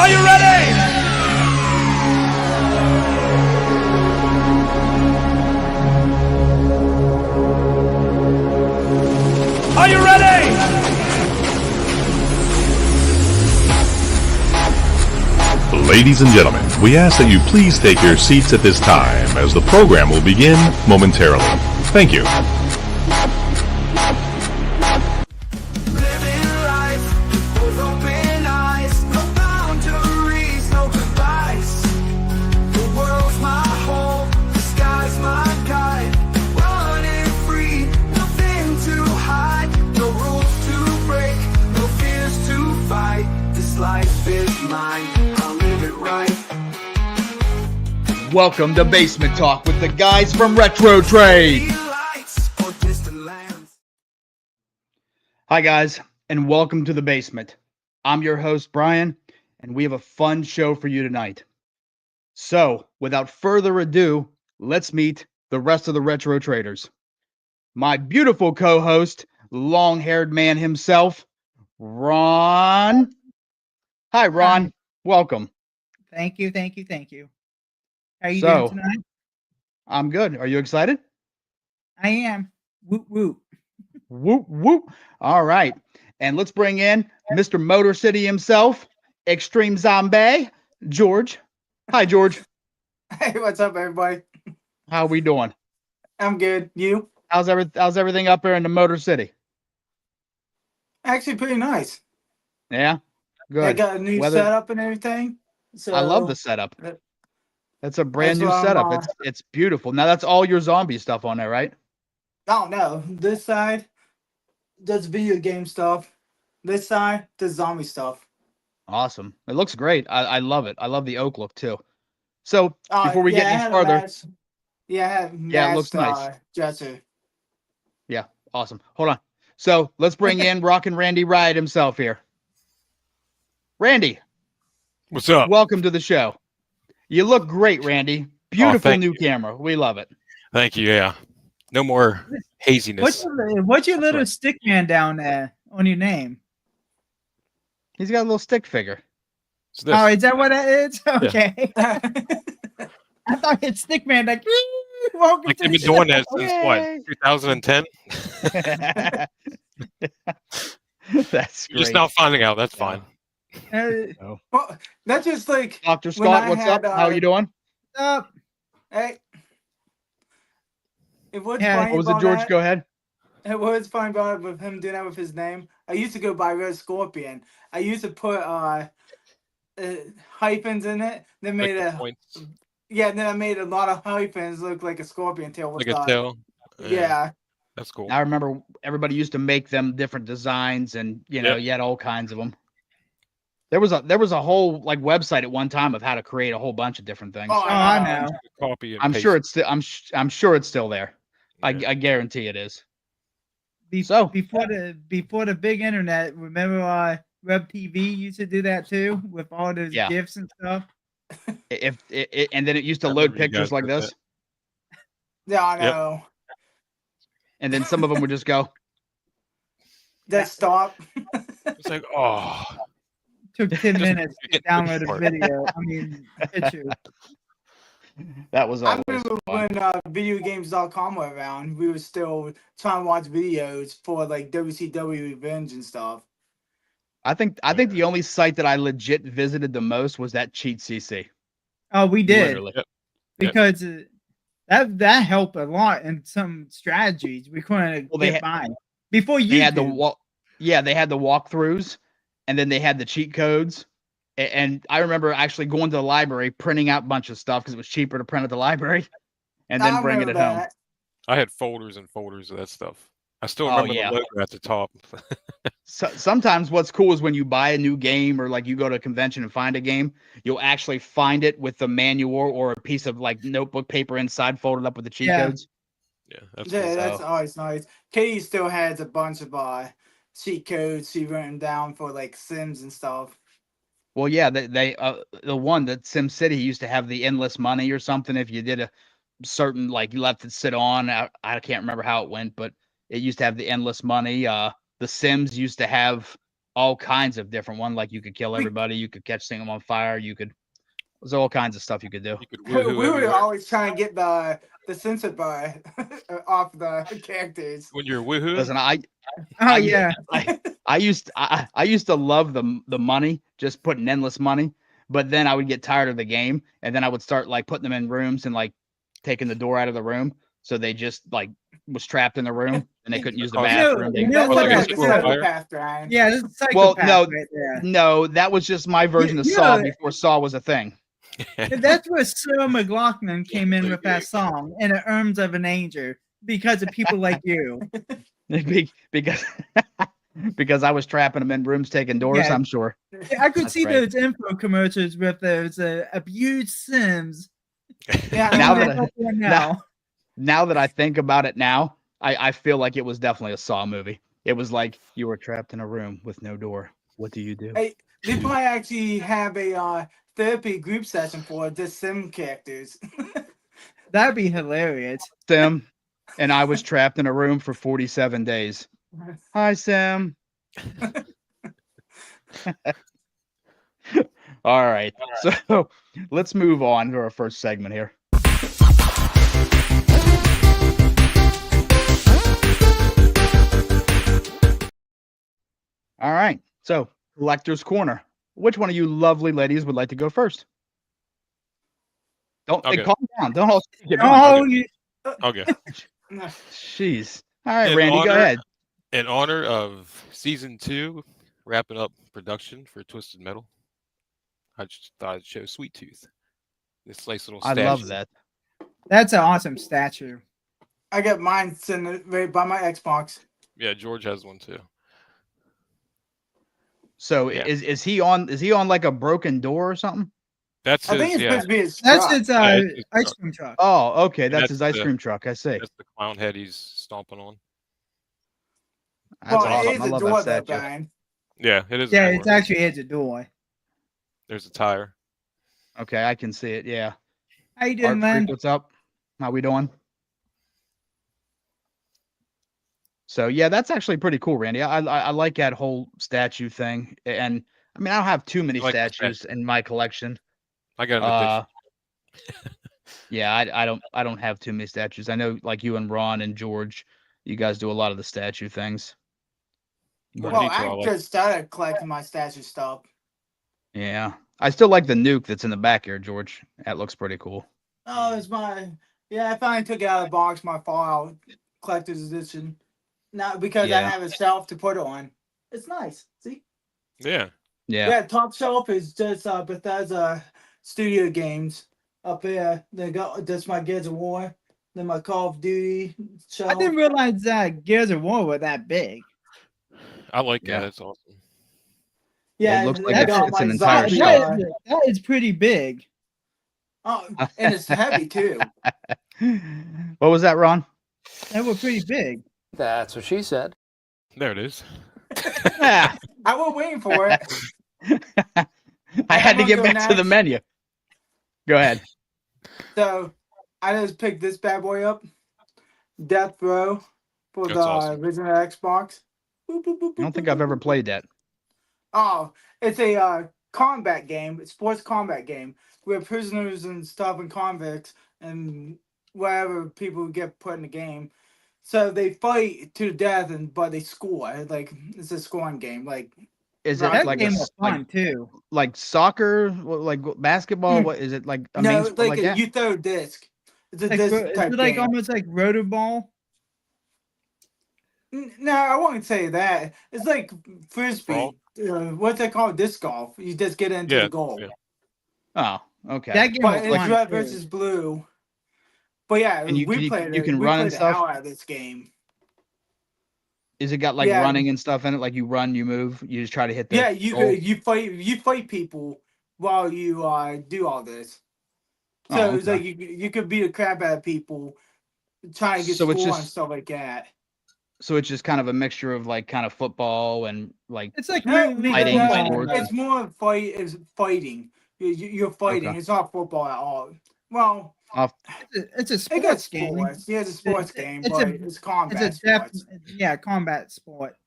Are you ready? Are you ready? Ladies and gentlemen, we ask that you please take your seats at this time as the program will begin momentarily. Thank you. Living life with open eyes, no boundaries, no goodbyes. The world's my home, the sky's my guide. Running free, nothing to hide, no rules to break, no fears to fight. This life is mine, I'll live it right. Welcome to Basement Talk with the guys from Retro Trade. Lights or distant lands. Hi, guys, and welcome to the basement. I'm your host, Brian, and we have a fun show for you tonight. So, without further ado, let's meet the rest of the Retro Traders. My beautiful co-host, long-haired man himself, Ron. Hi, Ron. Hi. Welcome. Thank you. How you So- doing tonight? I'm good. Are you excited? I am. Woot woot. Whoop, whoop. All right. And let's bring in Mr. Motor City himself, Extreme Zombie, George. Hi, George. Hey, what's up, everybody? How we doing? I'm good. You? How's everything up there in the Motor City? Actually, pretty nice. Yeah? Good. I got a new Weather- setup and everything. So I love the setup. uh, That's a brand that's new what I'm, setup. It's beautiful. Now that's all your zombie stuff on there, right? Oh no, this side does video game stuff. This side does zombie stuff. Awesome. It looks great. I love it. I love the oak look too. So before we Yeah, I get any had a further, match- yeah, I had Yeah, it looks nice. Dresser. yeah, awesome. Hold on. So let's bring in Rockin' Randy Riot himself here. Randy, What's up? welcome to the show. You look great, Randy. Beautiful thank new you. camera. We love it. Thank you. Yeah. No more haziness. What's your That's little right. stick man down there on your name? He's got a little stick figure. It's this. Oh, is that what that is? Okay. I thought it's stick man like welcome Like to they've the been doing show. that since Yay. what? 2010. That's You're just great. now finding out. That's fine. Well, that's just like Dr. when Scott, I what's had, up? How you doing? Up. hey. It was Yeah, funny What was it, about George? that- Go ahead. It was funny about it with him doing that with his name. I used to go by Red Scorpion. I used to put hyphens in it. Then Like made the a points, yeah. Then I made a lot of hyphens look like a scorpion tail. like a tail. Yeah. That's cool. I remember everybody used to make them different designs, and you know, Yep. you had all kinds of them. There was a whole like website at one time of how to create a whole bunch of different things. Oh, I know. Copy and I'm paste. sure it's still I'm sure it's still there. I Yeah. I guarantee it is. Be- So- before the big internet, remember Web TV used to do that too with all those Yeah. gifs and stuff. If it, and then it used to I load remember you pictures guys like did this, Yeah, I Yep. know. and then some of them would just go. That stop. It's like, oh, Took 10 Just minutes to get download a short. video. I mean, picture. That was I always remember fun. when videogames.com were around, we were still trying to watch videos for like WCW Revenge and stuff. I think the only site that I legit visited the most was that Cheat CC. Oh, we did. Literally. Yep. Because that helped a lot in some strategies we couldn't Well, they get by before They had the YouTube. they had the walkthroughs, and then they had the cheat codes. And I remember actually going to the library, printing out a bunch of stuff because it was cheaper to print at the library, and then I bring it at remember home. that. I had folders and folders of that stuff. I still Oh, remember yeah. the logo at the top. So, sometimes what's cool is when you buy a new game or like you go to a convention and find a game, you'll actually find it with the manual or a piece of like notebook paper inside folded up with the cheat Yeah. codes. Yeah, that's Yeah, cool. that's So- always nice. Katie still has a bunch of cheat codes she written down for like Sims and stuff. Well, yeah, they the one that SimCity used to have the endless money or something. If you did a certain like you left it sit on, I can't remember how it went, but it used to have the endless money. The Sims used to have all kinds of different one. Like you could kill everybody, you could catch them on fire, there's all kinds of stuff you could do. You could We woohoo were everywhere. always trying to get the censor bar off the characters. When you're woohoo, Listen, Oh yeah. I used to love the money, just putting endless money, but then I would get tired of the game, and then I would start like putting them in rooms and like taking the door out of the room, so they just like was trapped in the room and they couldn't use the Oh, bathroom. you They- know That's what like that a is? psychopath, Ryan. Yeah, this is Well, psychopath no, right there. no, that was just my version of you Saw know- before Saw was a thing. That's where Sarah McLaughlin came in with that song in the Arms of an Angel because of people like you. because because I was trapping them in rooms, taking doors. Yeah. I'm sure. I could That's see right. those info commercials with those abused Sims. Yeah, Now Coming that up there now. Now that I think about it now, I feel like it was definitely a Saw movie. It was like you were trapped in a room with no door. What do you do? Hey, they might actually have a therapy group session for the Sim characters. That'd be hilarious. Sim, and I was trapped in a room for 47 days. Hi, Sam. All right. So let's move on to our first segment here. All right. So, Collector's Corner. Which one of you lovely ladies would like to go first? Don't Okay. calm down. Don't all get Oh, okay. you, Okay. Jeez. All right, In Randy, go honor- ahead. In honor of season 2, wrapping up production for Twisted Metal, I just thought I'd show Sweet Tooth. This nice little I statue. love that. that's an awesome statue. I got mine sent right by my Xbox. Yeah, George has one too. So Yeah. is he on like a broken door or something? That's I his, think it's yeah. supposed to be his That's truck. its Yeah, it's his ice truck. cream truck. Oh, okay. That's that's his ice the- cream truck. I see. That's the clown head he's stomping on. That's Well, awesome. it is I a love door that though, statue. Brian. Yeah, it is. a Yeah, door. it's actually is a door. There's a tire. Okay, I can see it. Yeah. How you Art doing, man? Freak, what's up? How we doing? So yeah, that's actually pretty cool, Randy. I like that whole statue thing, and I mean I don't have too many I like the statues in my collection. I got an Uh, addition. yeah, I don't have too many statues. I know like you and Ron and George, you guys do a lot of the statue things. More Well, detail, I I like. just started collecting my statue stuff. Yeah, I still like the nuke that's in the back here, George. That looks pretty cool. Oh, it's my I finally took it out of the box, my Fallout collector's edition. Not because I Yeah. have a shelf to put it on. It's nice. See? Yeah. Yeah. Yeah, top shelf is just Bethesda Studio games. Up there, they got that's my Gears of War, then my Call of Duty shelf. I didn't realize that Gears of War were that big. I like Yeah. that. It's awesome. Yeah, It looks they like got it's my an entire zombie shelf. guy. That is pretty big. Oh, and it's heavy too. What was that, Ron? That were pretty big. That's what she said. There it is. Ah, I was waiting for it. I had to I'm get gonna go back to the next. menu. Go ahead. So I just picked this bad boy up. Death Row for That's the awesome. original Xbox. Boop, boop, boop, I don't boop, think boop, I've boop, ever boop. played that. Oh, it's a combat game, sports combat game where prisoners and stuff and convicts and wherever people get put in the game. So they fight to the death, but they score. Like it's a scoring game. Like Is it Right. That like game a was fun like, too. like soccer, like basketball? Hmm. What is it like? A no, main it's sport like like that? you throw a disc. It's a Like, disc is type it like game. almost like Rotoball? No, I won't say that. It's like frisbee. Golf? What's that called? Disc golf. You just get into Yeah, the goal. yeah. Oh, okay. That game But was it's fun. red too. versus blue. But yeah, And you we can- played you it. can we run played and the stuff? hell out of this game. Is it got like Yeah. running and stuff in it? Like you run, you move, you just try to hit the Yeah, you goal? you fight people while you do all this. So Oh, it's like you could beat the crap out of people trying to get So score it's and just- stuff like that. So it's just kind of a mixture of like kind of football and like It's like No, moving Fighting football. sports. it's more fighting. You're fighting. Okay. It's not football at all. Well, It's a it got sports game. sports. Yeah, it's a sports It's- game, it's but a- it's combat It's a sports. combat sport.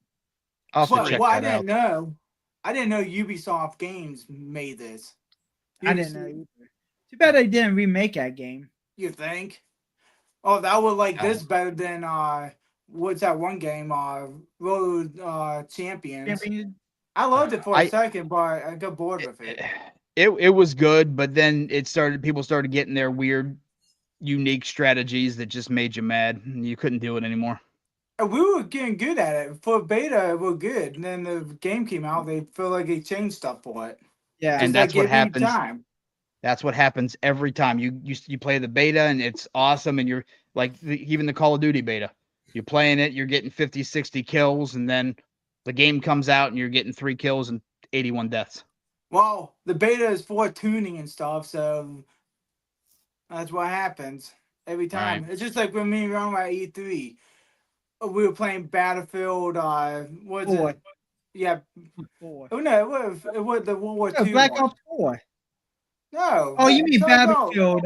I'll have to But check what I that didn't out. know, I didn't know Ubisoft Games made this. I didn't know either. Too bad they didn't remake that game. You think? Oh, that would like Oh. this better than what's that one game? Road Champions. Champion- I loved it for I- a second, but I got bored with it. It was good, but then people started getting their weird, unique strategies that just made you mad, and you couldn't do it anymore. And we were getting good at it. For beta, we were good. And then the game came out, they feel like they changed stuff for it. Yeah. And Just that's what give me happens. time. That's what happens every time you play the beta, and it's awesome, and you're like even the Call of Duty beta. You're playing it, you're getting 50, 60 kills, and then the game comes out and you're getting 3 kills and 81 deaths. Well, the beta is for tuning and stuff, so that's what happens every time. Right. It's just like when me and Ron were at E3. We were playing Battlefield, what is Four. it? Yeah. 4. Oh no, it was the World War Oh, II Black one. Ops 4. No. Oh, you mean no. Battlefield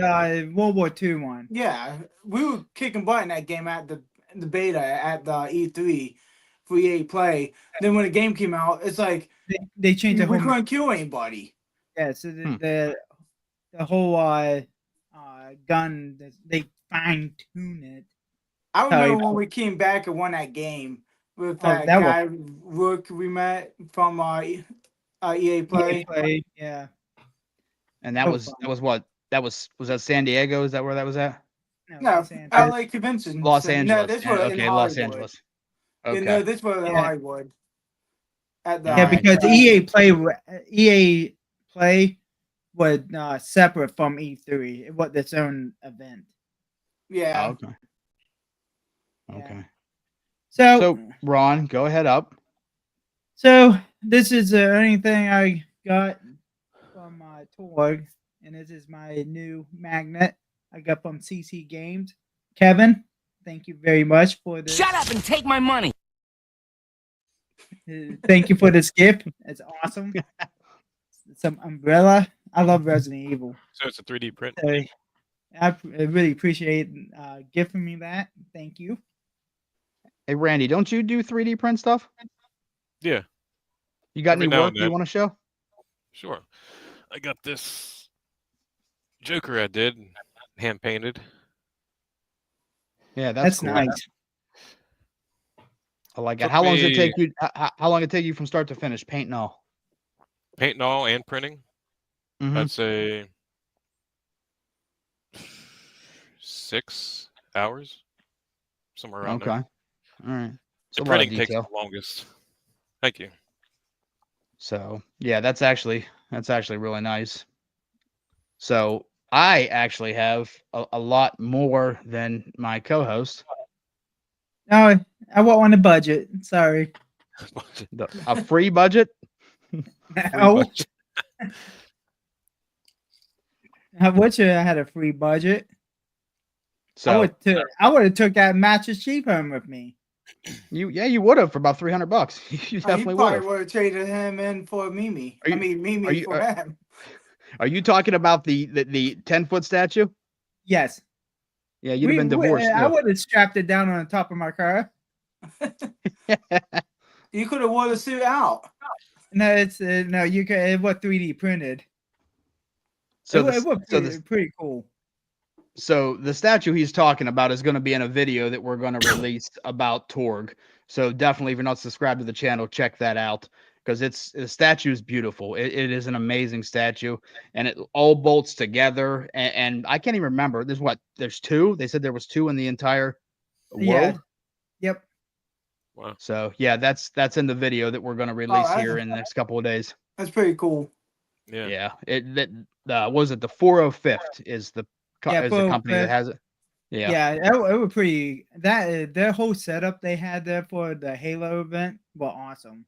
World War II one? Yeah, we were kicking butt in that game at the beta at the E3 for EA Play. Then when the game came out, it's like They changed the we whole. couldn't kill anybody. Yeah, so Hmm. the whole gun they fine tune it. I Oh, remember yeah. when we came back and won that game with Oh, that that guy Rook we met from EA Play. Yeah. And that Oh, was fun. what? Was that San Diego? Is that where that was at? No, Los Angeles. LA Convention. Los Center. Angeles. No, this was in Okay, Los Hollywood. Angeles. Yeah, Okay. no, this was in Yeah. Hollywood. At the Yeah, Yeah, Alright. because EA Play was separate from E3. It was its own event. yeah. Oh, okay. Yeah. Okay. So, So Ron, go ahead up. so this is the only thing I got from Torg, and this is my new magnet I got from CC Games. Kevin, thank you very much for this. Shut up and take my money. Thank you for this gift. It's awesome. Some umbrella. I love Resident Evil. So it's a 3D print. So I really appreciate giving me that. Thank you. Hey Randy, don't you do 3D print stuff? Yeah, You got Every any now work and you then. want to show? sure. I got this Joker I did, hand painted. Yeah, That's cool. nice. I like it. Took How long does it me- take you? How long it take you from start to finish, paint and all? Paint and all and printing. Mhm. I'd say 6 hours, somewhere around Okay. there. All right. It's a The lot of printing takes the detail. longest. Thank you. So yeah, that's actually really nice. So I actually have a lot more than my co-host. No, I won't on a budget. Sorry. A free budget. Oh, I wish I had a free budget. So I would have took that Master Chief home with me. you would have for about $300. You He definitely would probably have. would have traded him in for Mimi. Are you- Mimi are you- for him. Are you talking about the 10-foot statue? Yes. Yeah, you'd have been divorced. I too. would have strapped it down on the top of my car. You could have wore the suit out. No, it's no. You can. It was 3D printed. So it was so pretty, pretty cool. So the statue he's talking about is going to be in a video that we're going to release about Torg. So definitely, if you're not subscribed to the channel, check that out because the statue is beautiful. It is an amazing statue, and it all bolts together. And I can't even remember. There's 2. They said there was 2 in the entire world. Yeah. Yep. Wow. So yeah, that's in the video that we're going to release that's here in the next couple of days. That's pretty cool. Yeah. Yeah. Was it the 405th is the is the company that 405th. has it. Yeah. Yeah, it was pretty. That their whole setup they had there for the Halo event was awesome.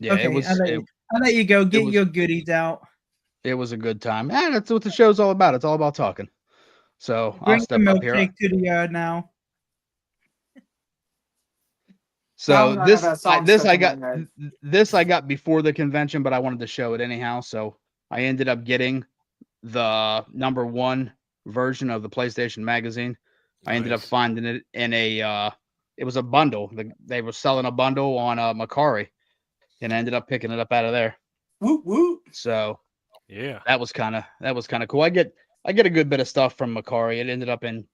Yeah. Okay, It was. I'll let you go. Get was- your goodies out. It was a good time. And that's what the show's all about. It's all about talking. So I'll Bring the step up here. milkshake to the yard now. So Now this that song this stuck I in got my head. this I got before the convention, but I wanted to show it anyhow. So I ended up getting the #1 version of the PlayStation magazine. I ended up Nice. finding it in a it was a bundle. They were selling a bundle on Macari, and I ended up picking it up out of there. Whoop whoop. So Yeah. that was kind of cool. I get a good bit of stuff from Macari. It ended up in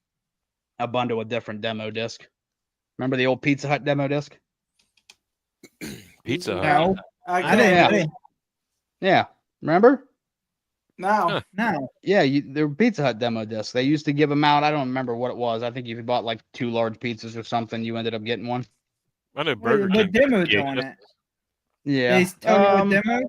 a bundle with different demo disc. Remember the old Pizza Hut demo disc? Pizza Hut. No, I I didn't. Yeah. I didn't Yeah, remember? No. Huh. no. Yeah, they were Pizza Hut demo discs. They used to give them out. I don't remember what it was. I think if you bought like 2 large pizzas or something, you ended up getting one. I know Burger What King. demos Yeah, on it? Yeah. They tell you what demo?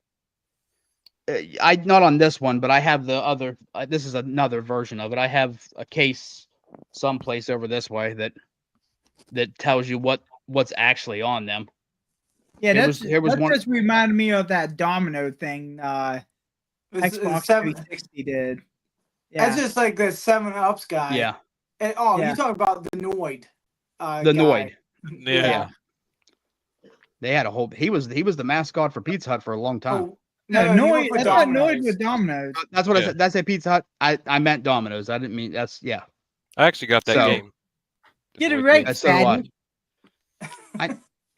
I not on this one, but I have the other. This is another version of it. I have a case someplace over this way that tells you what's actually on them. Yeah, here was that one- just reminded me of that domino thing It's Xbox seven. 360 did. That's Yeah, just like the 7-Ups guy. Yeah, And, Yeah. you talking about the Noid. the guy. Noid. Yeah. They had a whole. He was the mascot for Pizza Hut for a long time. Oh, no, you Noid. went for I thought Noid Domino's. was Domino's. That's what I Yeah. said. Did I say Pizza Hut? I meant Domino's. I didn't mean that's yeah. I actually got that So- game. The Get it Noid right, game. So do I.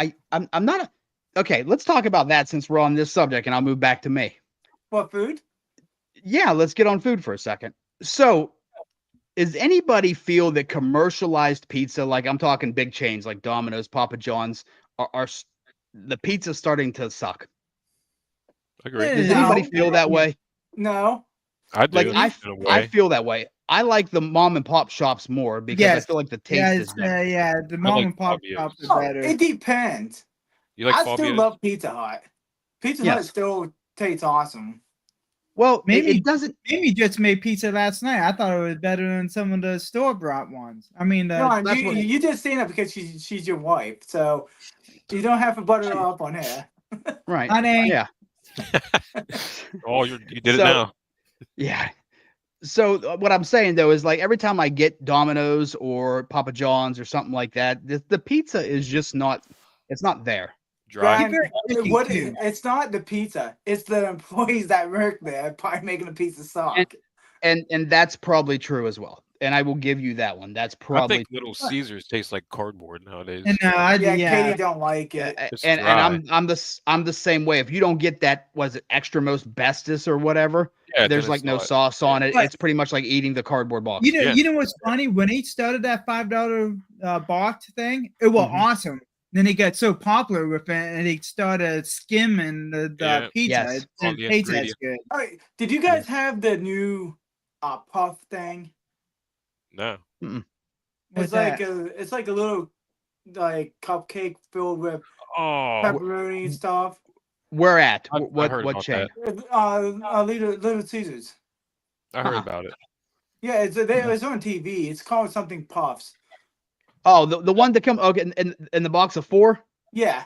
fatty. I'm not okay. Let's talk about that since we're on this subject, and I'll move back to me. What food? Yeah, let's get on food for a second. So, does anybody feel that commercialized pizza, like I'm talking big chains like Domino's, Papa John's, the pizza's starting to suck? Agree. Yeah. Does No. anybody feel that way? No. I do. Like in a I way. feel that way. I like the mom and pop shops more because I Yes. feel like the taste Yeah, is it's, better. yeah, the mom like and pop Fabio's. shops Oh, are better. it depends. You like I still Fabio's? love Pizza Hut. Pizza Hut Yes. still tastes awesome. Well, Maybe- it doesn't. Mimi just made pizza last night. I thought it was better than some of the store bought ones. I mean, No, that's you, what- you just saying that because she's your wife, so you don't have to butter her up on her. Right. honey, Yeah. Oh, you did it So- now. Yeah. So what I'm saying though is like every time I get Domino's or Papa John's or something like that, the pizza is just not. It's not there. Dry. Brian, very picky, what too. it's not the pizza, it's the employees that work there probably making the pizza suck. And that's probably true as well. And I will give you that one. That's I probably think Little Caesars tastes like cardboard nowadays. and Yeah, yeah, Katie don't like it. It's and dry. I'm the same way. If you don't get that, was it extra most bestest or whatever? Yeah, then There's it's like no not- sauce on it. But- It's pretty much like eating the cardboard box. You know, Yeah. you know what's funny? When he started that $5 box thing, it was Mhm. awesome. Then he got so popular with it, and he started skimming the Yeah. pizza. Yes. It All didn't the taste as ingredients. good. All right, did you guys have the new puff thing? No. What's It's like a little like cupcake filled with Oh, pepperoni and stuff. Where at? I What heard what about chain? that. Little Caesars. I heard Huh. about it. Yeah, it's on TV. It's called something Puffs. Oh, the one that come okay in the box of 4? Yeah,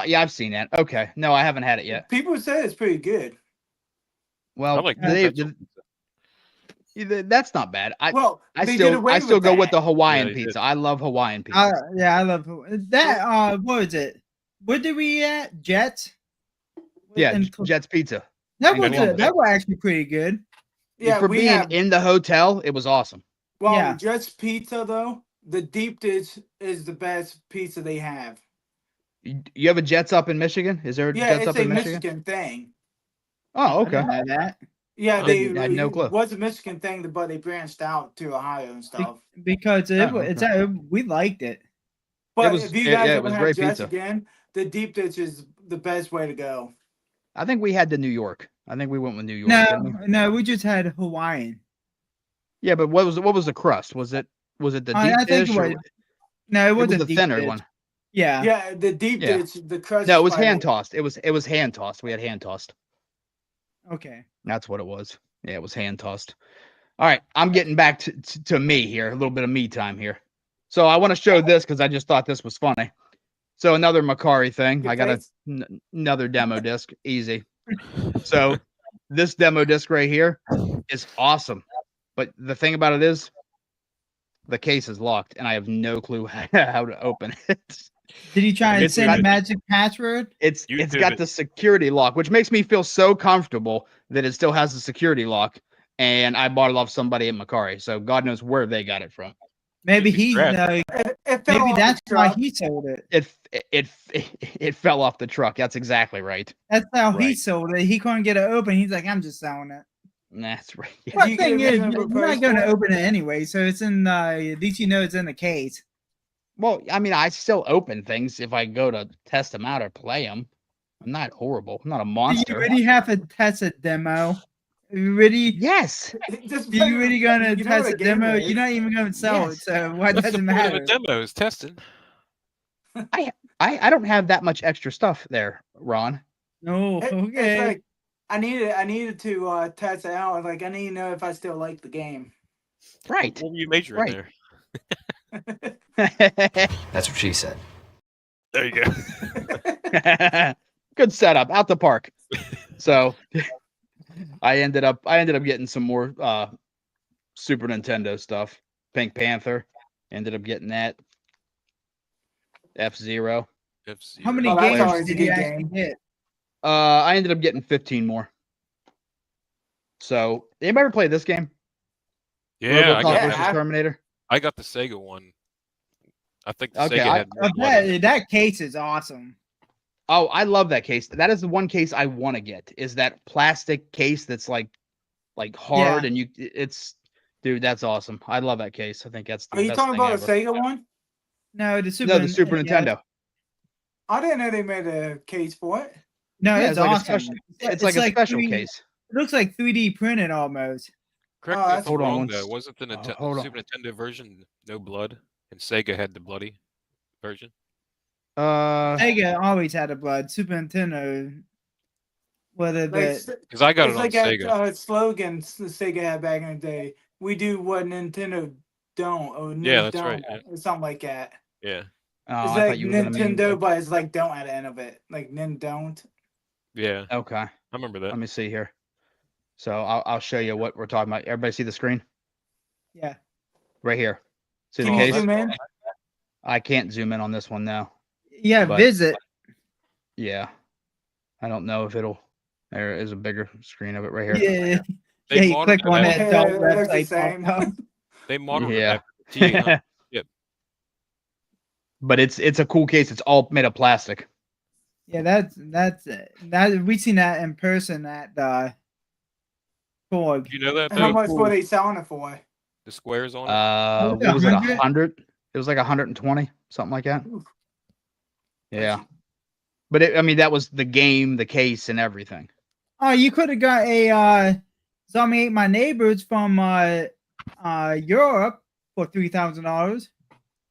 Yeah, I've seen that. Okay. No, I haven't had it yet. people say it's pretty good. Well, I like they- pretzel pizza. that's not bad. Well, I they did still away still go with that. the Hawaiian Yeah, they did. pizza. I love Hawaiian pizza. Yeah, I love that. What was it? What did we eat at? Jets. Yeah, And Jet's Pizza. that in was Columbus. that was actually pretty good. Yeah, For we being have. in the hotel, it was awesome. Well, Yeah. Jets Pizza though, the deep dish is the best pizza they have. You have a Jets up in Michigan? Is there a Yeah, Jets it's up a in Michigan? Michigan thing. Oh, I okay. didn't know that. Yeah, I they didn't- I had no clue. It was a Michigan thing, but they branched out to Ohio and stuff. Because it, Oh, was we liked it. But was- if you yeah, guys yeah, it ever was have great Jets pizza. again, the deep dish is the best way to go. I think we had the New York. I think we went with New York. No, didn't we? no, we just had Hawaiian. Yeah, but what was the crust? Was it the I deep think dish it or was- No, it it was wasn't the deep thinner dish. one? Yeah. Yeah, the deep Yeah. dish, the crust. No, it is was fire. hand tossed. It was hand tossed. We had hand tossed. Okay. That's what it was. Yeah, it was hand tossed. All right, I'm getting back to me here, a little bit of me time here. So I want to show this because I just thought this was funny. So another Macari thing. Good I got face. another demo disc. Easy. So this demo disc right here is awesome. But the thing about it is the case is locked and I have no clue how to open it. Did you try and It's send got- a magic password? It's YouTube got it. the security lock, which makes me feel so comfortable that it still has the security lock. And I bought it off somebody at Macari, so God knows where they got it from. Maybe You'd be he, scratched. It fell maybe off that's the why truck. he sold it. It fell off the truck. That's exactly right. That's how he Right. sold it. He couldn't get it open. He's like, I'm just selling it. That's right. Did But you the get thing a is, reasonable you're not price going to for it? open it anyway, so it's in. At least you know it's in the case. Well, I mean, I still open things if I go to test them out or play them. I'm not horrible. I'm not a Do you monster. really have to test a demo? You really? Yes. Just Do you really gonna you know what test a a game demo? is. You're not even gonna sell it, Yes. so what That's does the it point of matter? a demo is testing. I don't have that much extra stuff there, Ron. No, It's okay. like I needed to test it out. Like I need to know if I still like the game. Right. What were you majoring Right. there? That's what she said. There you go. Good setup. Out the park. So I ended up getting some more Super Nintendo stuff. Pink Panther. Ended up getting that. F-Zero. How many Oh, that's games always a did you good actually game. get? I ended up getting 15 more. So, anybody ever play this game? Yeah, I RoboCop got, Yeah. versus Terminator. I got the Sega one. I think the Okay, Sega had more blood. That case is awesome. Oh, I love that case. That is the one case I want to get. Is that plastic case that's like hard Yeah. and it's dude, that's awesome. I love that case. I think that's the Are you best talking thing about ever. the Sega one? No, the Super. No, the Super yeah. Nintendo. I didn't know they made a case for it. No, Yeah, it's like a awesome. special. It's like a special case. It looks like 3D printed almost. Correct Oh, me if that's I'm Hold on wrong one though. s- Wasn't the hold on. Super Nintendo version no blood, and Sega had the bloody version? Sega always had a blood. Super Nintendo, whether Like, the Because I got it's it on like Sega. a slogan the Sega had back in the day. We do what Nintendo don't, or Yeah, that's right, don't, or something like that. Yeah, Oh, It's I like thought you were gonna mean Nintendo, but it's like don't at the end of it. Like don't. yeah. okay. I remember that. Let me see here. So I'll show you what we're talking about. Everybody see the screen yeah. right here. See the Can you case? zoom in? I can't zoom in on this one now. Yeah, But- visit. Yeah, I don't know if it'll. There is a bigger screen of it right here. Yeah, They yeah. You modeled click on that- that adult It looks the website. same. pop up. They modeled Yeah. it after the T800. But it's a cool case. It's all made of plastic. Yeah, that we seen that in person at Ford. Did you know that How though? much were they selling it for? The squares on it. What Was it was it? 100? 100? It was like 120, something like that. Oof. Yeah. But I mean, that was the game, the case, and everything. Oh, you could have got a Zombie Ate My Neighbors from Europe for $3,000.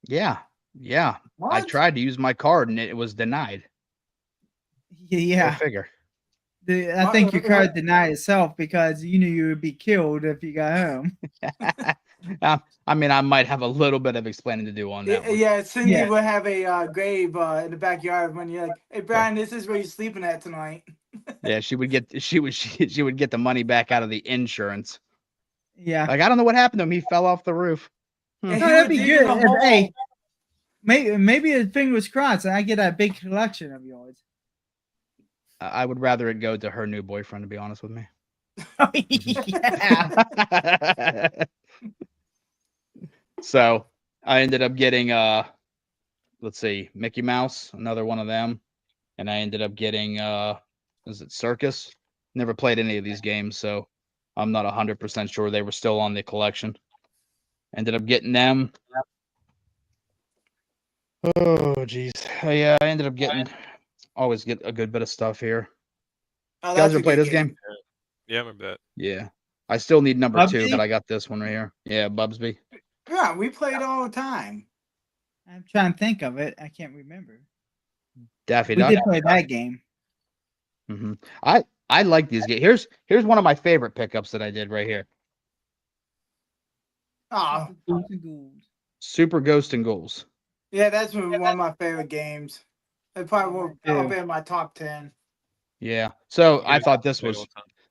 Yeah. Yeah. I What? tried to use my card and it was denied. Go Yeah, figure. I think your card denied itself because you knew you would be killed if you got home. I mean, I might have a little bit of explaining to do on that one. Yeah, Cindy Yeah. would have a grave in the backyard when you're like, "Hey, Brian, this is where you're sleeping at tonight." Yeah, she would get the money back out of the insurance. Yeah, Like, I don't know what happened to him. He fell off the roof. And no, he that'd would be dig good. in a hole. Hey, maybe his fingers crossed, and I get that big collection of yours. I would rather it go to her new boyfriend, to be honest with me. Yeah. So I ended up getting let's see, Mickey Mouse, another one of them. And I ended up getting is it Circus? Never played any of these games, so I'm not 100% sure they were still on the collection. Ended up getting them. Oh jeez. Yeah, I ended up getting always get a good bit of stuff here. Oh, You guys that's a ever play good this game? Yeah, I remember that. Yeah. I still need number 2, Bubsy? but I got this one right here. Yeah, Bubsby. Yeah, we played all the time. I'm trying to think of it. I can't remember. Daffy We Duck. did play that game. hmm I like these games. Here's one of my favorite pickups that I did right here. Oh, Ghosts and Ghouls. Super Ghost and Ghouls. yeah, that's one of my favorite games. It probably will up in my top 10. Yeah. So I Yeah, thought this played was all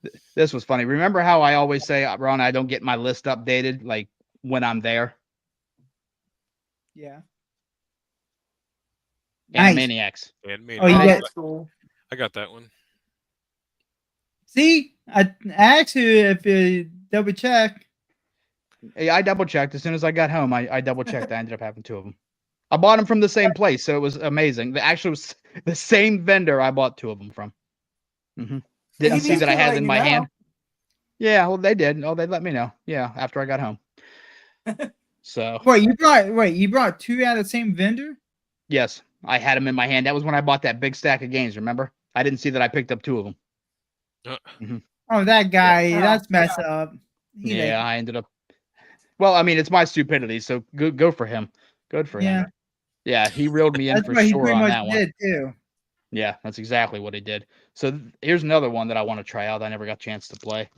the time. this was funny. Remember how I always say, Ron, I don't get my list updated like when I'm there? Yeah. And Nice. Maniacs. And me, Oh, you Oh, get- that's cool. I got that one. See, I asked you if you double check. Yeah, I double checked as soon as I got home. I double checked. I ended up having 2 of them. I bought them from the same place, so it was amazing. The actual was the same vendor I bought 2 of them from. Didn't He see needs that I to had let it in you my know. hand. Yeah, well, they did. Oh, they let me know. Yeah, after I got home. So You brought 2 out of the same vendor? yes, I had them in my hand. That was when I bought that big stack of games. Remember? I didn't see that I picked up 2 of them. Oh, that guy, Yeah. that's messed up. He Yeah, like, I ended up. Well, I mean, it's my stupidity, so go for him. Good for yeah, him. Yeah, he reeled me in that's for what he sure pretty on much that one. did too. Yeah, that's exactly what he did. So here's another one that I want to try out. I never got a chance to play.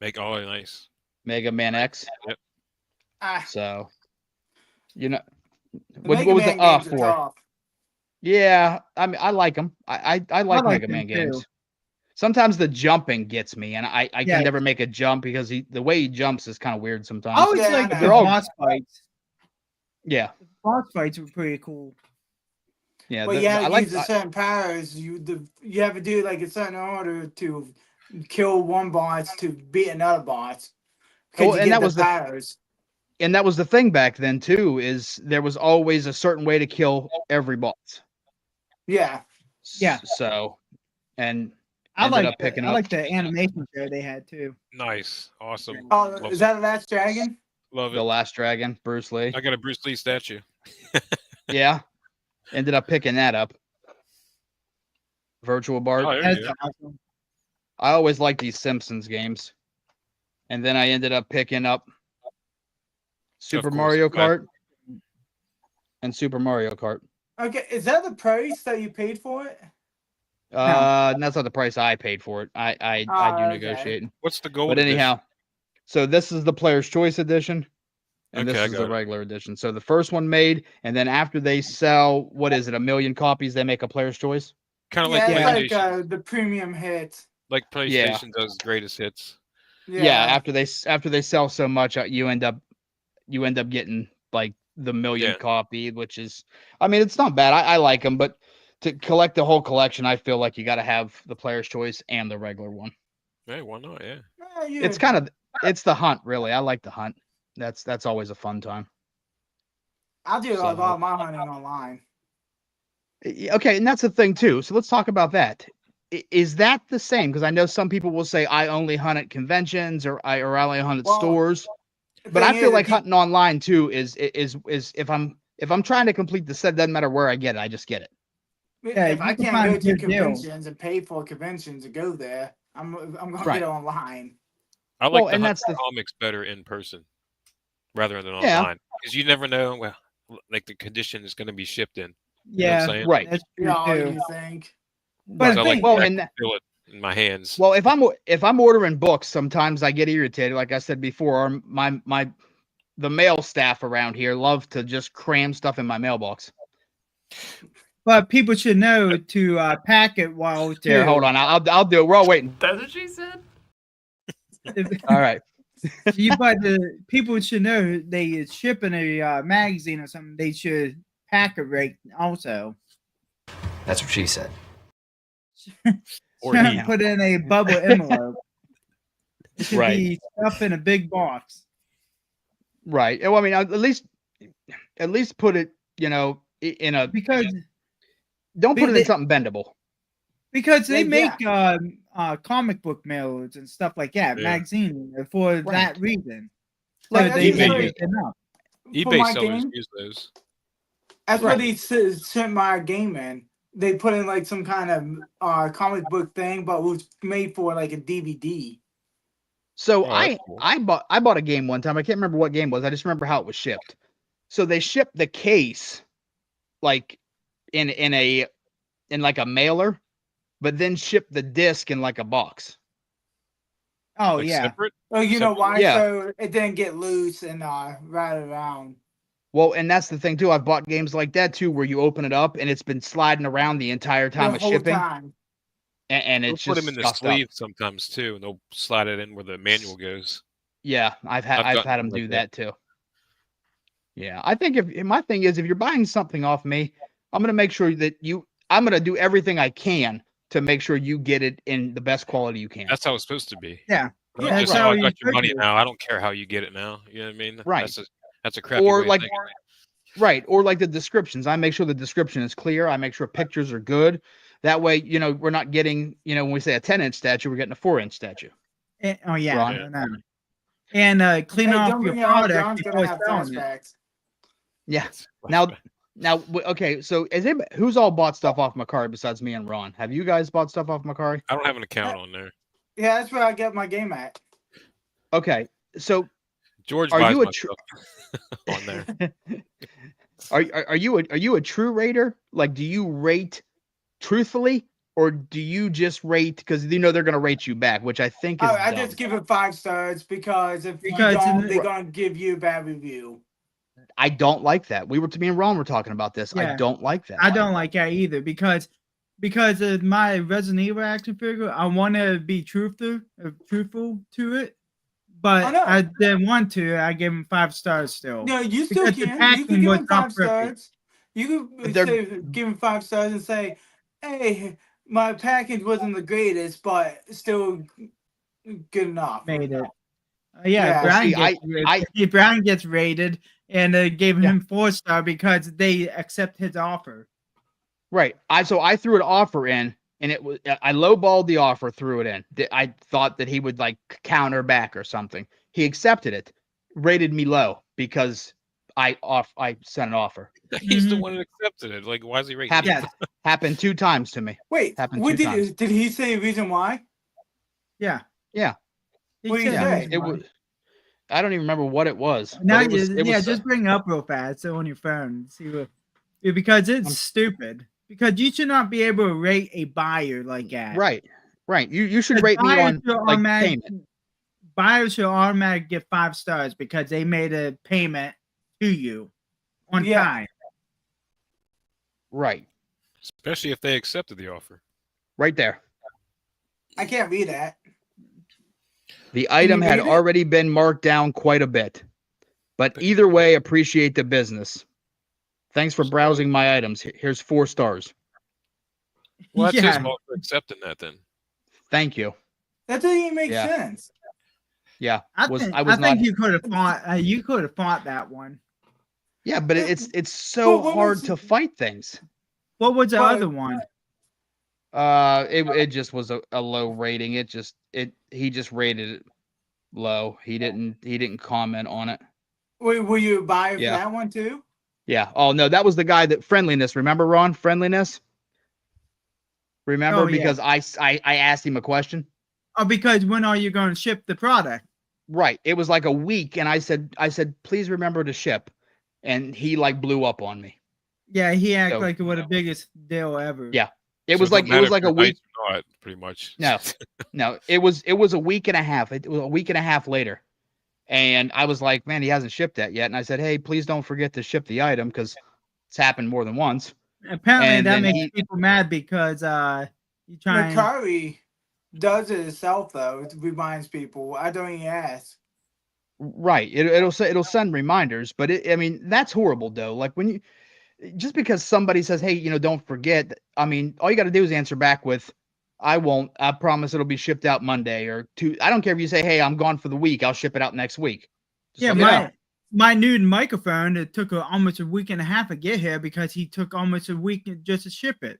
Nice. Mega Man X. Yep. Ah, So, you know, the what Mega was Man it games are for? tough. Yeah, I mean, I like them. I like like Mega them Man too. games. Sometimes the jumping gets me, and I Yeah. can never make a jump because the way he jumps is kind of weird I sometimes. always Yeah, I like know. the They're all- boss fights. Yeah, Boss fights were pretty cool. yeah. But you have I to like. use a certain powers. You have to do like a certain order to kill one boss to beat another boss. Because Oh, you and get that the was the powers. and that was the thing back then too. Is there was always a certain way to kill every boss. Yeah. Yeah. So, and I ended like up picking I up. like the animation show they had too. Nice. Awesome. Oh, Love is it. that the Last Dragon? Love The it. Last Dragon, Bruce Lee. I got a Bruce Lee statue. Yeah, ended up picking that up. Virtual Bart. Oh, there That's you go. awesome. I always liked these Simpsons games, and then I ended up picking up Super course, Mario classic. Kart and Super Mario Kart. Okay, is that the price that you paid for it? That's not the price I paid for it. I do okay. negotiate. What's the gold But anyhow, so this is the Player's Choice Edition, and Okay, I this is the got it. regular edition. So the first one made, and then after they sell, what is it, 1 million copies, they make a Player's Choice. Kind of Yeah, like it's PlayStation. like the premium hit. Like Yeah. PlayStation does greatest hits. Yeah, after they sell so much, you end up getting like the 1 million Yeah. copy, which is, I mean, it's not bad. I like them, but to collect the whole collection, I feel like you got to have the Player's Choice and the regular one. Hey, why not? Yeah. It's kind of it's the hunt, really. I like the hunt. That's always a fun time. I'll do a so- lot of my hunting online. Okay, and that's the thing too. So let's talk about that. Is that the same? Because I know some people will say I only hunt at conventions or I only hunt at Well, stores. The But I thing feel is, like if you- hunting online too is if I'm trying to complete the set, doesn't matter where I get it, I just get it. Yeah, if you I can can't find go to good deals. conventions and pay for conventions to go there, I'm gonna Right. get it online. I like Well, to and hunt that's the- comics better in person rather than Yeah. online because you never know like the condition is going to be shipped in. You know what Yeah, I'm saying? Right. that's true Yeah, too. you think? But So I the like thing, Well, to and feel it in my hands. Well, if I'm ordering books, sometimes I get irritated. Like I said before, the mail staff around here love to just cram stuff in my mailbox. but people should know to pack it well too. Here, hold on, I'll do it. We're all waiting. That's what she said. All right. But the people should know they ship in a magazine or something. They should pack it right also. That's what she said. Or he. Put in a bubble envelope. It should Right. be stuff in a big box. Right. Well, I mean, at least put it, in a. Because Don't put it they- in something bendable. they Yeah, make comic book mails and stuff like that, Yeah. magazine for Right. that reason. Like, So they that's eBay. make what- it enough. for eBay my sellers game, use those. that's Right. what they sent my game in. They put in like some kind of comic book thing, but it was made for like a DVD. So Oh, that's cool. I bought a game one time. I can't remember what game it was. I just remember how it was shipped. So they shipped the case like in like a mailer, but then shipped the disc in like a box. Oh Like yeah. separate? Oh, you know why? Yeah. So it didn't get loose and right around. Well, and that's the thing too. I've bought games like that too, where you open it up and it's been sliding around the entire time The of whole shipping, time. and They'll it's put just them in the scuffed up. sleeve sometimes too, and they'll slide it in where the manual goes. Yeah, I've had I've gotten them like do that. that too. Yeah, I think if my thing is if you're buying something off me, I'm gonna make sure that I'm gonna do everything I can to make sure you get it in the best quality you can. That's how it's supposed to be. Yeah. Yeah, Just that's so how I you got your could money do it. now. I don't care how you get it now. You know what I mean? Right. That's a crappy Or way of like thinking. right, or like the descriptions. I make sure the description is clear. I make sure pictures are good. That way, we're not getting, when we say a 10-inch statue, we're getting a 4-inch statue. Oh yeah, Ron? I know. And clean Hey, off don't your bring it up. product John's gonna before have selling it. flashbacks. Yeah. Now, okay. So, who's all bought stuff off Macari besides me and Ron? Have you guys bought stuff off Macari? I don't have an account on there. Yeah, that's where I get my game at. Okay. So, George Are buys you a my tr- stuff on there. are you a true rater? Like, do you rate truthfully, or do you just rate because they're going to rate you back, which I think is I dumb. just give it 5 stars because if Because you don't, in- they're gonna give you a bad review. I don't like that. Me and Ron were talking about this. I Yeah. don't like that. I don't like that either because of my Resident Evil action figure. I want to be truthful to it, but know. I didn't want to. I gave him 5 stars still. No, you still Because the can. You packing can give was them not 5 perfect. stars. You But could they're- say, give them 5 stars and say, "Hey, my package wasn't the greatest, but still good enough." Made it. Yeah. Brian, See, Brian gets rated, and gave Yeah. him 4-star because they accept his offer. Right. So I threw an offer in, and I lowballed the offer, threw it in. I thought that he would like counter back or something. He accepted it, rated me low because I sent an offer. He's the Mhm. one that accepted it. Like, why is he rating? Happened, you? happened 2 times to me. Wait, Happened what 2 times. did he say? A reason why? Yeah. Yeah. He What do you said say? reason It why. was. I don't even remember what it was. Now, but it was just bring it up real fast on your phone. See what, because it's stupid. Because you should not be able to rate a buyer like that. right. You should Because rate me buyers on should like automatic- payment. Buyers should automatically get 5 stars because they made a payment to you on Yeah. time. Right. Especially if they accepted the offer. Right there. I can't read that. The item you had read it? already been marked down quite a bit. But either way, appreciate the business. Thanks for browsing my items. Here's 4 stars. Well, that's his Yeah. fault for accepting that then. Thank you. That doesn't even make Yeah. sense. Yeah. I was think, I was not. you could have fought. You could have fought that one. Yeah, but it's so But what hard was to it- fight things. What was the Well, other one? It just was a low rating. He just rated it low. He didn't comment on it. Will you buy for Yeah. that one too? Yeah. Oh no, that was the guy that Friendliness. Remember, Ron? Friendliness. Remember, Oh, yeah. because I asked him a question. Oh, because when are you going to ship the product? Right. It was like a week, and I said, please remember to ship, and he like blew up on me. Yeah, he acted So- like it was the biggest deal ever. Yeah. It So was don't like matter if a you're week. nice or not, pretty much. No, no, it was a week and a half. It was a week and a half later, and I was like, man, he hasn't shipped that yet. And I said, hey, please don't forget to ship the item because it's happened more than once. Apparently, And that then makes he- people mad because you try and Macari does it itself though. It reminds people. I don't even ask. Right. It'll send reminders, but I mean, that's horrible though. Like when you just because somebody says, hey, don't forget. I mean, all you got to do is answer back with, I won't. I promise it'll be shipped out Monday or two. I don't care if you say, hey, I'm gone for the week. I'll ship it out next week. Just yeah, let me know. my new microphone. It took almost a week and a half to get here because he took almost a week just to ship it.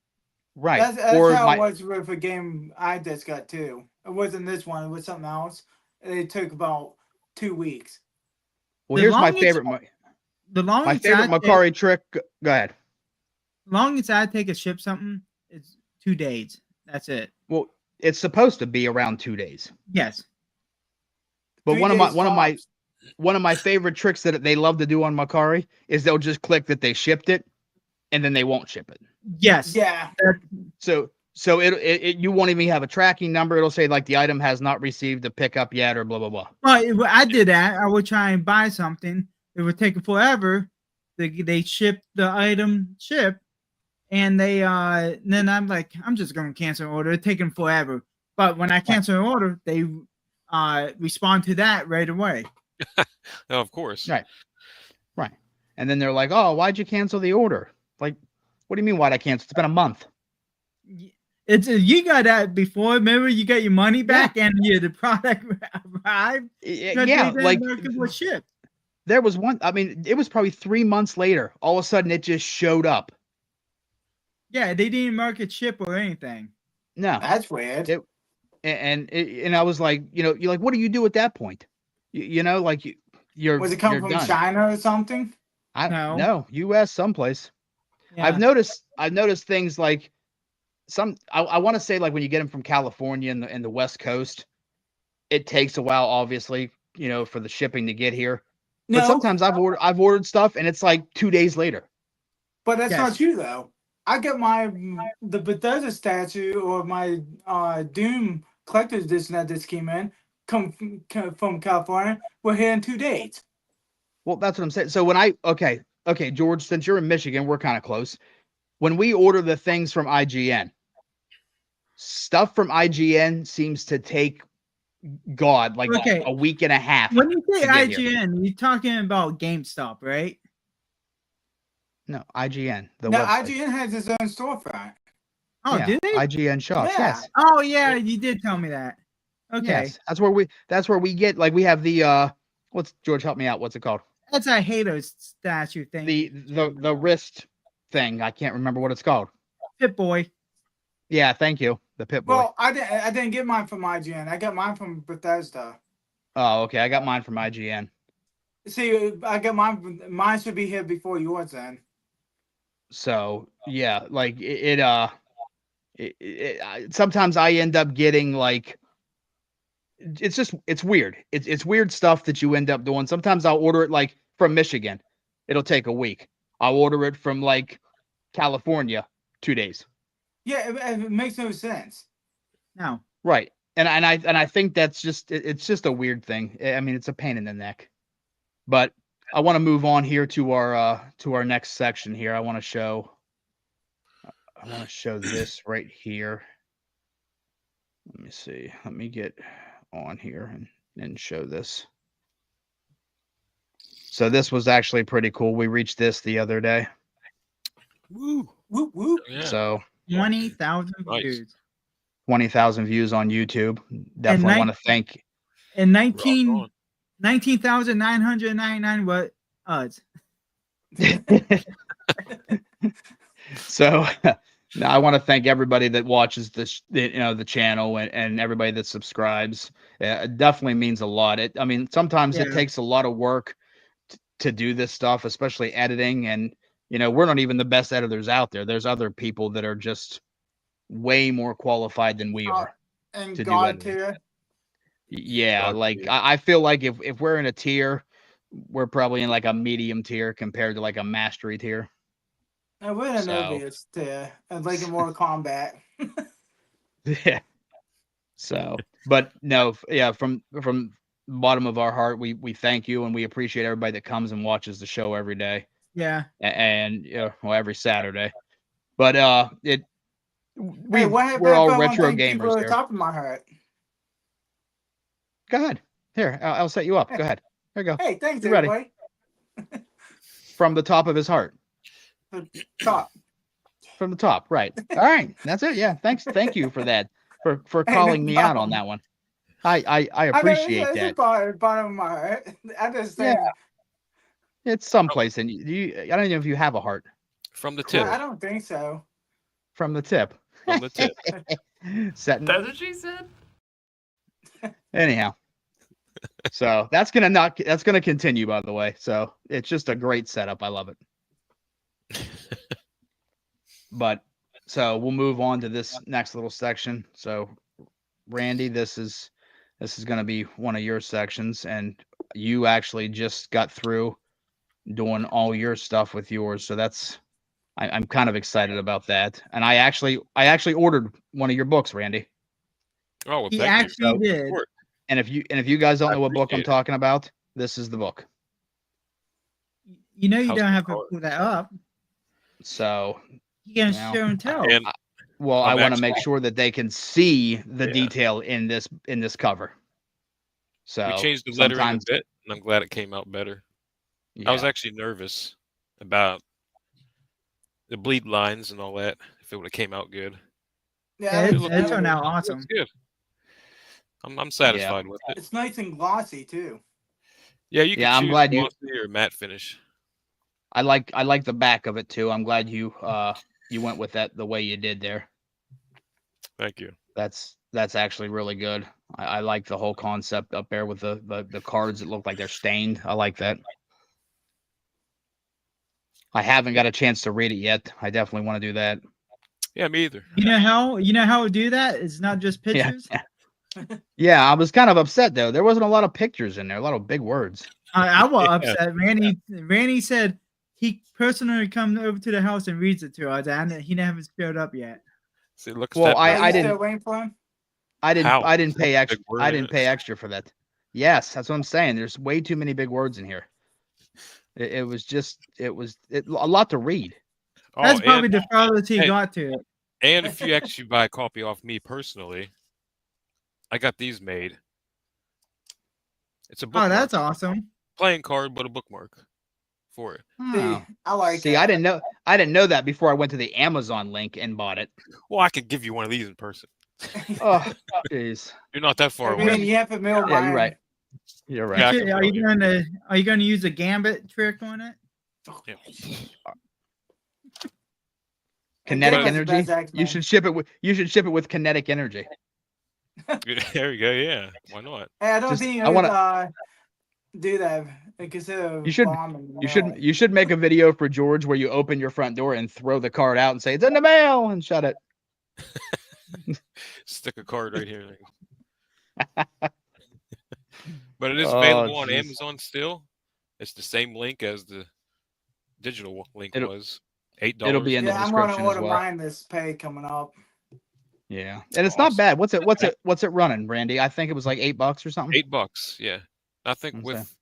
Right. That's or how my, it was with a game I just got too. It wasn't this one. It was something else. It took about 2 weeks. well, the here's my longest- favorite. The My longest favorite Macari trick. Go ahead. longest I take to ship something is 2 days. That's it. Well, it's supposed to be around 2 days. Yes. But 3 one days of tops. my favorite tricks that they love to do on Macari is they'll just click that they shipped it, and then they won't ship it. Yes. Yeah. So you won't even have a tracking number. It'll say like the item has not received a pickup yet, or blah blah blah. Well, I did that. I would try and buy something. It would take forever. They ship the item, and then I'm like, I'm just gonna cancel an order. It's taking forever. But when I cancel an order, they respond to that right away. Oh, of course. Right. Right. And then they're like, "Oh, why'd you cancel the order?" Like, what do you mean? Why'd I cancel? It's been a month. It's you got that before. Remember, you got your money back and the product arrived. Because Yeah, they like didn't mark it was shipped. there was one. I mean, it was probably 3 months later. All of a sudden, it just showed up. Yeah, they didn't mark it ship or anything. No, That's weird. It- and I was like, you're like, what do you do at that point? Like you're Was it coming you're from done. China or something? No. No, U.S. someplace. Yeah. I've noticed things like I want to say like when you get them from California and the West Coast, it takes a while, obviously, for the shipping to get here. No, But sometimes I've ordered stuff and it's like 2 days later. but that's not Yes. true though. I get the Bethesda statue or my Doom collector's edition that just came in from California. We're here in 2 days. Well, that's what I'm saying. So when okay, George, since you're in Michigan, we're kind of close. When we order the things from IGN, stuff from IGN seems to take like Okay. a week and a half. When you say to get here. IGN, you're talking about GameStop, right? No, IGN. The Now website. IGN has its own storefront. Oh, Yeah, did they? IGN shops. Yeah. Yes. Oh, yeah, you did tell me that. Okay. Yes. That's where we get, like, we have the George, help me out. What's it called? That's a Halo statue thing. The wrist thing. I can't remember what it's called. Pit Boy. Yeah, thank you. The Pit Boy. Well, I didn't get mine from IGN. I got mine from Bethesda. Oh, okay. I got mine from IGN. See, I got mine. Mine should be here before yours then. So yeah, like sometimes I end up getting like, it's weird. It's weird stuff that you end up doing. Sometimes I'll order it like from Michigan. It'll take a week. I'll order it from like California, 2 days. Yeah, it makes no sense. No. Right. And I think that's just it's just a weird thing. I mean, it's a pain in the neck. But I want to move on here to our next section here. I want to show this right here. Let me see. Let me get on here and show this. So this was actually pretty cool. We reached this the other day. Woo! Whoop whoop. Yeah. So 20,000 Nice. views. 20,000 views on YouTube. Definitely want to thank. And We're all gone. 19,999 what odds? So now I want to thank everybody that watches this, the channel and everybody that subscribes. It definitely means a lot. I mean, sometimes it Yeah. takes a lot of work to do this stuff, especially editing. And, we're not even the best editors out there. There's other people that are just way more qualified than we are. And To do God editing. tier. Yeah, God like tier. I feel like if we're in a tier, we're probably in like a medium tier compared to like a mastery tier. And we're in So- an obvious tier. And like in Mortal Kombat. Yeah. So, but no, yeah, from the bottom of our heart, we thank you and we appreciate everybody that comes and watches the show every day Yeah. and every Saturday. But Hey, we're what all happened? I retro thank people gamers at the here. top of my heart. Go ahead. Here, I'll set you up. Go ahead. There you go. Hey, thanks You ready? everybody. From the top of his heart. Top. From the top, right? All right, that's it. Yeah, thank you for that, for Hey, calling no me out problem. on that one. I I know, appreciate it's that. bottom of my heart. I just said, It's someplace in you. I don't know if you have a heart From the tip. I don't think so. from the tip. From the tip. Setting. That's what she said. Anyhow, so that's gonna continue. By the way, so it's just a great setup. I love it. But so we'll move on to this next little section. So, Randy, this is going to be one of your sections, and you actually just got through doing all your stuff with yours. So I'm kind of excited about that. And I actually ordered one of your books, Randy. Oh, well, He thank actually you. did. Support. And if you guys don't I know what book I'm appreciate it. talking about, this is the book. You know you How's don't it have to called? pull that up. So, You can Well, show and tell. And well, I I'm want to make actually- sure that they can see the Yeah. detail in this cover. So we changed the lettering a sometimes- bit, and I'm glad it came out better. I was yeah. actually nervous about the bleed lines and all that, if it would have came out good. Yeah, It it looks- turned out it awesome. looks good. I'm satisfied with it. It's nice and glossy too. Yeah, you can Yeah, I'm choose glad you- glossy or matte finish. I like the back of it too. I'm glad you went with that the way you did there. Thank you. That's actually really good. I like the whole concept up there with the cards that look like they're stained. I like that. I haven't got a chance to read it yet. I definitely want to do that. Yeah, me either. You know how we do that? It's not just pictures. Yeah, I was kind of upset though. There wasn't a lot of pictures in there, a lot of big words. I was Yeah. upset. Randy said he personally comes over to the house and reads it to us, and he haven't showed up yet. See, look. Well, Are you I didn't- still waiting for him? I didn't How? pay Big extra. word I in didn't it. pay extra for that. Yes, that's what I'm saying. There's way too many big words in here. It was a lot to read. That's Oh, probably the farthest he hey. got to it. and if you actually buy a copy off me personally, I got these made. It's a bookmark. Oh, that's awesome. Playing card, but a bookmark for it. See, Oh. I like See, that. I didn't know that before I went to the Amazon link and bought it. Well, I could give you one of these in person. Oh, jeez. You're not that far I mean, away. you have to mail Yeah, you're mine. right. You're right. Yeah, I Are can you tell going to use a gambit trick on it? Yeah. Kinetic Gambit's the energy. best X-Men. You should ship it with kinetic energy. There you go. Yeah, why not? Hey, I don't Just- think I you wanna- do that. Consider You should- bombing the You should mail. you should make a video for George where you open your front door and throw the card out and say it's in the mail and shut it. Stick a card right here. But it is Oh, available on jeez. Amazon still. It's the same link as the digital link It'll- was. $8. it'll be in the Yeah, I'm gonna description as order well. mine this pay coming up. Yeah, and it's not Awesome. bad. What's it running, Randy? I think it was like $8 or something. $8. Yeah, I think Okay. with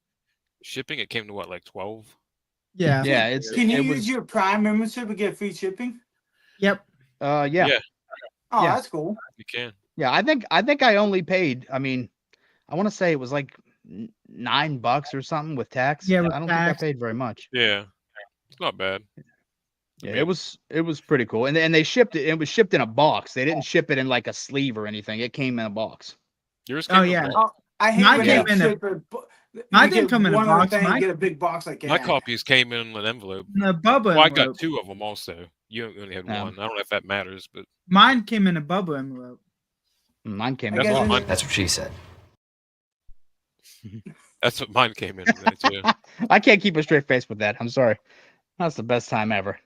shipping it came to what, like 12. Yeah. Yeah, it's Can you it use was your Prime membership and get free shipping? Yep. yeah. Yeah. Oh, Yeah. that's cool. You can. Yeah, I think I only paid. I mean, I want to say it was like $9 or something with tax. Yeah, with I don't tax. think I paid very much. Yeah, it's not bad. I Yeah, mean- it was pretty cool, and they shipped it. It was shipped in a box. They didn't ship it in like a sleeve or anything. It came in a box. Yours Oh, came in a yeah. box. I hate Mine when came they in a- ship it, but Mine you didn't get come in a one little box, thing, mine- get a big box like that. My copies came in an envelope. The bubble Well, I envelope. got 2 of them also. You only had Yeah. one. I don't know if that matters, but Mine came in a bubble envelope. Mine came I in guess a in box. the- That's what she said. that's what mine came in there too. I can't keep a straight face with that. I'm sorry. That's the best time ever.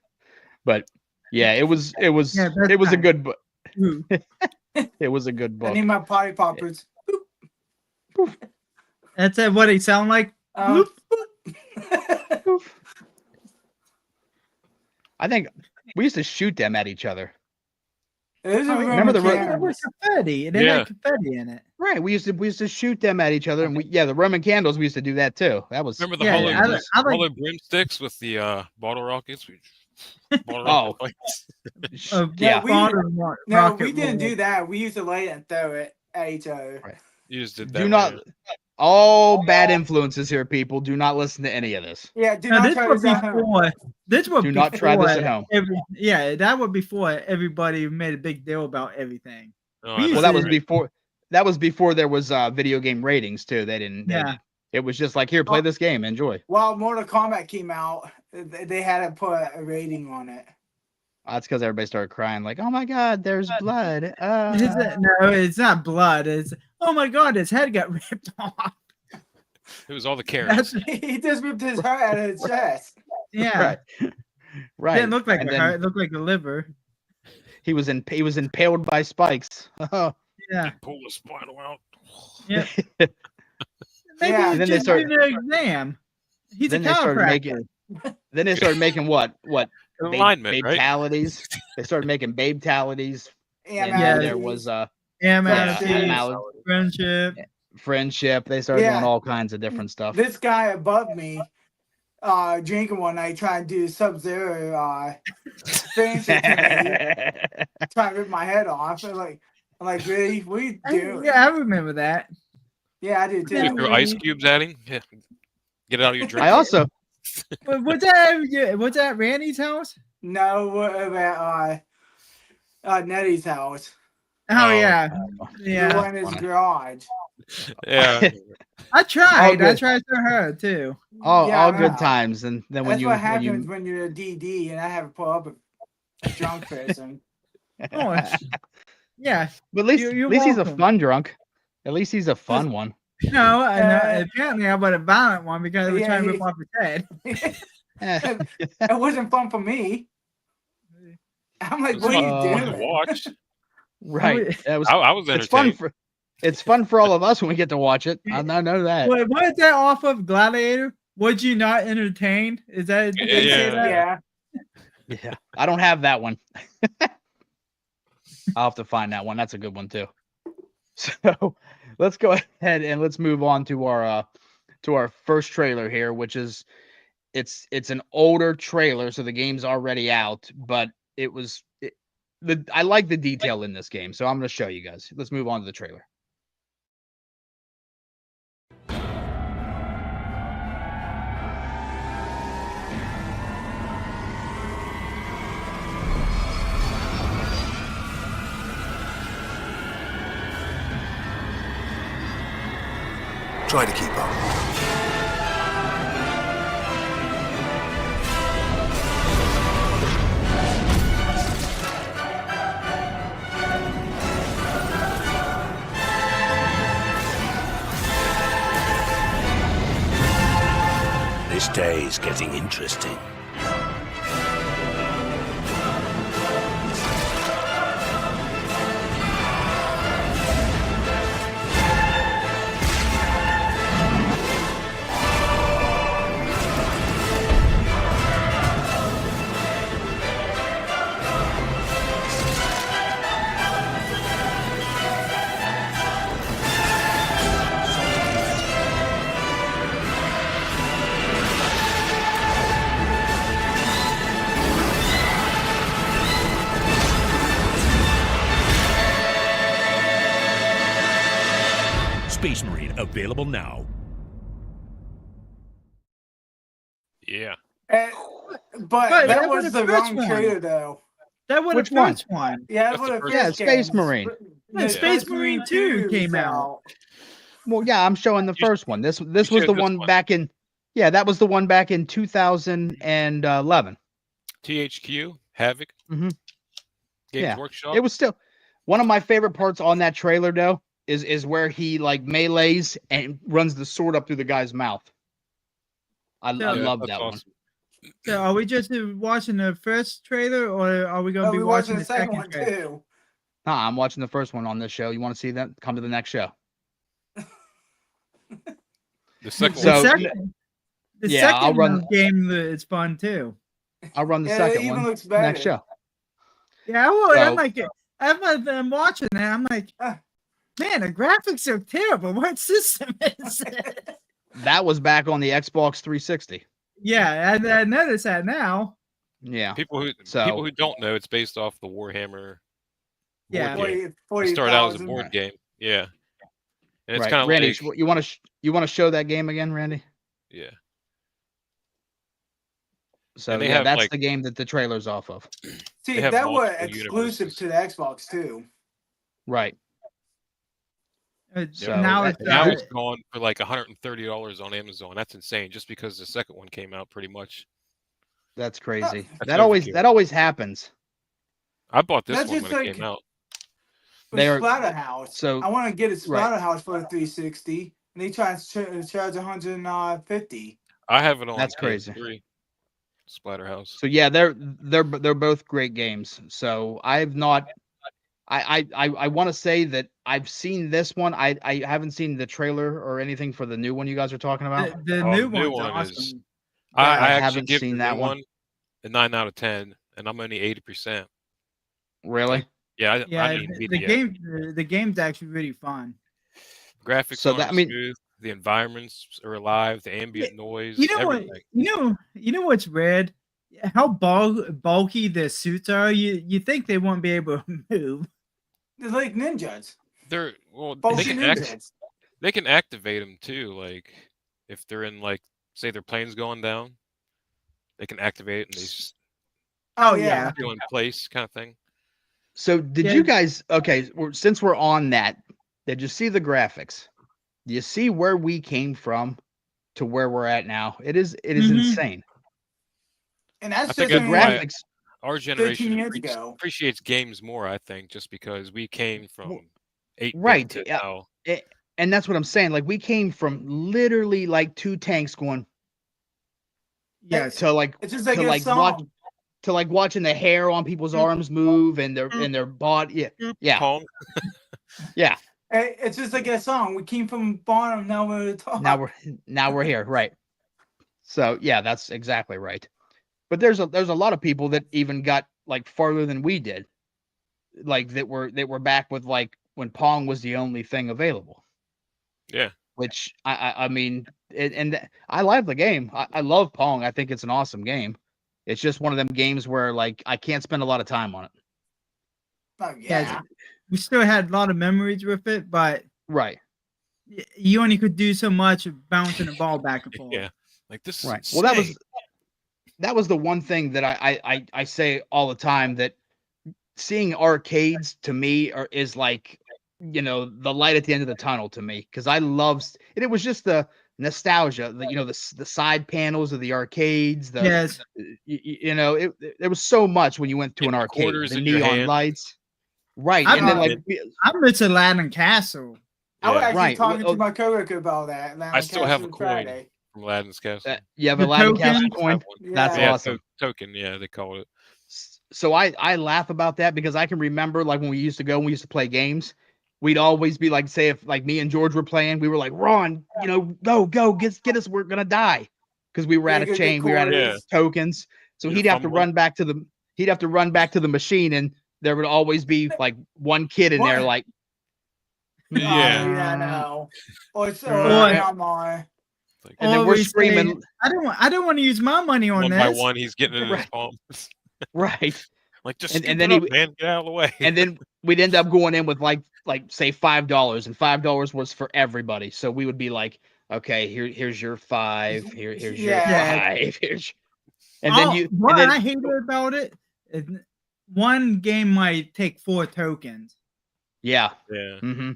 But yeah, it was Yeah, best a time. good book. Ooh. It was a good I book. need my party poppers. That's what they sound like. Um, I think we used to shoot them at each other. There's a Oh, remember the Roman ro- It candle. was confetti. It had confetti in it. Right. We used to shoot them at each other, and the Roman candles. We used to do that too. That was Remember the Yeah, hollow, I like- hollow broomsticks with the bottle rockets? Bottle Oh. rockets. yeah. we- No, rocket we didn't roll. do that. We used to light it and throw it at each other. Right. You just did that. Do not. All bad influences here, people. Do not listen to any of this. Yeah, do No, not this try was this at home. before. This was Do not try this before at home. Yeah, that was before everybody made a big deal about everything. Oh, We I used Well, know, that was right? before. That was before there was video game ratings too. They didn't. Yeah. It was just like, here, play Oh. this game, enjoy. While Mortal Kombat came out, they had to put a rating on it. That's because everybody started crying, like, "Oh my God, there's blood!" No, it's not blood. It's oh my god, his head got ripped off. It was all the Karens. That's He just ripped his heart out of his chest. yeah. Right, It right. didn't look like And a then heart. It looked like a liver. he was impaled by spikes. Oh, Yeah. Pull the spinal out. Maybe Yeah, he and then they just started- did an exam. He's then a they started chiropractor. making. Then they started making what Alignment, right? babe-talities. They started making babe-talities. And Yeah. then there was Amity, animality, friendship. friendship. They started Yeah. doing all kinds of different stuff. This guy above me, drinking one night, trying to do Sub-Zero, friendship to me, trying to rip my head off. I'm like, really? What are you doing? Yeah, I remember that. Yeah, I do too. You threw ice cubes at him? Yeah. Get it out of your drink. I also Was that Randy's house? No, about Nettie's house. Oh, Oh, yeah, We yeah. went in his funny. garage. Yeah. I tried. I good. tried for her too. All Yeah, I good know. times. And then when That's you what when happens you when you're a DD and I have to pull up a drunk person. Oh, yeah. but at You're least he's a welcome. fun drunk. At least he's a fun one. No, I know. Uh, Apparently, I was a violent one because I was yeah, trying to he- rip off his head. Eh, It wasn't fun for me. I'm like, It was what are fun, you fun to doing? watch. right. That was I was it's fun entertained. for it's fun for all of us when we get to watch it. I know that. What is that off of Gladiator? Was you not entertained? Is that did they say Yeah. that? Yeah. Yeah. I don't have that one. I'll have to find that one. That's a good one too. So let's go ahead and let's move on to our first trailer here, which is it's an older trailer, so the game's already out, but I like the detail in this game, so I'm gonna show you guys. Let's move on to the trailer. Try to keep up. This day is getting interesting. Space Marine available now. Yeah. But Right, that that was was the the first wrong one. trailer, though. That was Which the one? first one. Yeah, That's that's the what the first Yeah, first Space games. Marine. When Space Marine 2 came out. Well, yeah, I'm showing the You- first one. This was showed the this one one. back in. Yeah, that was the one back in 2011. THQ, Havoc, Mhm. Games Yeah. Workshop. It was still one of my favorite parts on that trailer, though, is where he like melees and runs the sword up through the guy's mouth. I Yeah, love that's that one. awesome. So are we just watching the first trailer, or are we going Oh, to be we watching watching the second one trailer? too. I'm watching the first one on this show. You want to see that? Come to the next show. The second So- one. The yeah, I'll second run- game is fun too. I'll run the Yeah, it second even one looks better. next show. Yeah, well, So- I'm like, I'm watching that. I'm like, Ah. man, the graphics are terrible. What system is it? That was back on the Xbox 360. Yeah, I noticed that now. Yeah. People who So- don't know, it's based off the Warhammer. Yeah. board game. 40, It started out as a 40,000. board game. Yeah. And it's Right. kind of Randy, like, you want to show that game again, Randy? yeah. So And they yeah, have, that's like- the game that the trailer's off of. See, They have that was multiple exclusive universes. to the Xbox too. Right. So Now that- it's Now uh, it's gone for like $130 on Amazon. That's insane, just because the second one came out pretty much. That's crazy. That's that overkill. always happens. I bought this That's one just when it like- came out. With They are- Splatterhouse. so- I want to get a right. Splatterhouse for the 360, and they try to charge 150. I have it on That's crazy. PS3. Splatterhouse. So yeah, they're both great games. So I've not. I want to say that I've seen this one. I haven't seen the trailer or anything for the new one you guys are talking about. the Oh, new the new one's one is- awesome. I I actually haven't give seen the that new one. a 9 out of 10, and I'm only 80%. Really? Yeah, Yeah, I mean, the game's actually really fun. graphics So on that- are I mean- smooth. The environments are alive. The ambient noise. You know everything. what? You know what's weird? How bulky the suits are. You think they won't be able to move? They're like ninjas. They're well. Bulky They can ninjas. they can activate them too. Like if they're in like say their plane's going down, they can activate it and they just Oh yeah. yeah. go in place kind of thing. So did Yeah. you guys? Okay, since we're on that, did you see the graphics? Do you see where we came from to where we're at now? It is Mhm. insane. And I that's think just The that's only why graphics, our 13 generation years ago. appreciates games more. I think just because we came from 8-bit right? to Yeah, now. and that's what I'm saying. Like we came from literally like two tanks going Yes. to like It's just like to a like song. watching the hair on people's arms move and their body. Yeah, Palm. yeah. It's just like a song. We came from bottom, now we're at the top. Now we're here, right? So yeah, that's exactly right. But there's a lot of people that even got like farther than we did, like that were back with like when Pong was the only thing available. Yeah. Which I mean, I like the game. I love Pong. I think it's an awesome game. It's just one of them games where like I can't spend a lot of time on it. Oh, Yeah. yeah. We still had a lot of memories with it, but Right. you only could do so much of bouncing the ball back and forth. Yeah. Like this is Right. Well, insane. that was the one thing that I say all the time, that seeing arcades to me is like, you know, the light at the end of the tunnel to me, because I love and it was just the nostalgia, the side panels of the arcades, Yes. you know, there was so much when you went to And an the arcade, quarters the in your neon hand. lights, right? I'm And then not- like I miss Aladdin Castle. I was Yeah. actually Right, talking well, to my coworker about that. I still have a Castle coin Friday. from Aladdin's Castle. you have The a Aladdin token? Castle I coin. have one. That's Yeah. awesome. Token, yeah, they call it. So I laugh about that because I can remember like when we used to play games, we'd always be like, say if like me and George were playing, we were like, Ron, you know, go get us, we're gonna die, because we were Yeah, out of go get chain, we were out of quarters. tokens. So Your he'd have to fumble. run back to the machine, and there would always be like one kid in there What? like, Oh, Yeah. yeah, I know. Or so, Or- Grandma. It's like and then we're Always say, screaming, I don't want to use my money on one this. by one, he's getting it in his Right. palms. right, Like just And- scoop and then it up, he- man. Get out of the way. and then we'd end up going in with like say $5, and $5 was for everybody. So we would be like, okay, here's your $5, here's your Yeah. $5, here's, and then What and then I hated about it is one game might take 4 tokens. yeah, yeah. mm-hmm.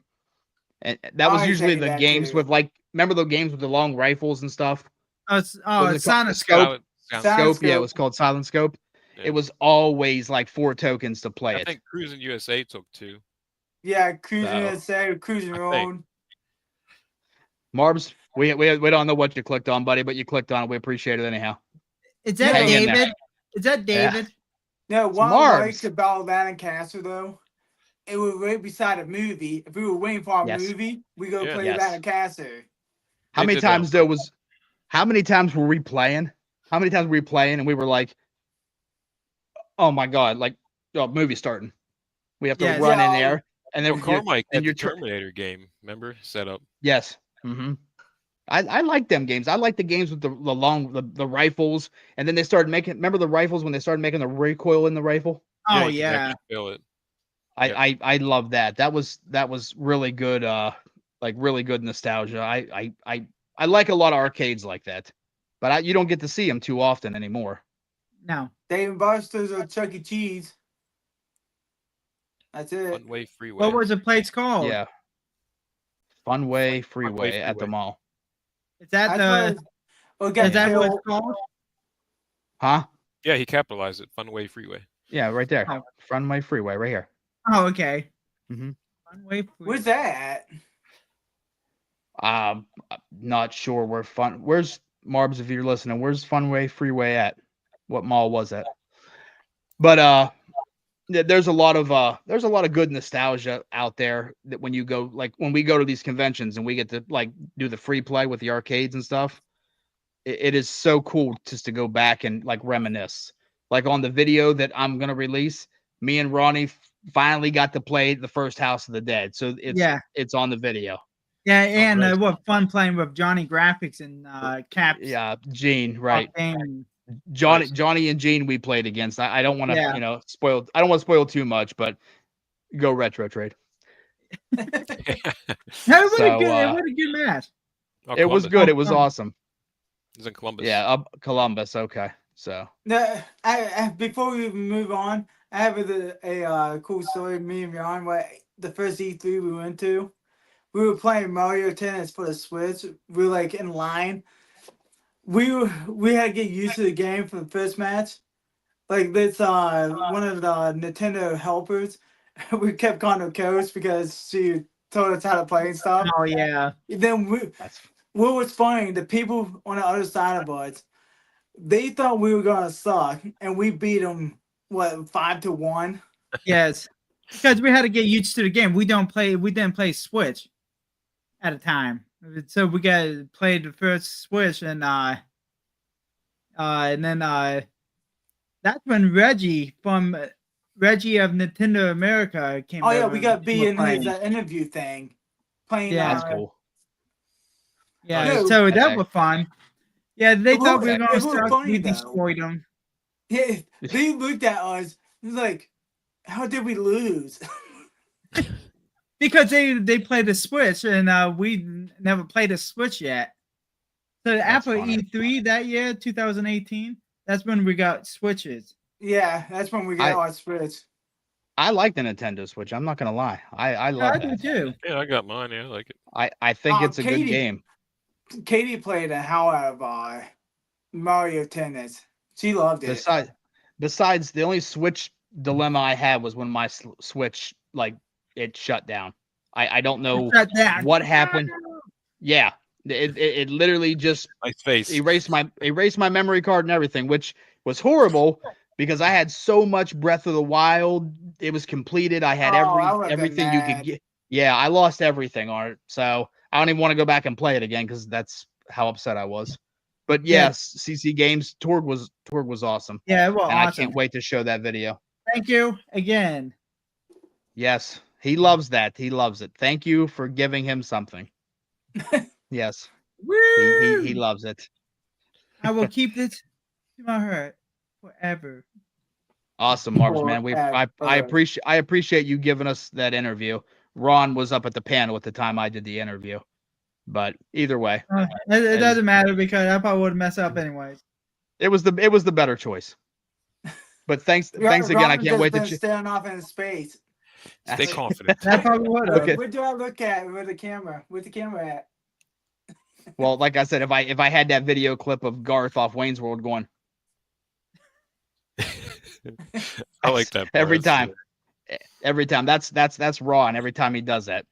And that was I usually hated the that games too. with like, remember the games with the long rifles and stuff? It's Was it called Silent the Scope. Scope? Sounds- Silent Scope, yeah, it Scope. was called Silent Scope. yeah. It was always like 4 tokens to play I it. think Cruising USA took 2. Yeah, Cruising So- USA, Cruising I Road. think. Marbs, we don't know what you clicked on, buddy, but you clicked on it. We appreciate it anyhow. Is that Hang in there. David? Is that Yeah. David? No, what I Marbs. liked about Aladdin Castle though, it was right beside a movie. If we were waiting for a Yes. movie, we go Yeah. play Yes. Aladdin Castle. How They many did that times on though was how many times were we playing? How many times were we playing and we were like, oh my god, like, oh, movie starting. We have to Yes. run in Yeah. there, and then Well, Carmike and did you're the Terminator game. Remember? Set up. yes. Mm-hmm. I like them games. I like the games with the long the rifles, and then they started making. Remember the rifles when they started making the recoil in the rifle? Oh you can yeah. actually feel it. I love that. That was really good. Like really good nostalgia. I like a lot of arcades like that, but you don't get to see them too often anymore. No. Dave and Buster's or Chuck E. Cheese. That's it. Funway Freeway. What was the place called? Yeah. Funway Freeway at the Freeway. mall. Is that That's the? what we got Is that what Bill- it's called? Huh? Yeah, he capitalized it. Funway Freeway. Yeah, right there. Oh. Funway Freeway, right here. Oh, okay. Mhm. Funway Freeway. Where's that at? I'm not sure where's Marbs, if you're listening, where's Funway Freeway at? What mall was that? But there's a lot of good nostalgia out there that when you go, like when we go to these conventions and we get to like do the free play with the arcades and stuff, it is so cool just to go back and like reminisce. Like on the video that I'm gonna release, me and Ronnie finally got to play the first House of the Dead. So it's on the video. Yeah, and right. what fun playing with Johnny Graphics and Caps. Yeah, Gene, right. Game. Johnny and Gene we played against. I don't want to, Yeah. spoil. I don't want to spoil too much, but go Retro Trade. Hey, what So, a good match. Oh, It was Columbus. good. It was fun. awesome. It was in Columbus. Yeah, Columbus. Okay, so No, before we move on, I have a cool story. Me and Ron, what the first E3 we went to, we were playing Mario Tennis for the Switch. We were like in line. We had to get used to the game for the first match. Like this, one of the Nintendo helpers, we kept calling her Coach because she told us how to play and stuff. Oh yeah. And then That's what was funny, the people on the other side of us, they thought we were gonna suck, and we beat them what 5-1. Yes. Because we had to get used to the game. We didn't play Switch at a time. So we got to play the first Switch and then that's when Reggie of Nintendo America came Oh yeah, over we got and B were in his playing. interview thing, playing. Yeah. that's cool. Yeah, Yeah, so that okay. was fun. Yeah, they It thought was- we were it going was to start. funny, We though. destroyed them Yeah, they looked at us. He's like, "How did we lose?" because they played the Switch and we never played a Switch yet. So after funny. E3 that year, 2018, that's when we got Switches. Yeah, that's when we got our Switch. I like the Nintendo Switch. I'm not gonna lie. I love I do that. too. Yeah, I got mine. Yeah, I like it. I think Oh, it's a Katie. good game. Katie played the hell out of Mario Tennis. She loved it. Besides, the only Switch dilemma I had was when my Switch it shut down. I don't know Shut down. what happened. Yeah, it literally just Nice face. erased my memory card and everything, which was horrible because I had so much Breath of the Wild. It was completed. I had Oh, I would've been everything you could mad. get. Yeah, I lost everything, Art. So I don't even want to go back and play it again because that's how upset I was. But Yeah. yes, CC Games Torg was awesome, Yeah, well, and I awesome. can't wait to show that video. Thank you again. Yes, he loves that. He loves it. Thank you for giving him something. Yes, Woo! he loves it. I will keep this to my heart forever. Awesome, Marbs, man. I Forever. appreciate you giving us that interview. Ron was up at the panel at the time I did the interview, but either way, It doesn't matter because I probably would mess up anyways. it was the better choice. But thanks again. I can't wait to. staring off into space. Stay confident. That probably would have. Okay. Where do I look at with the camera? Where's the camera at? Well, like I said, if I had that video clip of Garth off Wayne's World going I like that. part. every That's time, that's raw, and every time he does that,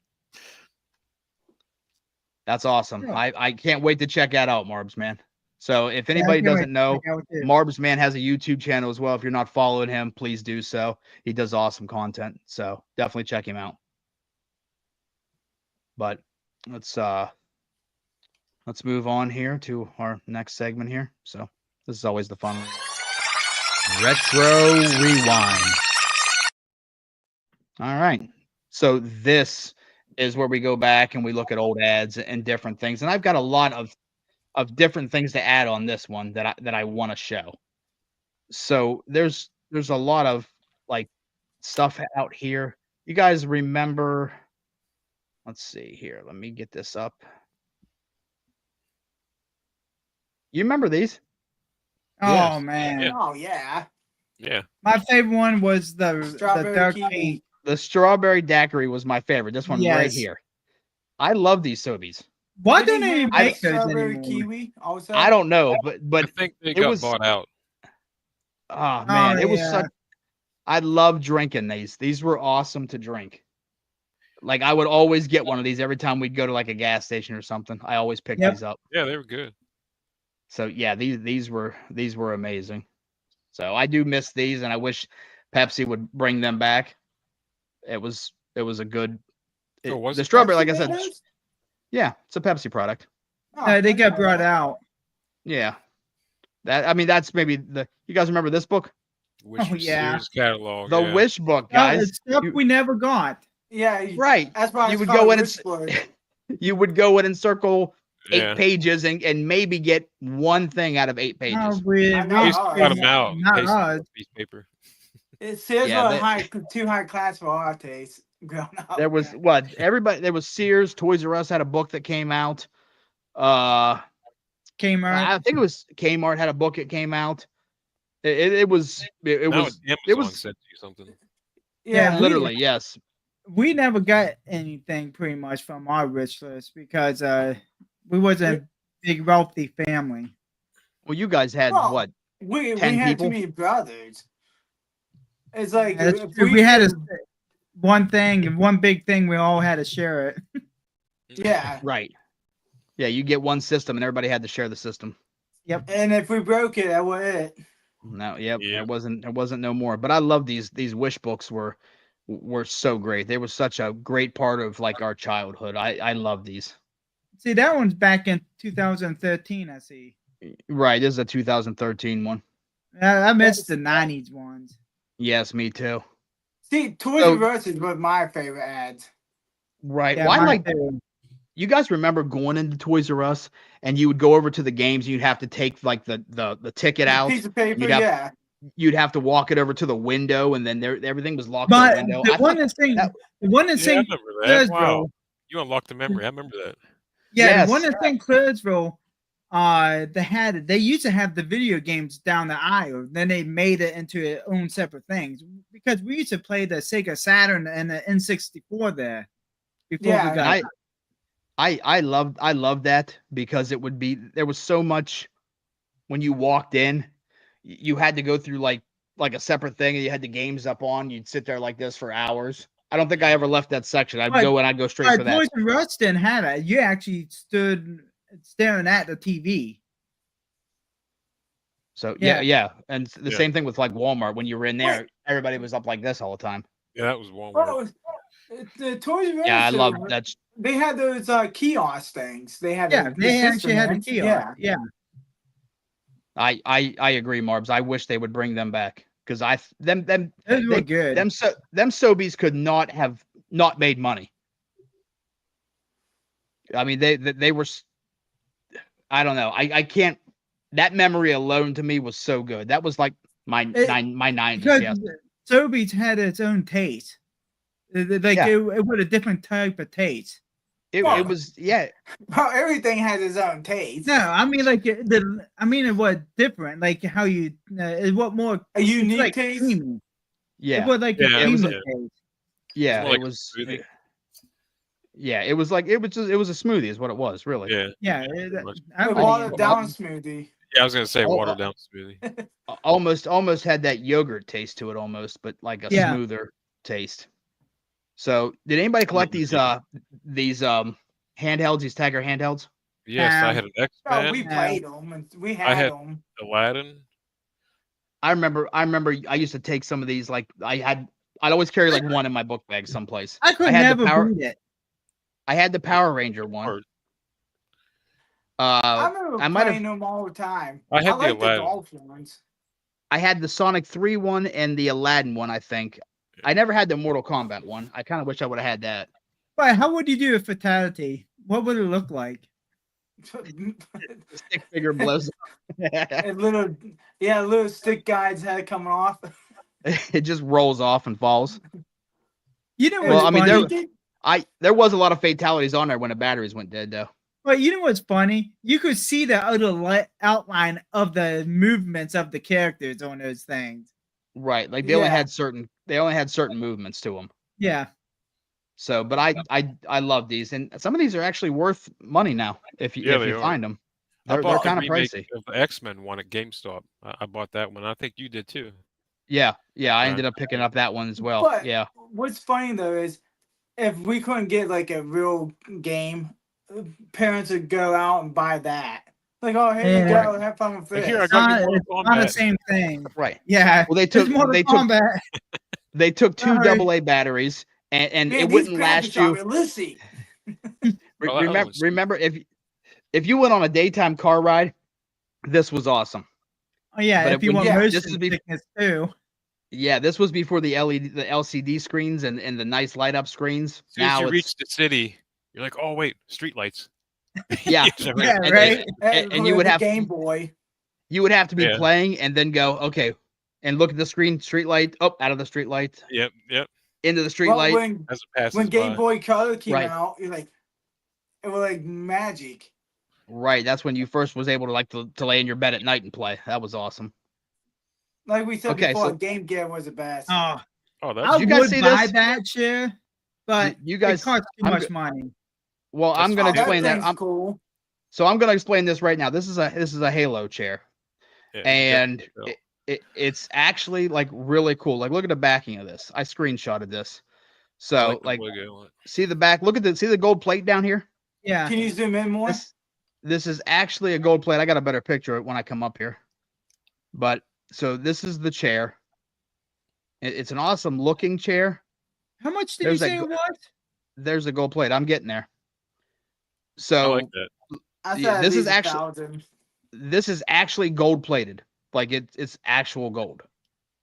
that's awesome. Yeah. I can't wait to check that out, Marbs, man. So if Yeah, I anybody can't wait doesn't to know, check out too. Marbs Man has a YouTube channel as well. If you're not following him, please do so. He does awesome content, so definitely check him out. But let's move on here to our next segment here. So this is always the fun one. Retro Rewind. All right. So this is where we go back and we look at old ads and different things. And I've got a lot of different things to add on this one that I want to show. So there's a lot of stuff out here. You guys remember? Let's see here. Let me get this up. You remember these? Oh Yes. man, Yeah. Oh yeah. Yeah. my favorite one was the Strawberry dark kiwi. pink. The strawberry daiquiri was my favorite. This one right Yes. here. I love these Sobeys. Why Didn't don't he they have make those strawberry anymore? kiwi also? I don't know, I but think they it got was- bought out. oh man, it was yeah. such. I love drinking these. These were awesome to drink. Like I would always get one of these every time we'd go to like a gas station or something. I always picked Yep. these up. Yeah, they were good. So yeah, these were amazing. So I do miss these, and I wish Pepsi would bring them back. It was a good. Oh, was the it strawberry, Pepsi like I said, made those? yeah, it's a Pepsi product. Oh, No, they I got know brought that. out. Yeah, that's maybe the. You guys remember this book, Wish yeah. Sears catalog. the yeah. Wish book, Oh, guys? it's stuff you- we never got. Yeah, Right. that's why You it's would called go in and Wishboard. You would go in and circle 8 Yeah. pages and maybe get one thing out of 8 pages. No, we I I know. used to cut them out and Not paste them on us. a piece of paper. It says Yeah, too high class for our taste. Growing up. There was there was Sears, Toys R Us had a book that came out. Kmart. I think it was Kmart had a book that came out. It was it Now was Amazon it was sends you something. Yeah, we- literally yes. We never got anything pretty much from our rich list because we wasn't a big wealthy family. Well, you guys had Well, what? we 10 had people? too many brothers. It's like Yeah, that's if true. We had can- one thing, one big thing. We all had to share it. yeah, Right. Yeah, you get one system and everybody had to share the system. and if we broke it, that was it. No, yep, Yep. it wasn't no more. But I love these wish books were so great. They were such a great part of like our childhood. I love these. See, that one's back in 2013. I see. Right, this is a 2013 one. I missed the 90s ones. Yes, me too. See, Toys So- R Us is one of my favorite ads. Right. Yeah, Well, I mine like too. you guys remember going into Toys R Us and you would go over to the games and you'd have to take like the ticket The out. piece of paper, You'd have- yeah. You'd have to walk it over to the window and then everything was locked in But the window. the I one thought that's saying, that- the one that's Yeah, I saying remember that. Clearsville, Wow. You unlocked the memory. I remember that. yeah, Yes. the one that's saying Clearsville, they used to have the video games down the aisle. Then they made it into its own separate things because we used to play the Sega Saturn and the N64 there before Yeah, we got. I loved that because it would be there was so much when you walked in, you had to go through like a separate thing and you had the games up on, you'd sit there like this for hours. I don't think I ever left that section. I'd But- go straight for that. Toys R Us didn't have it. You actually stood staring at the TV. So Yeah. yeah. And the Yeah. same thing with like Walmart when you were in there, everybody was up like this all the time. Yeah, that was Walmart. Oh, the Toys R Us. Yeah, I love uh, that. They had those kiosk things. They had Yeah, the they system actually had a in. kiosk. Yeah. I agree, Marbs. I wish they would bring them back because them Those were good. them Sobeys could not have not made money. I mean, they were. I don't know. I can't. That memory alone to me was so good. That was like my my 90s. Because Yes. Sobeys had its own taste. Like Yeah. it was a different type of taste. It was yeah. Well, everything has its own taste. No, I mean like it was different. Like how you it was more A unique like taste. creamy. Yeah. It was like Yeah, a it was creamy a- taste. Yeah, more like it a was. smoothie. Yeah, it was like it was a smoothie, is what it was, really. Yeah. Yeah, pretty much. I A would watered eat it. down smoothie. Yeah, I was gonna say Oh, watered down smoothie. Almost had that yogurt taste to it, almost, but like a Yeah. smoother taste. So, did anybody collect these handhelds, these Tiger handhelds? Yes, I Um, had an X Oh, Men, we Yeah. played them and we had had- them. Aladdin. I remember I used to take some of these. Like I'd always carry like one in my book bag someplace. I could had the never power- beat it. I had the Power Ranger one. Or- I remember I might have- playing them all the time. I had the like the Aladdin. golf ones. I had the Sonic 3 one and the Aladdin one, I think. I never had the Mortal Kombat one. I kind of wish I would have had that. But how would you do a fatality? What would it look like? The stick figure blows. A little stick guy's head coming off. It just rolls off and falls. You know Well, what's I mean, funny? there was a lot of fatalities on there when the batteries went dead, though. But you know what's funny? You could see the other outline of the movements of the characters on those things. Right, like they only Yeah. had certain movements to them. Yeah. So, but I love these, and some of these are actually worth money now if you Yeah, they are. find them. I They're bought the kind of remake pricey. of the X Men one at GameStop. I bought that one. I think you did too. Yeah, I Right. ended up picking up that one as well. But- Yeah, What's funny though is if we couldn't get like a real game, parents would go out and buy that. Like, oh, here you Yeah. go, have fun with Like, this. here, I It's got not, you Mortal it's not the Kombat. same thing. right. Yeah. Well, they It's took Mortal Kombat. they took two Sorry. AA batteries, and Man, it these wouldn't graphics last are you. realistic. Well, that Remember, was- remember if you went on a daytime car ride, this was awesome. Oh yeah, But if you when want you- this motion is bef- sickness too. Yeah, this was before the LCD screens and the nice light up screens. As soon as Now you it's reach the city, you're like, oh wait, streetlights. yeah, Yeah, and- right. and you with would the have Game Boy. you would have to be Yeah. playing and then go okay, and look at the screen, street light, up out of the street light, Yep. into the street Well, light. when As it passes when Game by. Boy Color came Right. out, you're like, it was like magic. Right, that's when you first was able to to lay in your bed at night and play. That was awesome. Like we said Okay, before, so- Game Gear was the best. Oh, Oh, I that's you guys would see buy this? that chair, but You guys- it costs too I'm much go- money. Well, I'm That's going to fine. that explain that. thing's cool. So I'm going to explain this right now. This is a Halo chair, yeah, and yeah. it's actually like really cool. Like, look at the backing of this. I screenshotted this. I So the like, logo on it. see the back. Look at see the gold plate down here. Yeah. Can you zoom in more? This is actually a gold plate. I got a better picture of it when I come up here. But so this is the chair. It's an awesome looking chair. How much did There's you that say go- it was? There's a gold plate. I'm getting there. I So like that. I said yeah, at this is least actually- 1,000. this is actually gold plated. Like it's actual gold.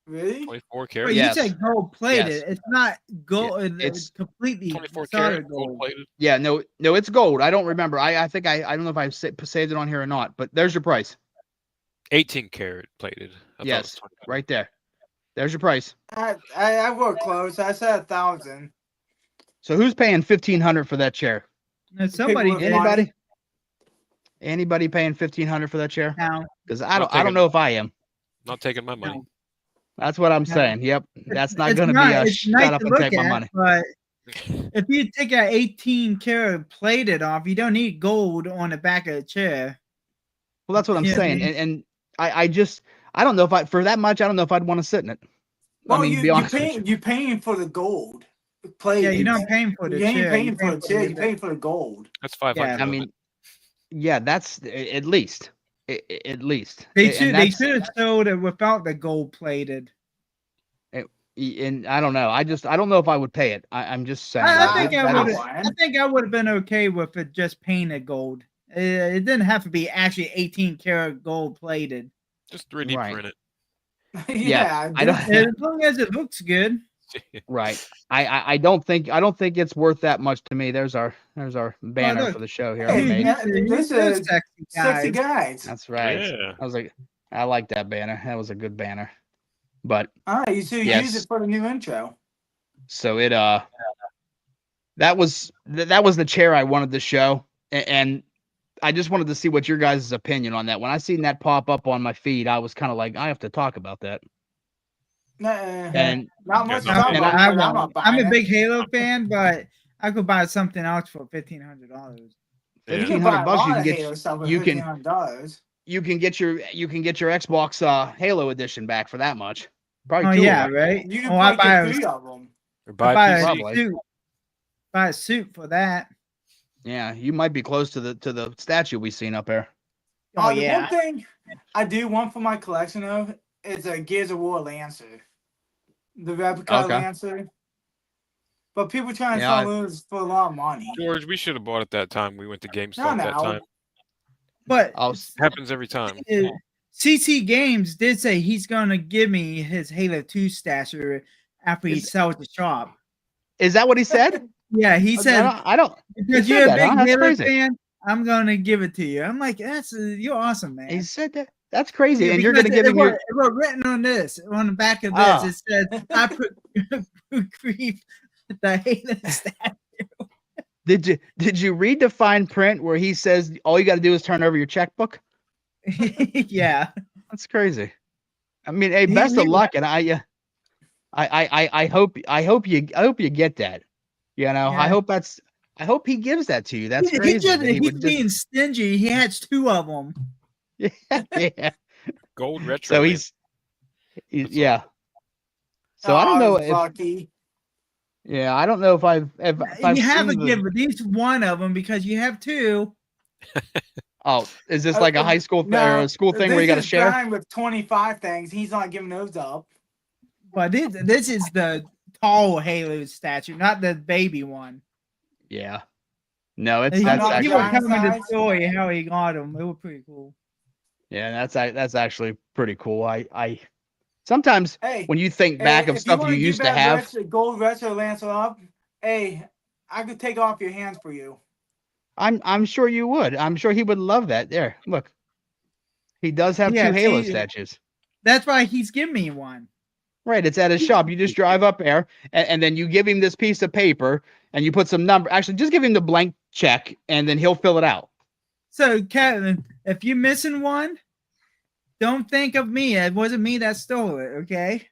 Really? 24 Wait, karat. Yes. you said gold plated. Yes. It's not gold. it's- it's completely 24 solid karat gold gold. plated. Yeah, no, it's gold. I don't remember. I think I don't know if I saved it on here or not. But there's your price 18 karat plated. I thought it was Yes. 20. right there. There's your price. I work close. I said 1,000. So who's paying 1,500 for that chair? No, somebody with did. money. Anybody? Anybody paying 1,500 for that chair? Now, Because I'll I don't take it. know if I am. Not taking my money. No. That's what I'm No. saying. Yep, that's not it's going to be a it's shut nice up to and look take my at, money. But if you take a 18 karat plated off, you don't need gold on the back of the chair. Well, that's what I'm Yeah, saying, man. and I just I don't know if I for that much I don't know if I'd want to sit in it. Well, I mean, to be honest with you. you're paying for the gold. Plate. Yeah, you're not paying for the You ain't chair. paying you're for the chair. the- You're paying for the gold. That's 500. Yeah, I mean, yeah, that's at least at least. They And should that's- have sold it without the gold plated. And I don't know. I don't know if I would pay it. I'm just saying. I Nah, think that I would. is- I think I would have been okay with it just painted gold. It didn't have to be actually 18 karat gold plated. Just 3D Right. print Yeah, I don't- As long as it looks good. it. Right. I don't think it's worth that much to me. There's our banner look. for the show here. Hey, I made. man. This You're is sexy sexy guys. guys. That's right. Yeah. I was like, I like that banner. That was a good banner. But All right, you should use Yes. it for the new intro. so it that was the chair I wanted to show, and I just wanted to see what your guys' opinion on that. When I seen that pop up on my feed, I was kind of like, I have to talk about that. And Not much Yeah, to talk and about. I I'm not won't. buying I'm a it. big Halo fan, but I could buy something else for $1,500. You Yeah. can buy a $1,500 lot you of can get Halo stuff for you can- $1,500. you can get your Xbox Halo edition back for that much. Probably Oh two of yeah, them. right. You can Oh, I probably buy get a, 3 of them. Or I buy buy a a PC. Probably. suit. Buy a suit for that. Yeah, you might be close to the statue we seen up there. Oh The yeah. one thing I do want for my collection of is a Gears of War Lancer. The replica Okay. Lancer. But people trying to Yeah, sell those for a lot of money. George, we should have bought it that time we went to GameStop that no. time. But I'll Happens every time. CC Games did say he's gonna give me his Halo 2 stasher after he Is- sells the shop. Is that what he said? Yeah, he said I don't. because he you're a said that, big huh? That's Halo crazy. fan, I'm gonna give it to you. I'm like, you're awesome, man. He said that. That's crazy. Yeah, And you're gonna because give him it your. was- it was written on this on the back of this. Oh. It said, "I put grief the Halo statue." Did you read the fine print where he says all you got to do is turn over your checkbook? Yeah, That's crazy. I mean, hey, He- best he of was- luck, and I hope you get that. You know, Yeah. I hope he gives that to you. That's he crazy. just, that he he's would just- being stingy. He has 2 of them. yeah. Gold retro. So Land. he's yeah. So I don't know if Lucky. yeah, I don't know if I've You have to seen the- give at least 1 of them because you have 2. Oh, is this like a high school or a school thing where you got to this is share? Brian with 25 things. He's not giving those up. But this is the tall Halo statue, not the baby one. Yeah. No, it's He, that's not he actually was telling me the size. story how he got them. It was pretty cool. yeah, that's actually pretty cool. I sometimes Hey, when you think back of if stuff wanna you give used to that have, gold retro Lancer up, hey, I could take off your hands for you. I'm sure you would. I'm sure he would love that. There, look. He does have Yeah, 2 Halo see- statues. That's why he's giving me one. Right, it's at his shop. You just drive up there, and then you give him this piece of paper, and you put some number. Actually, just give him the blank check, and then he'll fill it out. So, Kevin, if you're missing one, don't think of me. It wasn't me that stole it. Okay.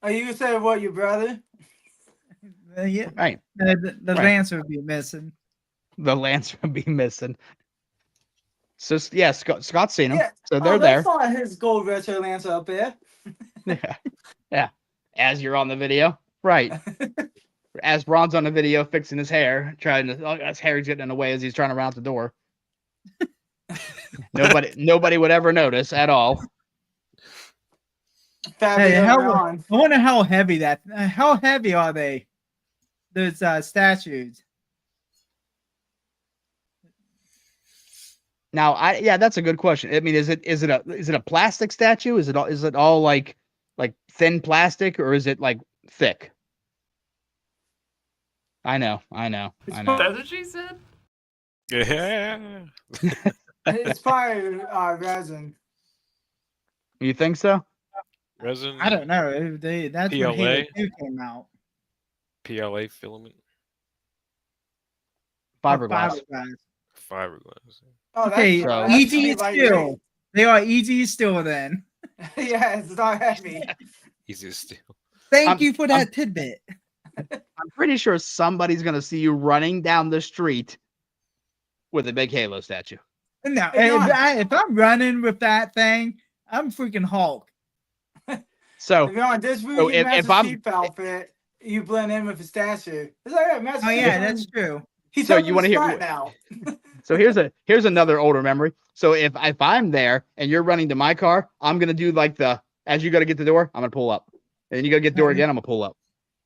Are you saying what, your brother? Yeah, Right. the Right. Lancer would be missing. The Lance would be missing. So yeah, Scott's seen them. Yeah. So they're Oh, there. that's not his gold retro Lancer up there. Yeah. Yeah. As you're on the video. Right. As Ron's on the video fixing his hair, his hair's getting in the way as he's trying to round the door. Nobody would ever notice at all. Fabio Hey, Ron. I wonder how heavy how heavy are they? Those statues. Now, yeah, that's a good question. I mean, is it a plastic statue? Is it all like thin plastic, or is it like thick? I know. That's what she said. Yeah. It's probably resin. You think so? Resin. I don't know. That's when Halo PLA? 2 came out. PLA filament. Fiberglass. Fiberglass. Oh, Okay, that's easy lightweight. still. They are easy still then. Yeah, it's not heavy. Easy to steal. Thank you for that tidbit. I'm pretty sure somebody's gonna see you running down the street with a big Halo statue. No, Hey, Ron. if I'm running with that thing, I'm freaking Hulk. So If you're on this So route, you match if the I'm- sheep outfit, you blend in with the statue. It's like, yeah, match Oh yeah, that's true. He's So up you in wanna the hear- spot now. So here's another older memory. So if I'm there and you're running to my car, I'm gonna do like as you gotta get the door, I'm gonna pull up. And then you gotta get the door again, I'm gonna pull up.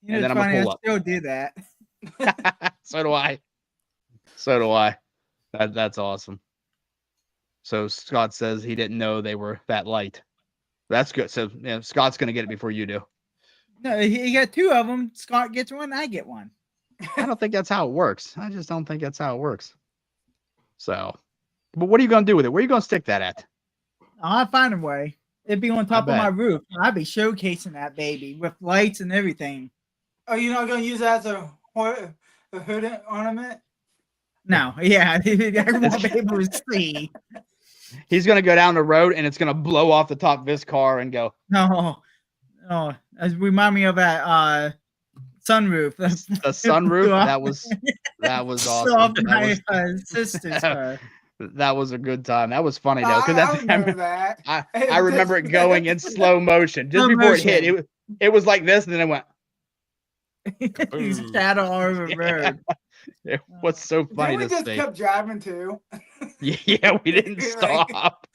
You know, And then it's I'm gonna funny, pull I up. still do that. So do I. That's awesome. So Scott says he didn't know they were that light. That's good. So yeah, Scott's gonna get it before you do. No, he got two of them. Scott gets one, I get one. I don't think that's how it works. I just don't think that's how it works. So, but what are you gonna do with it? Where are you gonna stick that at? I'll find a way. It'd be on top of bet. my roof. I'd be showcasing that baby with lights and everything. Are you not going to use that as a hood ornament? No, yeah, I want people to see. He's gonna go down the road and it's gonna blow off the top of his car and go. No, as remind me of that sunroof. The sunroof. That was awesome. Off That my sister's car. that was a good time. That was funny though, because I remember that. I remember it going in slow motion just Slow before it hit. motion. It was like this, and then it went. He's shadow all over the road. It was so funny Didn't we to just see. kept driving too? Yeah, we didn't Like- stop.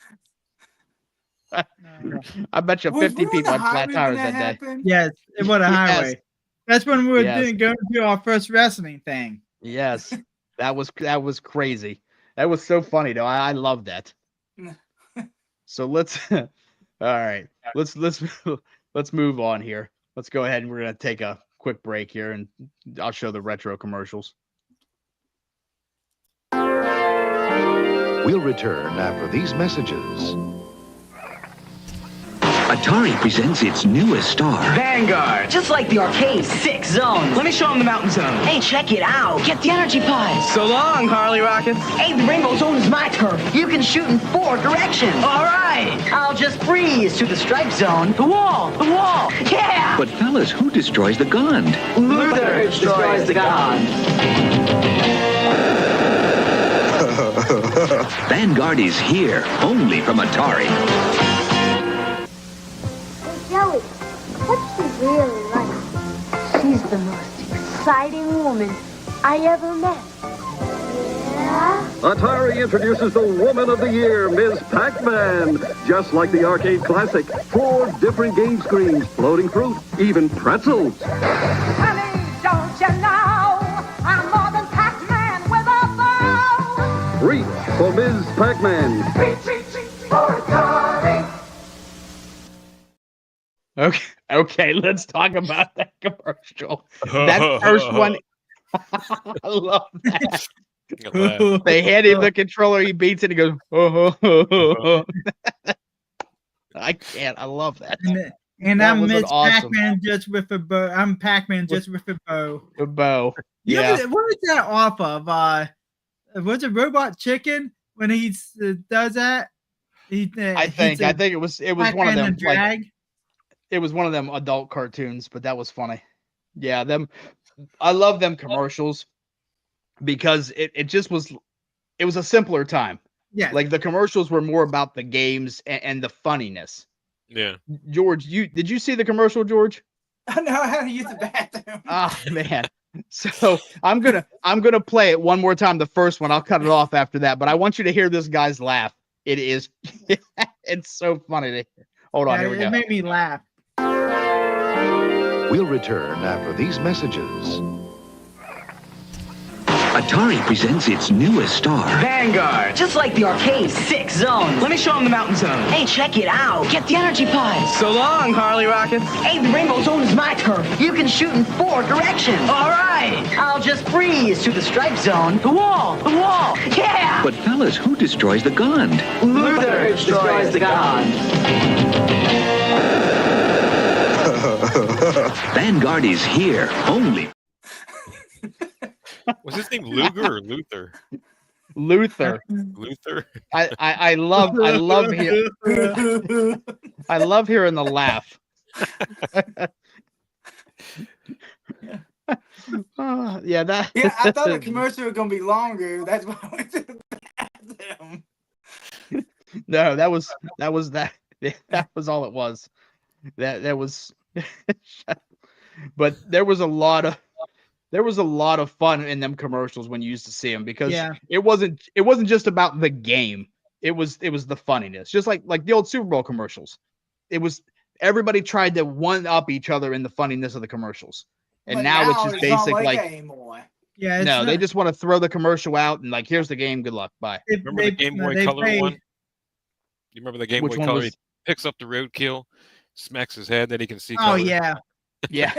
I bet you Was 50 we on people the had flat highway when tires that that day. happened? Yes, it was a Yes. highway. That's when we were Yes. going to do our first wrestling thing. Yes, that was crazy. That was so funny though. I love that. So let's all right. Let's move on here. Let's go ahead and we're gonna take a quick break here, and I'll show the retro commercials. We'll return after these messages. Atari presents its newest star. Vanguard. Just like the arcade. 6 zones. Let me show them the mountain zone. Hey, check it out. Get the energy pods. So long, Harley Rockets. Hey, the rainbow zone is my turf. You can shoot in 4 directions. All right. I'll just freeze to the stripe zone. The wall. The wall. Yeah. But fellas, who destroys the Gond? Luther destroys the gods. Vanguard is here, only from Atari. Joey, what's she really like? She's the most exciting woman I ever met. Yeah? Atari introduces the Woman of the Year, Ms. Pac-Man. Just like the arcade classic, 4 different game screens, floating fruit, even pretzels. Honey, don't you know I'm more than Pac-Man with a bow? Reach for Ms. Pac-Man. Reach for Atari. Okay, let's talk about that commercial. That first one, I love that. They hand him the controller, he beats it, he goes, oh. I can't. I love that. And That I'm was an Miss awesome- Pac-Man just with a bow. I'm Pac-Man just with a bow. The bow. You know Yeah. what is that off of? Was it Robot Chicken when he does that? I think it was one of them. Like, Drag. it was one of them adult cartoons, but that was funny. Yeah, I love them commercials because it just was. It was a simpler time. Yeah. Like the commercials were more about the games and the funniness. Yeah. George, did you see the commercial, George? I know how to use the bathroom. Oh man. So I'm gonna play it one more time. The first one, I'll cut it off after that. But I want you to hear this guy's laugh. It is, it's so funny to hear. Hold on, here we go. It made me laugh. We'll return after these messages. Atari presents its newest star. Vanguard. Just like the arcade, 6 zones. Let me show them the mountain zone. Hey, check it out. Get the energy pods. So long, Harley Rockets. Hey, the rainbow zone is my turf. You can shoot in 4 directions. All right. I'll just freeze to the stripe zone. The wall. Yeah. But fellas, who destroys the Gond? Luther destroys the Gond. Vanguard is here, only. Was his name Luger or Luther? Luther. Luther. I love hearing the laugh. Yeah, that. Yeah, I thought the commercial was gonna be longer. That's why I went to the bathroom. No, that was that. That was all it was. That was. But there was a lot of fun in them commercials when you used to see them because it wasn't just about the game. It was the funniness, just like the old Super Bowl commercials. It was everybody tried to one up each other in the funniness of the commercials, and now it's just basic they just want to throw the commercial out and like, here's the game, good luck, bye. Remember the Game Boy Color one? You remember the Game Boy Color? He picks up the roadkill, smacks his head, then he can see. Oh color. yeah. Yeah.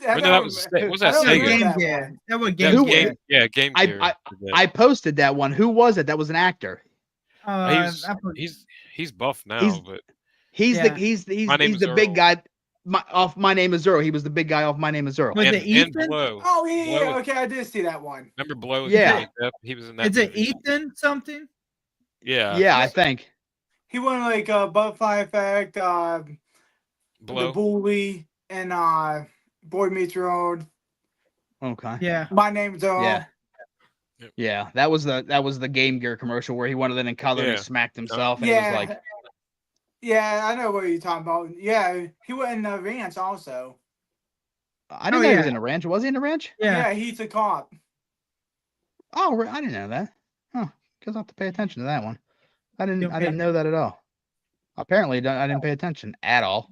That was Sega? Game Gear. That was Game Gear. Yeah, Game Gear. I posted that one. Who was it? That was an actor. He's buff now, but he's the big guy. My Name is Earl. He was the big guy off My Name is Earl. Was it Ethan? Blow. Oh yeah, Blow. Okay, I did see that one. Remember Blow? Yeah, he was in that. Is it Ethan something? Yeah, I think he won like Butterfly Effect, Blow, The Bully, and Boy Meets World. Okay. Yeah. My Name's Earl. Yeah. Yeah, that was the Game Gear commercial where he went in color and he smacked himself, and it was like. Yeah, I know what you're talking about. Yeah, he went in the ranch also. I didn't know he was in a ranch. Was he in a ranch? Yeah, he's a cop. Oh, I didn't know that. Oh, because I have to pay attention to that one. I didn't know that at all. Apparently, I didn't pay attention at all.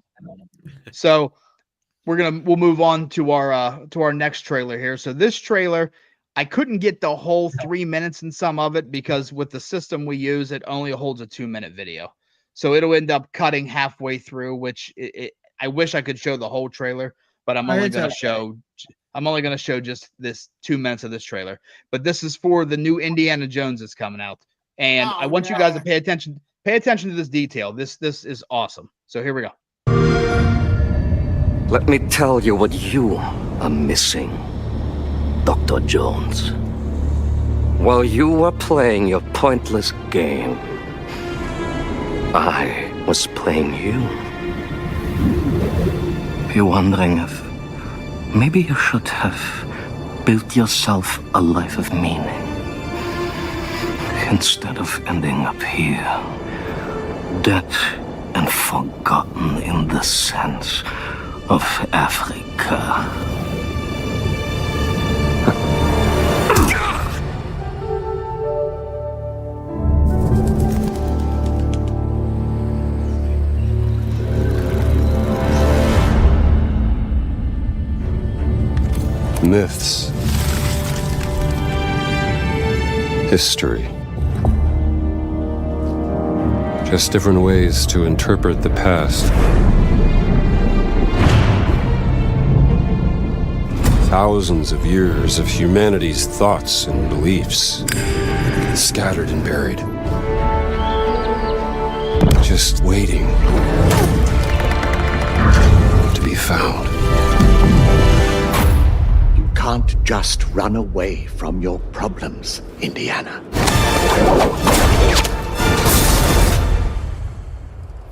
So we'll move on to our next trailer here. So this trailer, I couldn't get the whole 3 minutes in some of it because with the system we use, it only holds a 2-minute video. So it'll end up cutting halfway through, which I wish I could show the whole trailer, but I'm only going to show just this 2 minutes of this trailer. But this is for the new Indiana Jones that's coming out, and I want you guys to pay attention to this detail. This is awesome. So here we go. Let me tell you what you are missing, Dr. Jones. While you were playing your pointless game, I was playing you. You're wondering if maybe you should have built yourself a life of meaning instead of ending up here, dead and forgotten in the sense of Africa. Myths, history, just different ways to interpret the past. Thousands of years of humanity's thoughts and beliefs, scattered and buried, just waiting to be found. Can't just run away from your problems, Indiana.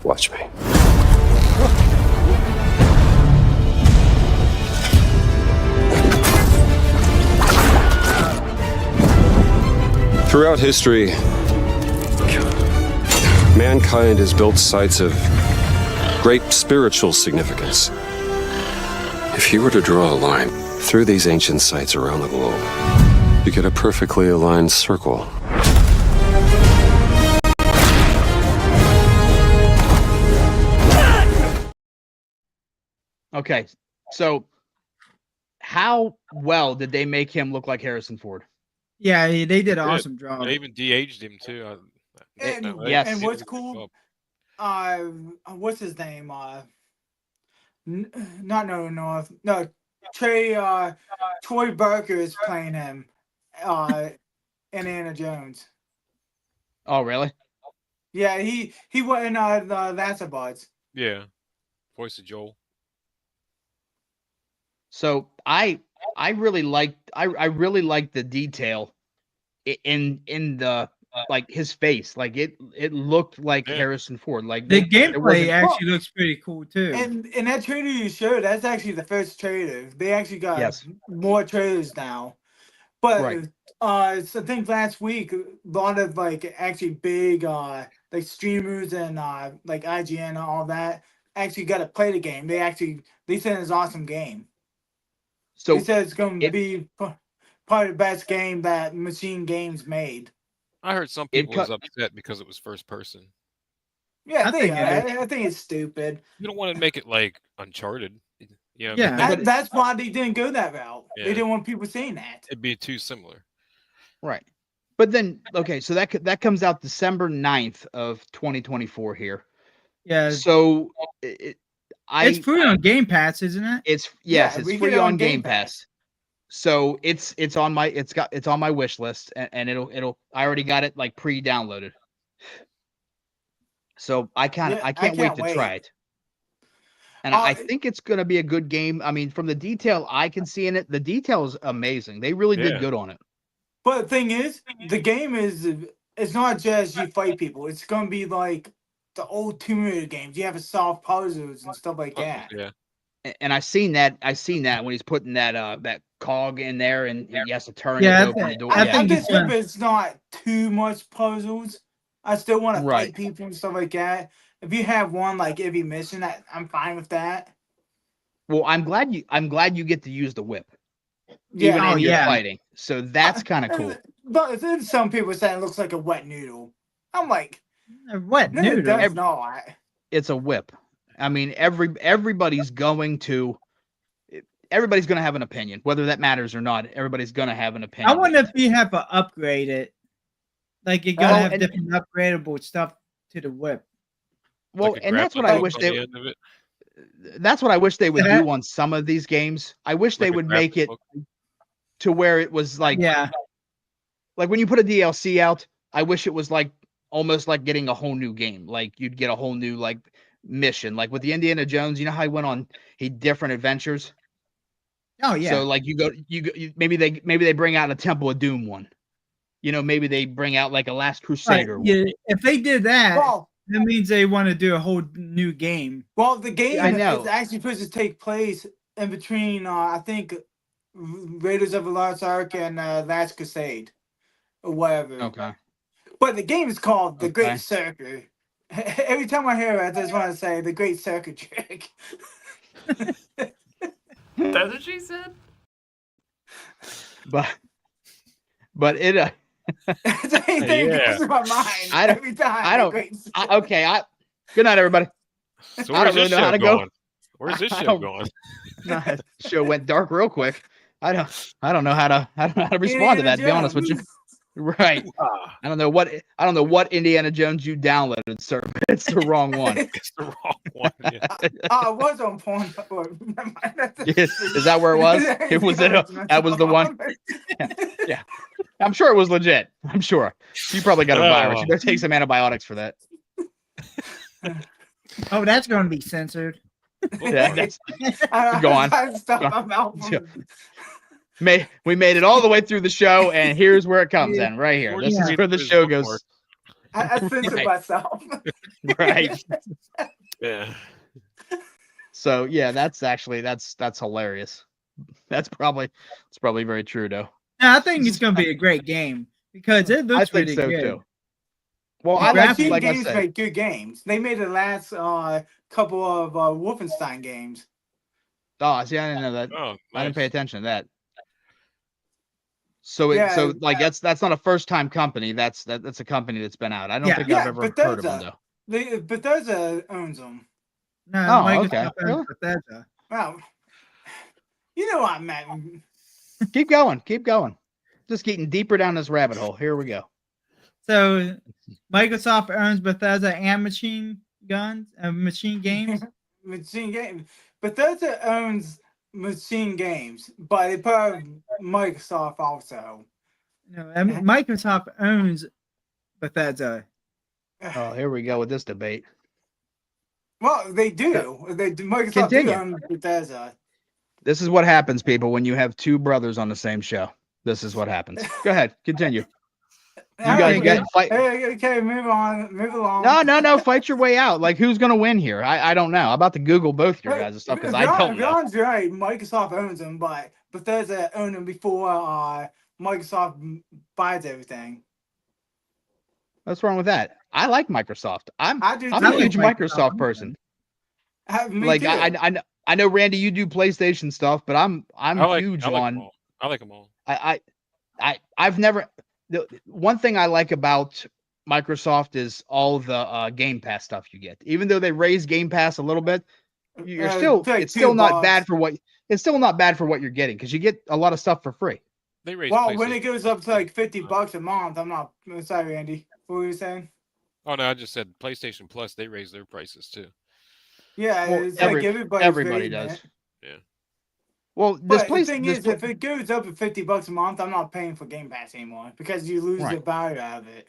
Watch me. Throughout history, mankind has built sites of great spiritual significance. If you were to draw a line through these ancient sites around the globe, you get a perfectly aligned circle. Okay, so how well did they make him look like Harrison Ford? Yeah, they did an Good. awesome job. They even de-aged him too. Yes. And what's cool? What's his name? Not no North. No, Troy Barker is playing him. Indiana Jones. Oh, really? Yeah, he went in the Last of Us. Yeah, voice of Joel. So I really liked I really liked the detail in the like his face. Like it looked like Harrison Ford. Like The there gameplay wasn't- actually looks pretty cool too. And in that trailer you showed, that's actually the first trailer. They actually got Yes. more trailers now. But Right. so I think last week a lot of like actually big like streamers and like IGN and all that actually got to play the game. They said it's an awesome game. So They said it's going to be probably the best game that Machine Games made. I heard some people was upset because it was first person. Yeah, I I think it's stupid. You don't want to make it like Uncharted. You know, Yeah. That's why they didn't go that route. Yeah. They didn't want people seeing that. it'd be too similar. Right. But then okay, so that comes out December 9th of 2024 here. Yeah, So it's free on Game Pass, isn't it? It's Yeah, it's we get free it on on Game Game Pass. So it's on my wish list and it'll I already got it like pre-downloaded. So I can't wait to try it. And I think it's going to be a good game. I mean, from the detail I can see in it, the detail is amazing. They really did good on it. But the thing is, the game it's not just you fight people. It's gonna be like the old Tomb Raider games. You have to solve puzzles and stuff like that. Yeah. And I seen that when he's putting that cog in there and he has to turn Yeah, it I to open the think- door. I Yeah. think I just hope it's not too much puzzles. I still want to Right. fight people and stuff like that. If you have one like every mission, I'm fine with that. Well, I'm glad you get to use the whip. Yeah, Even in your yeah. fighting. So that's kind of cool. But then some people say it looks like a wet noodle. I'm like, What no, it noodle? does not. It's a whip. I mean, everybody's going to have an opinion, whether that matters or not. Everybody's going to have an opinion. I wonder if you have to upgrade it. Like you're gonna Well, have and- different upgradable stuff to the whip. Well, Like a and that's what I grappling wish hook on the they. end of it. That's what I wish they would Yeah. do on some of these games. I wish they Like a would make it grappling to where it was like, Yeah, like when you put a DLC out. I wish it was like almost like getting a whole new game. Like you'd get a whole new like mission. Like with the Indiana Jones, you know how he went on different adventures. oh yeah. So like maybe they bring out a Temple of Doom one. You know, maybe they bring out like a Last Right, Crusader one. yeah, if they did that, Well, that means they want to do a whole new game. the game I know. is actually supposed to take place in between, I think, Raiders of the Lost Ark and Last Crusade, or whatever. Okay. But the game is called The Okay. Great Circle. Every time I hear it, I just want to say The Great Circle Trick. That's what she said. But it It's anything that comes to my mind I don't- every time. I The don't- Great Circle. okay. Good night, everybody. So I where's don't really this know how show to go. going? Where's this I show don't- going? Nah, show went dark real quick. I don't know how to respond to that. To be honest with you, right? Ah, I don't know what Indiana Jones you downloaded, sir. It's the wrong one. it's the wrong one. Yeah. I was on porn. Is that where it was? It was that was the one. Yeah. I'm sure it was legit. I'm sure. You probably got a virus. You better take some antibiotics for that. Oh, that's going to be censored. Yeah, that's I Go on. Stop Go my mouth. we made it all the way through the show, and here's where it comes in, right here. This is Yeah. where the show goes. I censored Right. myself. Right. Yeah. So yeah, that's hilarious. It's probably very true though. Yeah, I think it's going to be a great game because it I looks think really so good. too. Well, The I like graphics- like I games said. make good games. They made the last couple of Wolfenstein games. Oh, see, I didn't know that. Oh, I didn't pay nice. attention to that. So Yeah, like that's not a first time company. That's a company that's been out. I don't Yeah. think Yeah, I've ever heard of them Bethesda. though. Bethesda owns them. No, Oh, Microsoft okay. owns Really? Bethesda. Well, you know what I meant. Keep going. Just getting deeper down this rabbit hole. Here we go. So Microsoft owns Bethesda and Machine Guns and Machine Games. Machine Games. Bethesda owns Machine Games, but they put out Microsoft also. No, and Microsoft owns Bethesda. Oh, here we go with this debate. Well, they do. Microsoft Continue. do own Bethesda. This is what happens, people, when you have two brothers on the same show. This is what happens. Go ahead, continue. You guys Okay, fight. okay, move on. Move along. No, fight your way out. Like, who's gonna win here? I don't know. I'm about to Google both your guys' stuff because I don't know. Ron's right. Microsoft owns them, but Bethesda owned them before Microsoft buys everything. What's wrong with that? I like Microsoft. I'm I do a too. huge like Microsoft Microsoft. person. Me Like too. I know Randy, you do PlayStation stuff, but I'm huge on. them all. I like them all. I've never. The one thing I like about Microsoft is all the Game Pass stuff you get. Even though they raise Game Pass a little bit, you're still it's like it's still $2. not bad for what you're getting because you get a lot of stuff for free. They raised Well, when PlayStation it goes up to like $50 a month, I'm not. Sorry, Andy. What were you saying? Oh no, I just said PlayStation Plus. They raised their prices too. Yeah, Well, it's like everybody's everybody raising does. it. Yeah. Well, this But place. the thing this is, pla- if it goes up to $50 a month, I'm not paying for Game Pass anymore because you lose the Right. value out of it.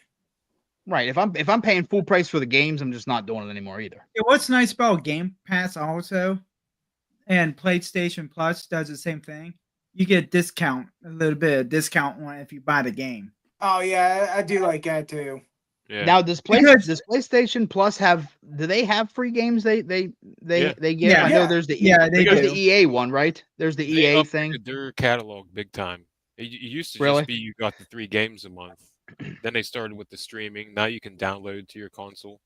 Right. If I'm paying full price for the games, I'm just not doing it anymore either. Yeah, what's nice about Game Pass also, and PlayStation Plus does the same thing. You get a little bit of discount on if you buy the game. Oh yeah, I do like that too. Yeah. Now, does Because- PlayStation Plus do they have free games they give? Yeah. I know Yeah. there's the Yeah, they there's do. the EA one, right? There's the They EA upgraded thing. their catalog big time. It used to Really? just be you got the 3 games a month. Then they started with the streaming. Now you can download to your console.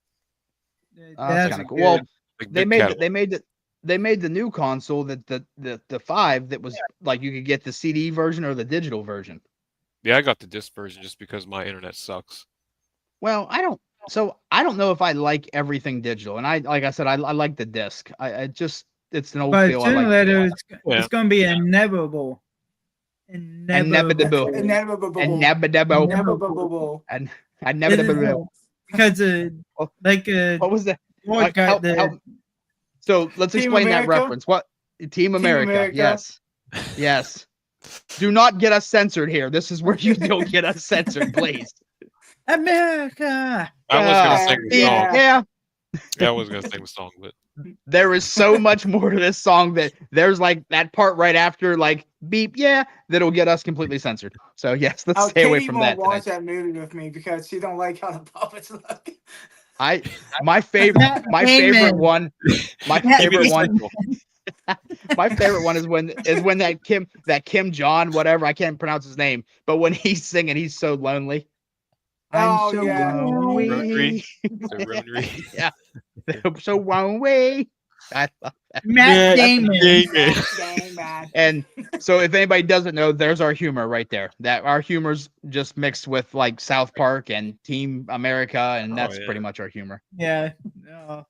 Oh, that's That's kind of cool. good. Well, Like they big made catalog. they made the new console that the 5 that was like you could get the CD version or the digital version. Yeah, I got the disc version just because my internet sucks. Well, I don't know if I like everything digital, and I said I like the disc. It's an old But feel. I sooner or like later, the- it's going to be inevitable. Inevitable. Inevitable. Inevitable. And inevitable. Because like What was that? what got Help. So let's Team explain that America? reference. What Team America? America. Yes. Do not get us censored here. This is where you don't get us censored, please. America. I was gonna sing the song. Yeah. Yeah, I was gonna sing the song, but There is so much more to this song that there's like that part right after like beep, yeah, that'll get us completely censored. So yes, let's stay away Katie from won't that. watch Today. that movie with me because she don't like how the puppets look. My favorite one my favorite one is when that Kim John whatever, I can't pronounce his name, but when he's singing he's so lonely. Oh, I'm so yeah. lonely. Rotary. The Rotary. Yeah. So lonely. I love that. Matt Damon. Dang, man. And so if anybody doesn't know, there's our humor right there. That our humor's just mixed with like South Park and Team America, and that's yeah. pretty much our humor. Yeah.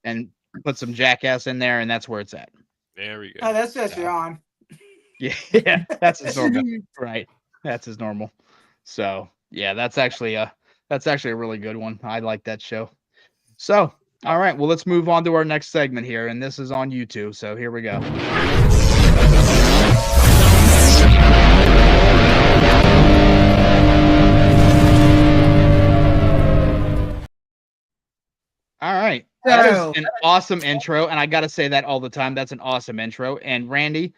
And put some Jackass in there, and that's where it's at. There we go. Oh, that's just Ron. Yeah, that's his normal. Right. That's his normal. So yeah, that's actually a really good one. I like that show. So all right, well let's move on to our next segment here, and this is on YouTube. So here we go. All right. That So- is an awesome intro, and I got to say that all the time. That's an awesome intro. And Randy,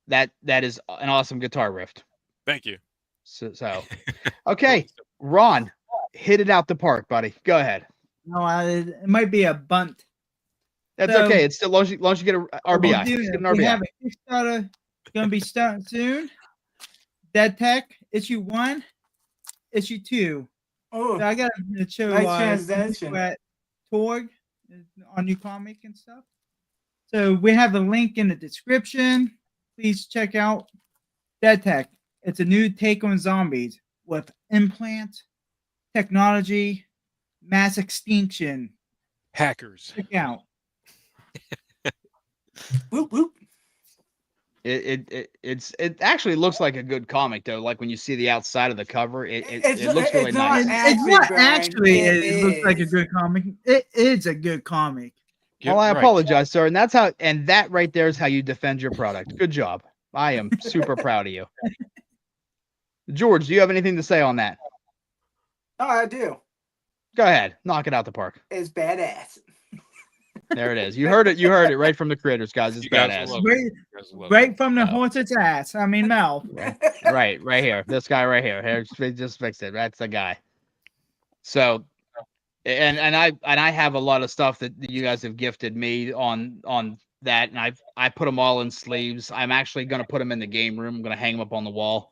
that is an awesome guitar riff. Thank you. So okay, Ron, hit it out the park, buddy. Go ahead. No, it might be a bunt. That's So- okay. It's still long as you get an RBI. We'll do Just it. get an We RBI. have a Kickstarter going to be starting soon. Dead Tech issue 1, issue 2. Oh, So I got to show nice some transition. people at Torg on New Comic and stuff. So we have a link in the description. Please check out Dead Tech. It's a new take on zombies with implant technology, mass extinction. Hackers. Check out. Whoop, whoop. It actually looks like a good comic though. Like when you see the outside of the cover, it It's- looks really it's not nice. It's not Brian. actually. It looks like a is. good comic. It is a good comic. Yep, Well, I right. apologize, sir. And that right there is how you defend your product. Good job. I am super proud of you. George, do you have anything to say on that? Oh, I do. Go ahead. Knock it out the park. It's badass. There it is. You heard it. You heard it right from the creators, guys. It's You guys badass. will love it. Right, You guys will love right it. from the horse's ass. I mean, mouth. Right here. This guy right here. Here, just fixed it. That's the guy. So, and I have a lot of stuff that you guys have gifted me on that, and I put them all in sleeves. I'm actually gonna put them in the game room. I'm gonna hang them up on the wall.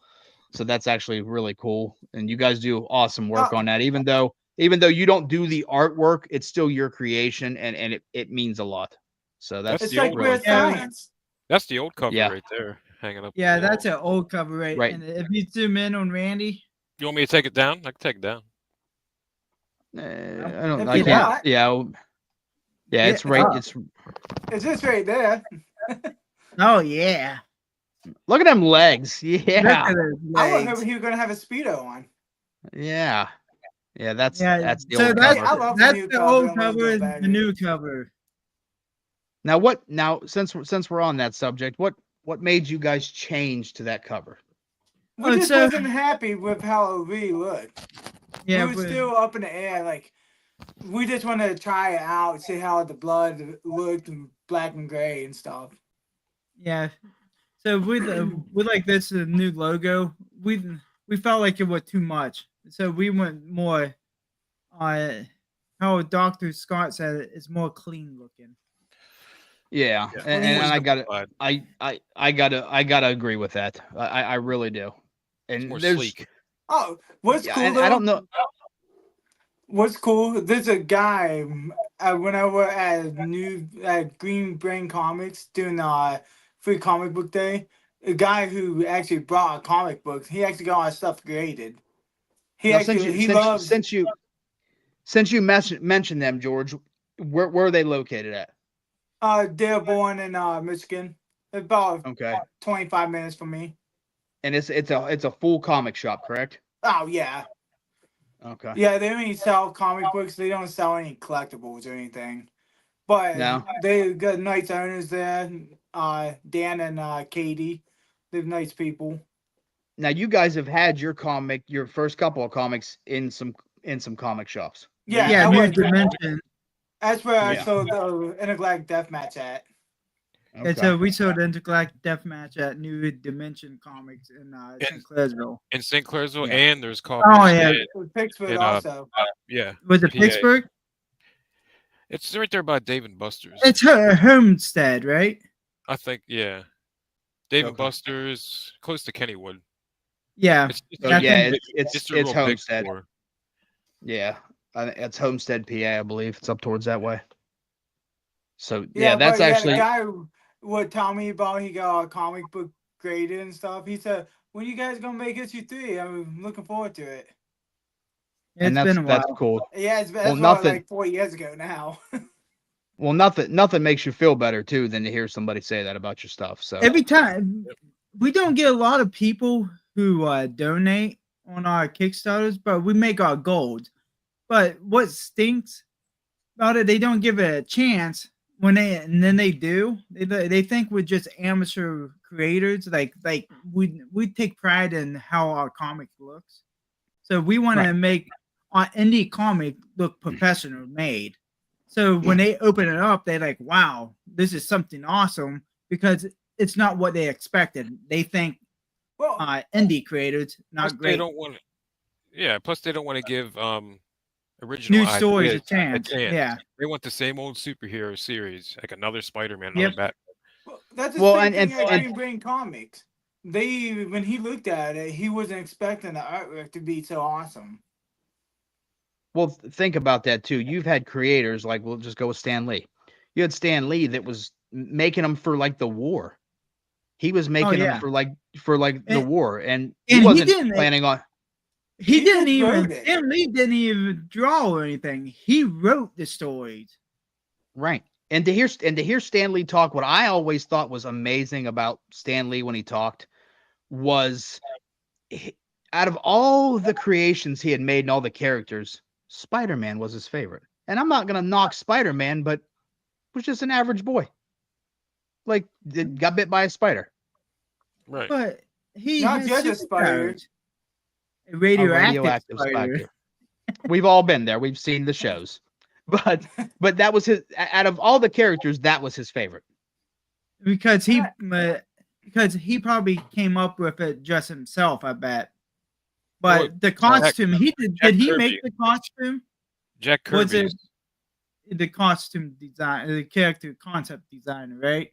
So that's actually really cool. And you guys do awesome work on that. Even though you don't do the artwork, it's still your creation, and it means a lot. So that's It's the like old we're one. science. That's the old cover Yeah. right there, hanging up. Yeah, on the that's wall. an old cover, right? Right. And if you zoom in on Randy, You want me to take it down? I can take it down. I If don't. I you can't. want. Yeah. It's right. up. It's just right there. oh yeah. Look at them legs. Look Yeah. at those I legs. thought he was gonna have a speedo on. Yeah. That's Yeah, that's the so old that's, cover. I love the that's new the cover, old I'm a cover little and bit the new cover. Now since we're on that subject, what made you guys change to that cover? We Oh, just so- wasn't happy with how it really looked. Yeah, we were but- still up in the air. Like we just wanted to try it out, see how the blood looked, and black and gray and stuff. Yeah. So with like this new logo, we felt like it was too much. So we went more how Dr. Scott said it, it's more clean looking. Yeah, Yeah. and I got to Simplified. I gotta agree with that. I really do. It's And more there's sleek. Oh, what's yeah, cool and though? I don't know. What's cool? There's a guy when I was at Green Brain Comics doing free comic book day. A guy who actually brought comic books. He actually got our stuff graded. He Now, actually he loves. since you mentioned them, George, where are they located at? Dearborn in Michigan. About Okay, 25 minutes from me. and it's a full comic shop, correct? Oh yeah, Okay. yeah. They only sell comic books. They don't sell any collectibles or anything. But No. they got nice owners there. Dan and Katie, they're nice people. Now you guys have had your first couple of comics in some comic shops. Yeah, Yeah, I New went- Dimension. That's where I Yeah. sold the Intergalactic Deathmatch at. Okay. And so we sold Intergalactic Deathmatch at New Dimension Comics in St. Clairsville. In St. Clairsville, Yeah. and there's copies. Oh, yeah. With Pittsburgh And, also. Yeah. Was it PA. Pittsburgh? It's right there by Dave and Buster's. It's her Homestead, right? I think, yeah. Dave and Okay. Buster's, close to Kennywood. Yeah. It's So, I yeah, think it's a real big Homestead. store. Yeah, it's Homestead, PA, I believe. It's up towards that way. So yeah, but that's actually the guy who would tell me about he got a comic book graded and stuff. He said, "When you guys gonna make issue 3? I'm looking forward to it." and It's been a that's while. cool. Yeah, it's been Well, that's nothing- like 4 years ago now. Well, nothing makes you feel better too than to hear somebody say that about your stuff. So Every time we don't get a lot of people who donate on our Kickstarters, but we make our gold. But what stinks about it, they don't give it a chance when then they do. They think we're just amateur creators. Like we take pride in how our comic looks. So we want to make our indie comic look professional made. So when they open it up, they're like, wow, this is something awesome, because it's not what they expected. They think Well, indie creators, not They great. don't want Yeah. Plus, they don't want to give original New stories a ideas chance. Yeah. They want the same old superhero series, like another Spider-Man, Yep. another Batman. Well, that's the Well, same and thing as Green Brain Comics. When he looked at it, he wasn't expecting the artwork to be so awesome. well, think about that too. You've had creators like, we'll just go with Stan Lee. You had Stan Lee that was making them for like the war. He was making them yeah. for like the war, and he he wasn't didn't- planning on. He didn't just even. wrote it. Stan Lee didn't even draw or anything. He wrote the stories. Right. And to hear Stan Lee talk, what I always thought was amazing about Stan Lee when he talked was, out of all the creations he had made and all the characters, Spider-Man was his favorite. And I'm not gonna knock Spider-Man, but was just an average boy. Like, got bit by a spider. Right. But he Not has just a spider. superpowers. A radioactive, radioactive spider. We've all been there. We've seen the shows. But that was his, out of all the characters, that was his favorite. Because he probably came up with it just himself, I bet. But Well, the costume, did he Kirby. make the costume? Jack Kirby. Was it the costume design, the character concept designer, right?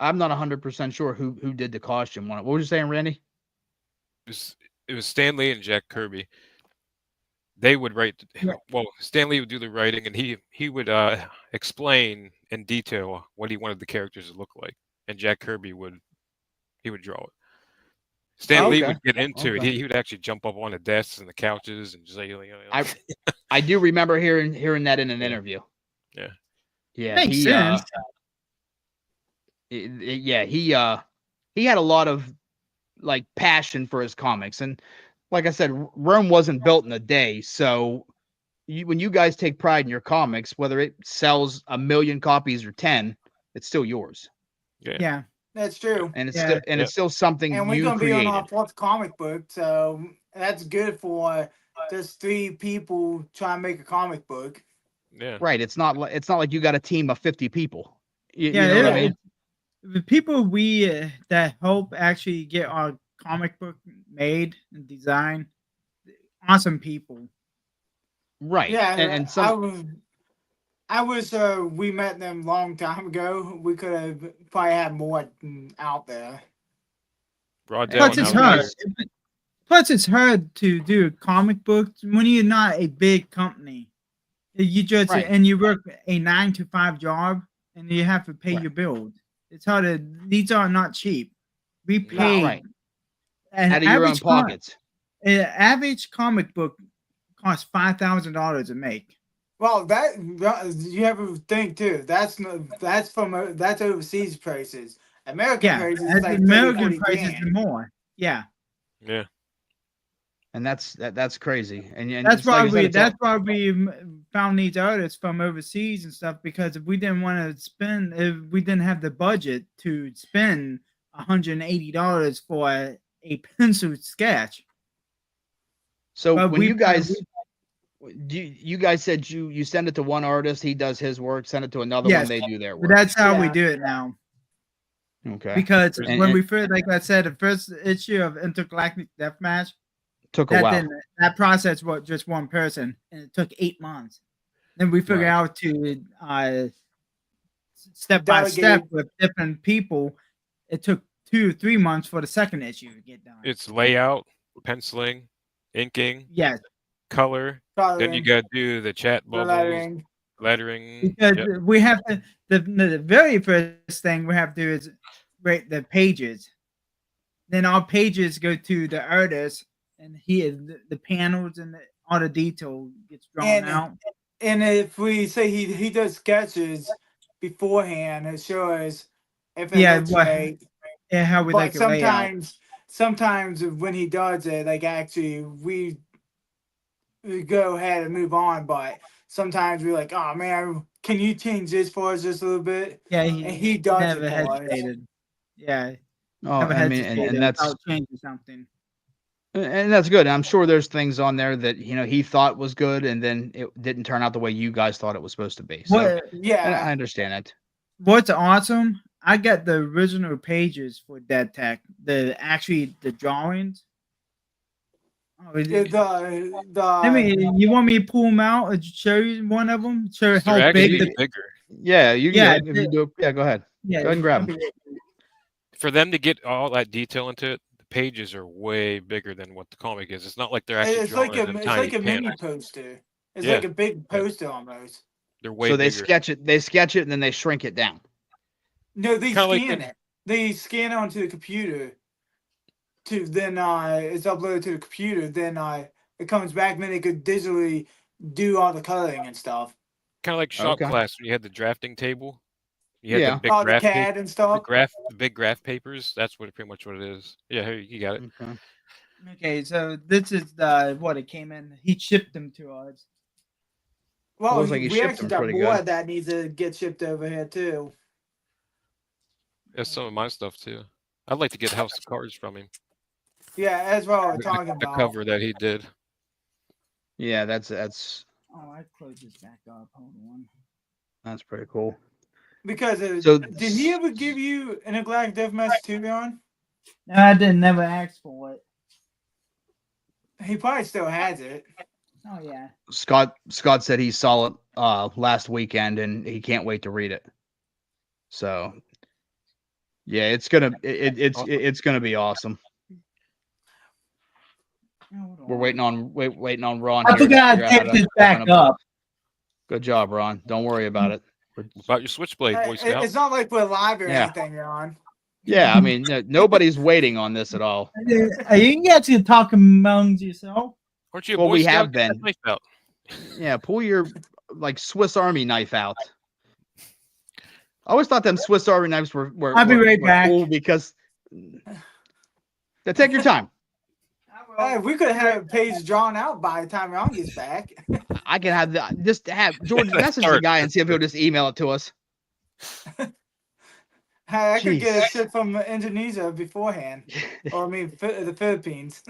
I'm not 100% sure who did the costume on it. What were you saying, Randy? It was Stan Lee and Jack Kirby. They would write. Well, Stan Lee would do the writing, and he would explain in detail what he wanted the characters to look like, and Jack Kirby would draw it. Stan Lee would get into it. He would actually jump up on the desks and the couches and just say, I do remember hearing that in an interview. Yeah. Yeah. Makes sense. He had a lot of like passion for his comics, and like I said, Rome wasn't built in a day. So when you guys take pride in your comics, whether it sells 1 million copies or 10, it's still yours. Yeah. That's true. And it's still something And we're you gonna be created. on our 4th comic book, so that's good for just 3 people trying to make a comic book. Yeah. Right. It's not like you got a team of 50 people. You Yeah, know what I mean? The people that help actually get our comic book made and designed, awesome people. Right. Yeah, and some, I wish we met them a long time ago. We could have probably had more out there. Broad Plus, it's hard. Plus, it's hard to do comic books when you're not a big company. You just and you work a 9-to-5 job, and you have to pay your bills. It's hard to. These are not cheap. We pay out of your own pockets. An average comic book costs $5,000 to make. Well, that you have to think too. That's overseas prices. American prices, that's like American 30, 40 prices grand. and more. Yeah. Yeah. And that's crazy. And That's just like why I said, why we found these artists from overseas and stuff, because if we didn't want to spend, if we didn't have the budget to spend $180 for a pencil sketch. So But when we- you guys you guys said you send it to one artist, he does his work, send it to another Yes, one, they do their but work. that's how we do it now. Okay. Because And- when and we first, like I said, the first issue of Intergalactic Deathmatch took a while. That process was just one person, and it took 8 months. Then we figured out to step by step Delegate. with different people. It took 2 or 3 months for the second issue to get done. It's layout, penciling, inking, Yes, color. Then you got to do the chat bubbles, lettering. because Yep. we have to. The very first thing we have to do is rate the pages. Then our pages go to the artist, and the panels and all the detail gets drawn out. And if we say he does sketches beforehand, it shows if it looks right. Yeah, how we But like it layout. sometimes when he does it, like actually we go ahead and move on. But sometimes we're like, oh man, can you change this for us just a little bit? Yeah, and he does never it for us. hesitated. Yeah, Oh, never I mean, hesitated and that's about changing something. and that's good. I'm sure there's things on there that he thought was good, and then it didn't turn out the way you guys thought it was supposed to be. So and I understand that. What's awesome? I got the original pages for Dead Tech. The drawings. Oh, The I mean, you want me to pull them out and show you one of them? Show They're how big actually the bigger. Yeah, you can Yeah, do it. If you do it, yeah, go ahead. yeah. Go ahead and grab them. For them to get all that detail into it, the pages are way bigger than what the comic is. It's not like they're actually it's drawing like it in tiny mini panels. poster. It's Yeah. like a big poster almost. They're way So they bigger. sketch it, and then they shrink it down. No, they Kinda like scan the- it. They scan it onto the computer. To then it's uploaded to the computer. Then it comes back. Then they could digitally do all the coloring and stuff. Kind of like shop Okay. class when you had the drafting table. You had Yeah. the big Oh, the graph CAD and stuff. the big graph papers. That's what pretty much what it is. Yeah, here, you got it. Okay. Okay, so this is what it came in. He shipped them to us. Well, looks like he we shipped actually them got pretty more good. that needs to get shipped over here too. That's some of my stuff too. I'd like to get House of Cards from him. Yeah, that's what we're The- talking the about. cover that he did. Yeah, that's Oh, I closed this back up. Hold on. that's pretty cool. Because So- did he ever give you an Galactic Deathmatch 2 on? No, I didn't never ask for it. He probably still has it. Oh yeah. Scott said he saw it last weekend, and he can't wait to read it. So, yeah, it's gonna be awesome. Hold on. We're waiting on Ron. I here to forgot figure I out how taped to this back open up. Good job, Ron. Don't worry about it. About your Switchblade, Boy Scout. It's not like we're live or Yeah. anything, Ron. Yeah, I mean, nobody's waiting on this at all. You can get to talk amongst yourself. Aren't you a Well, Boy we Scout? have Get that been. knife out. Yeah, pull your like Swiss Army knife out. I always thought them Swiss Army knives were I'll be right were back. cool because take your time. Hey, we could have a page drawn out by the time Ron gets back. I can have just have George message the guy and see if he'll just email it to us. Hey, I could get Jeez. a ship from Indonesia beforehand, or I mean the Philippines.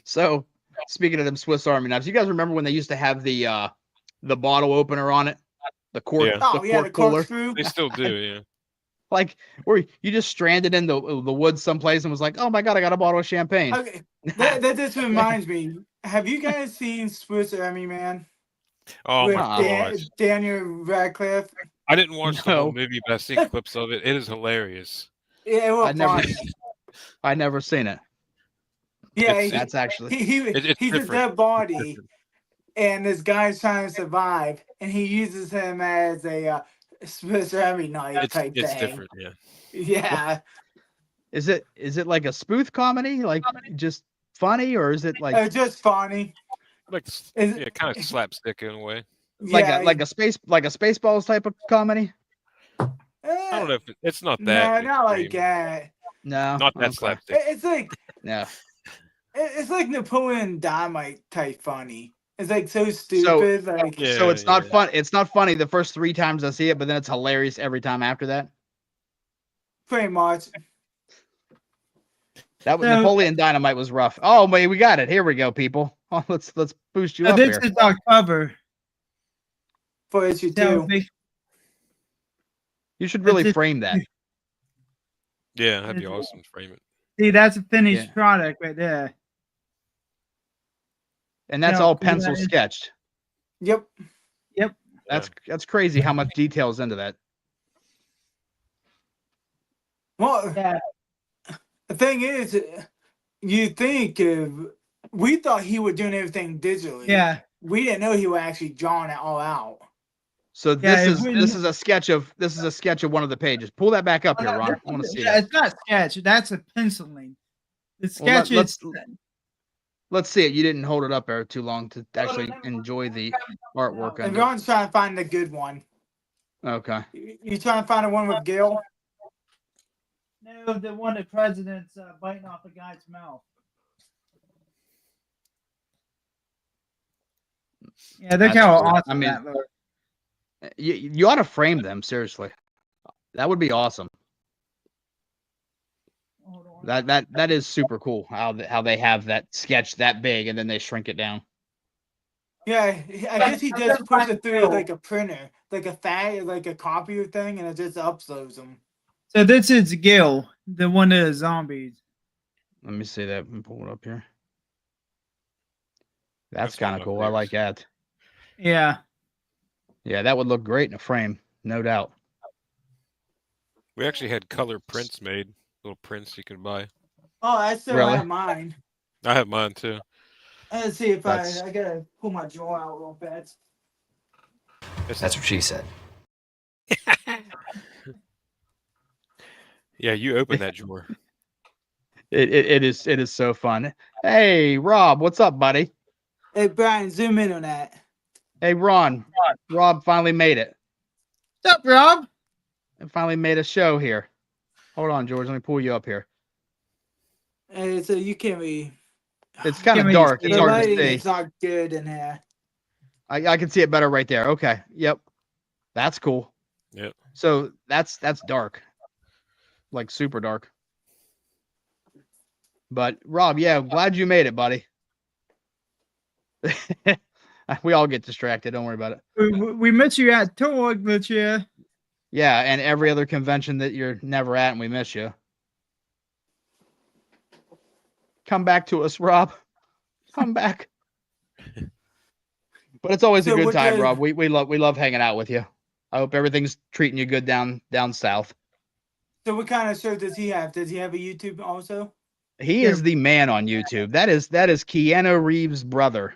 So, speaking of them Swiss Army knives, you guys remember when they used to have the bottle opener on it, the cork, Yeah. Oh the yeah, cork the puller, corkscrew. They still do, yeah. like where you just stranded in the woods someplace and was like, oh my god, I got a bottle of champagne. Okay, that just reminds me. Have you guys seen Swiss Army Man Oh with my gosh. Daniel Radcliffe? I didn't watch the No. whole movie, but I've seen clips of it. It is hilarious. Yeah, it was I never, fun. I never seen it. Yeah, It's- That's actually it's he's a different. dead body, and this guy's trying to survive, and he uses him as a Swiss Army knife type It's thing. different, yeah. Yeah, is it like a spoof comedy, like just funny, or is it like just funny. Like, Is- yeah, kind of slapstick in a way. Yeah, like a Spaceballs type of comedy? I don't know if it's not No, that. not like extreme. that. No, Not that okay. slapstick. It's like No. it's like Napoleon Dynamite type funny. It's like so stupid. Like Yeah, So it's not yeah. fun. It's not funny the first 3 times I see it, but then it's hilarious every time after that. pretty much. That was So- Napoleon Dynamite was rough. Oh, wait, we got it. Here we go, people. Oh, let's boost you So up this here. is our cover. For issue So 2. big- You should really It's- frame that. Yeah, that'd be It's- awesome to frame it. See, that's a finished Yeah. product right there. And that's Yeah, all do pencil that. sketched. Yep. That's crazy how much details into that. Well, Yeah. the thing is, you think we thought he was doing everything digitally. Yeah. We didn't know he was actually drawing it all out. So Yeah, this it is a sketch of one of the pages. Pull that back up here, Ron. I want to see Yeah, that. it's not sketch. That's a penciling. The Well, sketch let's- is. Let's see it. You didn't hold it up there too long to actually enjoy the artwork. And under it. Ron's trying to find the good one. Okay. You trying to find the one with Gil? No, the one the president's biting off a guy's mouth. Yeah, look That's how cool. awesome I mean, that looks. You ought to frame them, seriously. That would be awesome. Hold on. That is super cool how they have that sketch that big and then they shrink it down. Yeah, I guess he just puts it through like a printer, like a copier thing, and it just uploads them. So this is Gil, the one of the zombies. Let me see that and pull it up here. That's one kind of of my cool. I like that. Yeah. Yeah, that would look great in a frame, no doubt. We actually had color prints made, little prints you could buy. Oh, I still Really? have mine. I have mine too. Let's see if That's- I gotta pull my drawer out real fast. That's what she said. Yeah, you open that drawer. It is so fun. Hey, Rob, what's up, buddy? Hey, Brian, zoom in on that. Hey, Ron. Rob finally made it. What's up, Rob? And finally made a show here. Hold on, George. Let me pull you up here. Hey, so you can't be. It's kind of Can't dark. really It's The hard to lighting see. is not good in here. I can see it better right there. Okay. Yep. That's cool. Yep. So that's dark. Like super dark. But Rob, yeah, glad you made it, buddy. We all get distracted. Don't worry about it. We met you at Torg this year. Yeah, and every other convention that you're never at, and we miss you. Come back to us, Rob. Come back. But it's always a So good what time, the- Rob. We love hanging out with you. I hope everything's treating you good down south. So what kind of show does he have? Does he have a YouTube also? He is the man on YouTube. That is Keanu Reeves' brother,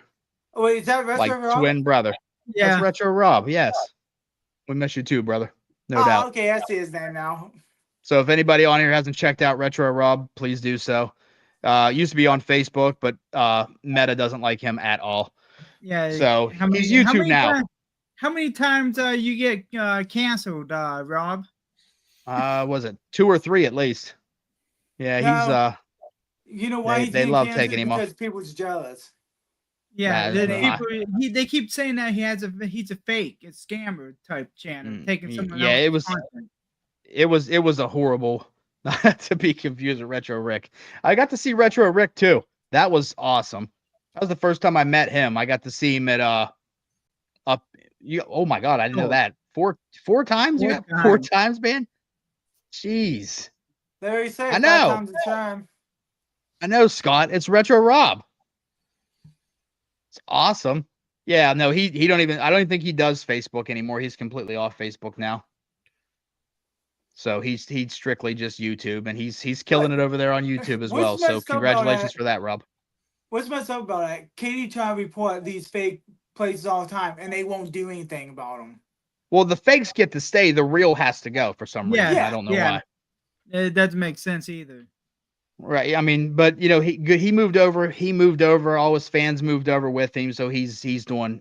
Oh, wait, is that Retro like Rob? twin brother. Yeah. That's Retro Rob. Yes, we miss you too, brother. No Oh, doubt. okay, I see his name now. So if anybody on here hasn't checked out Retro Rob, please do so. Used to be on Facebook, but Meta doesn't like him at all. Yeah. So he's YouTube now. How many times you get canceled, Rob? Was it 2 or 3 at least? Yeah, he's No. You know why they love taking him off. Because people's jealous. Yeah, That is the a lie. people, they keep saying that he's a fake, a scammer type channel, taking someone yeah, else's it was content. it was a horrible not to be confused with Retro Rick. I got to see Retro Rick too. That was awesome. That was the first time I met him. I got to see him at oh my god, I didn't know that. Four times? You got 4 times, man? Jeez. There he said I 5 know. times a charm. I know, Scott. It's Retro Rob. It's awesome. Yeah, no, I don't even think he does Facebook anymore. He's completely off Facebook now. So he's strictly just YouTube, and he's killing it over there on YouTube as What's well. So messed up about congratulations that- for that, Rob. What's messed up about that? Katie trying to report these fake places all the time, and they won't do anything about them. Well, the fakes get to stay. The real has to go for some reason. I don't know why. It doesn't make sense either. Right. I mean, but he moved over. He moved over. All his fans moved over with him. So he's doing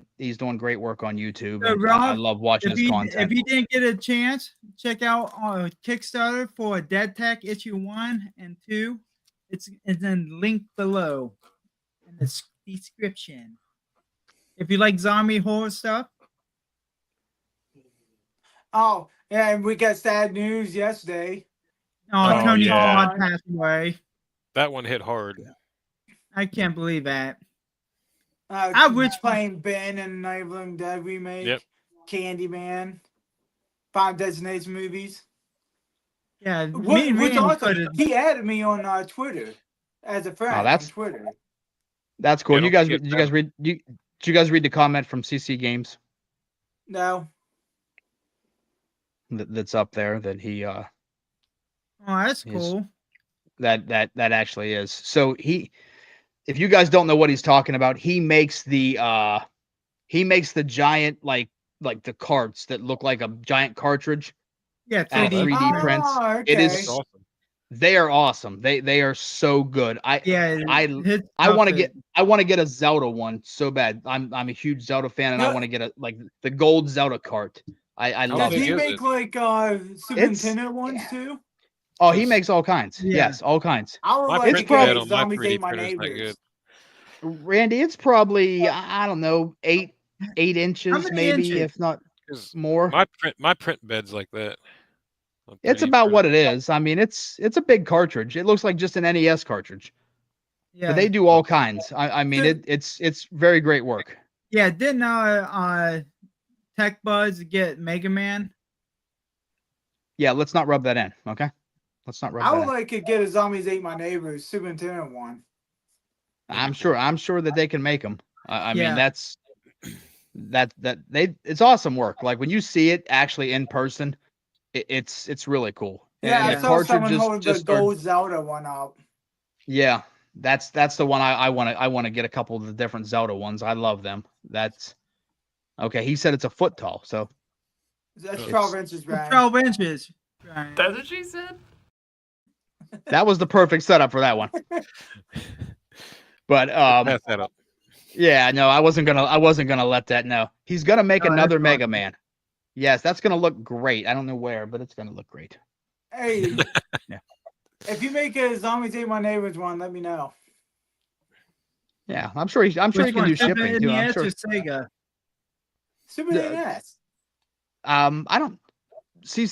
great work on YouTube. So, And Rob, I love watching if his you, content. If you didn't get a chance, check out Kickstarter for Dead Tech issue 1 and 2. It's then linked below in the description. If you like zombie horror stuff. Oh, yeah, and we got sad news yesterday. Oh, Tony yeah. Todd passed away. That one hit hard. I can't believe that. I wish playing Ben and Night of the Living Dead remake. Yep. Candyman. 5 Destination movies. Yeah, What's awesome, he added me on Twitter as a friend on Twitter. That's cool. Yeah, You don't guys, forget did you guys read the comment from CC Games No. that's up there that he Oh, that's He's- cool. that actually is. So if you guys don't know what he's talking about, he makes the giant like the carts that look like a giant cartridge. Yeah, out of 3D. 3D prints. It okay. is they are awesome. They are so good. I want to get a Zelda one so bad. I'm a huge Zelda fan, and I want to get the gold Zelda cart. I love Does it. he make like Super It's- Nintendo ones too? Oh, he makes all kinds. Yeah. Yes, all kinds. I would My like It's to probably- get on my Zombies 3D Ate My printer's not Neighbors. good. Randy, it's probably I don't know 8 inches many maybe, inches? if not 'Cause more. My print bed's like that. on It's 3D about what printer. it is. I mean, it's a big cartridge. It looks like just an NES cartridge. Yeah. But they do all kinds. I mean, it's very great work. Yeah, didn't Tech Buzz get Mega Man? Yeah, let's not rub that in, okay? Let's not rub I that would in. like to get a Zombies Ate My Neighbors Super Nintendo one. I'm sure that they can make them. I mean, that's it's awesome work. Like when you see it actually in person, it's really cool. Yeah, And I saw someone hold the gold Zelda one up. Yeah, that's the one I want to get a couple of the different Zelda ones. I love them. That's okay. He said it's a foot tall, so that's 12 inches, Brian. 12 inches. Brian. That's what she said. That was the perfect setup for that one. But Pass that up. yeah, no, I wasn't gonna let that know. He's gonna make another that's Mega awesome. Man. Yes, that's gonna look great. I don't know where, but it's gonna look great. Hey, Yeah. if you make a Zombies Ate My Neighbors one, let me know. Yeah, I'm sure he can do shipping too. I'm NES sure. or Sega? Super NES. I don't see.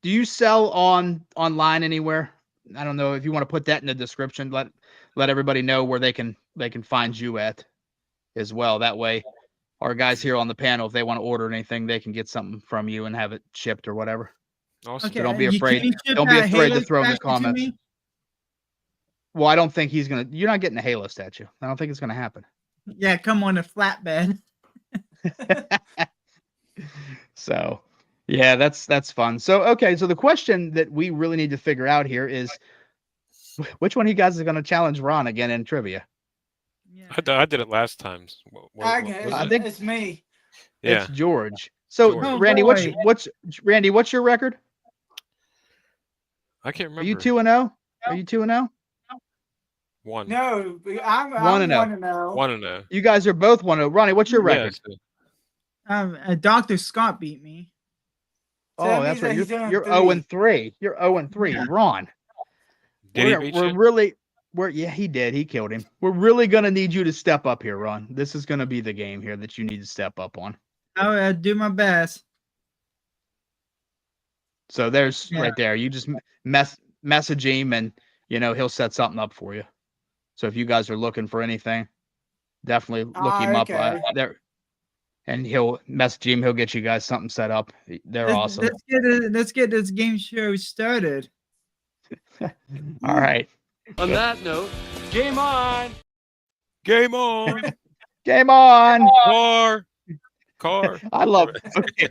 Do you sell online anywhere? I don't know if you want to put that in the description. Let everybody know where they can find you at as well. That way, our guys here on the panel, if they want to order anything, they can get something from you and have it shipped or whatever. Awesome. So don't be you afraid. can't ship Don't be that afraid to Halo throw in the statue to comments. me? Well, I don't think he's gonna. You're not getting a Halo statue. I don't think it's gonna happen. Yeah, come on a flatbed. So, yeah, that's fun. So, okay, so the question that we really need to figure out here is, which one of you guys is going to challenge Ron again in trivia? I did it last time. I think it's me. Yeah. It's George. So, George. Randy, boy. what's your record? I can't remember. Are you 2-0? Are you 2-0? One. No, I'm 1-0. 1-0. 1-0. You guys are both 1-0. Ronnie, what's your record? Dr. Scott beat me. So that Oh, that's means right. that he's You're 0-3. 0-3. You're 0-3. Ron. Did he beat you? Yeah, he did. He killed him. We're really gonna need you to step up here, Ron. This is gonna be the game here that you need to step up on. I'll do my best. So there's right there. You just message him, and he'll set something up for you. So if you guys are looking for anything, definitely look him up there, and he'll message him. He'll get you guys something set up. They're awesome. Let's get this game show started. All right. On that note, game on! Game on! Game on! Car. I love it. Okay.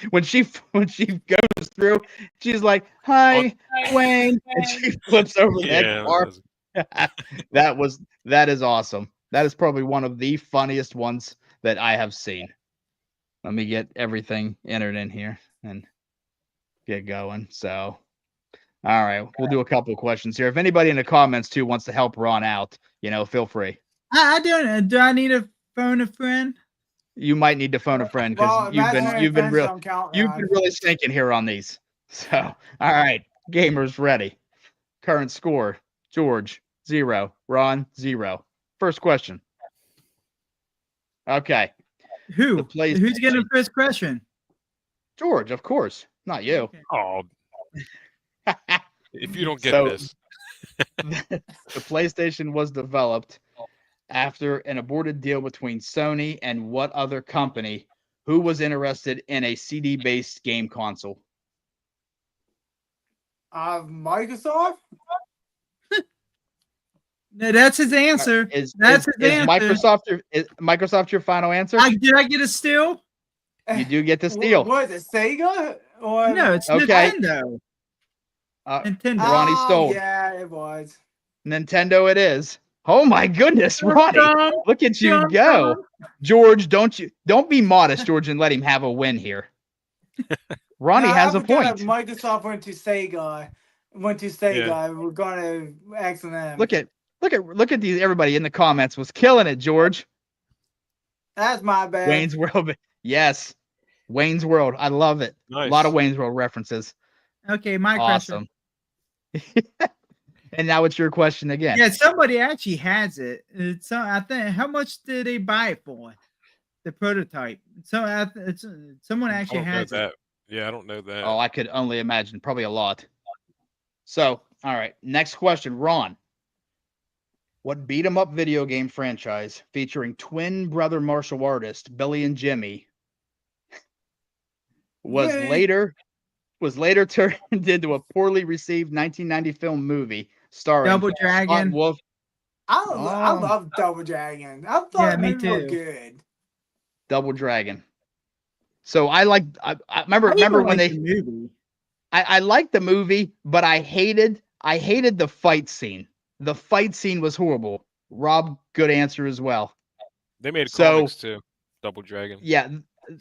when she goes through, she's like, "Hi, Wayne," and she flips over that car. That is awesome. That is probably one of the funniest ones that I have seen. Let me get everything entered in here and get going. So, all right, we'll do a couple of questions here. If anybody in the comments too wants to help Ron out, feel free. I don't. Do I need to phone a friend? You might need to phone a friend because you've been really stinking here on these. So, all right, gamers ready. Current score: George 0, Ron 0. First question. Okay. Who's getting the first question? George, of course, not you. Oh, if you don't get this. The PlayStation was developed after an aborted deal between Sony and what other company who was interested in a CD-based game console? Microsoft? No, that's his answer. That's his answer. Is Microsoft your final answer? Did I get a steal? You do get the steal. What is it, Sega? Or no, it's okay. Nintendo. Nintendo. Ronnie stole. Yeah, it was. Nintendo it is. Oh my goodness, Ronnie. Look at you go. George, don't be modest, George, and let him have a win here. Ronnie has a point. Microsoft went to Sega. Yeah. We're gonna ask them. Look at these. Everybody in the comments was killing it, George. That's my bad. Wayne's World. Yes. Wayne's World. I love it. Nice. A lot of Wayne's World references. Okay, my Awesome. And now it's your question again. Yeah, somebody actually has it. I think. How much did they buy it for? The prototype. Someone actually has it. Yeah, I don't know that. Oh, I could only imagine. Probably a lot. So, all right. Next question, Ron. What beat 'em up video game franchise featuring twin brother martial artists Billy and Jimmy was later turned into a poorly received 1990 film movie starring Double Dragon. Scott Wolf? I love Double Dragon. I thought Yeah, the me movie was too. good. Double Dragon. So I remember even when like they the movie. I liked the movie, but I hated the fight scene. The fight scene was horrible. Rob, good answer as well. They made So- comics too. Double Dragon. Yeah,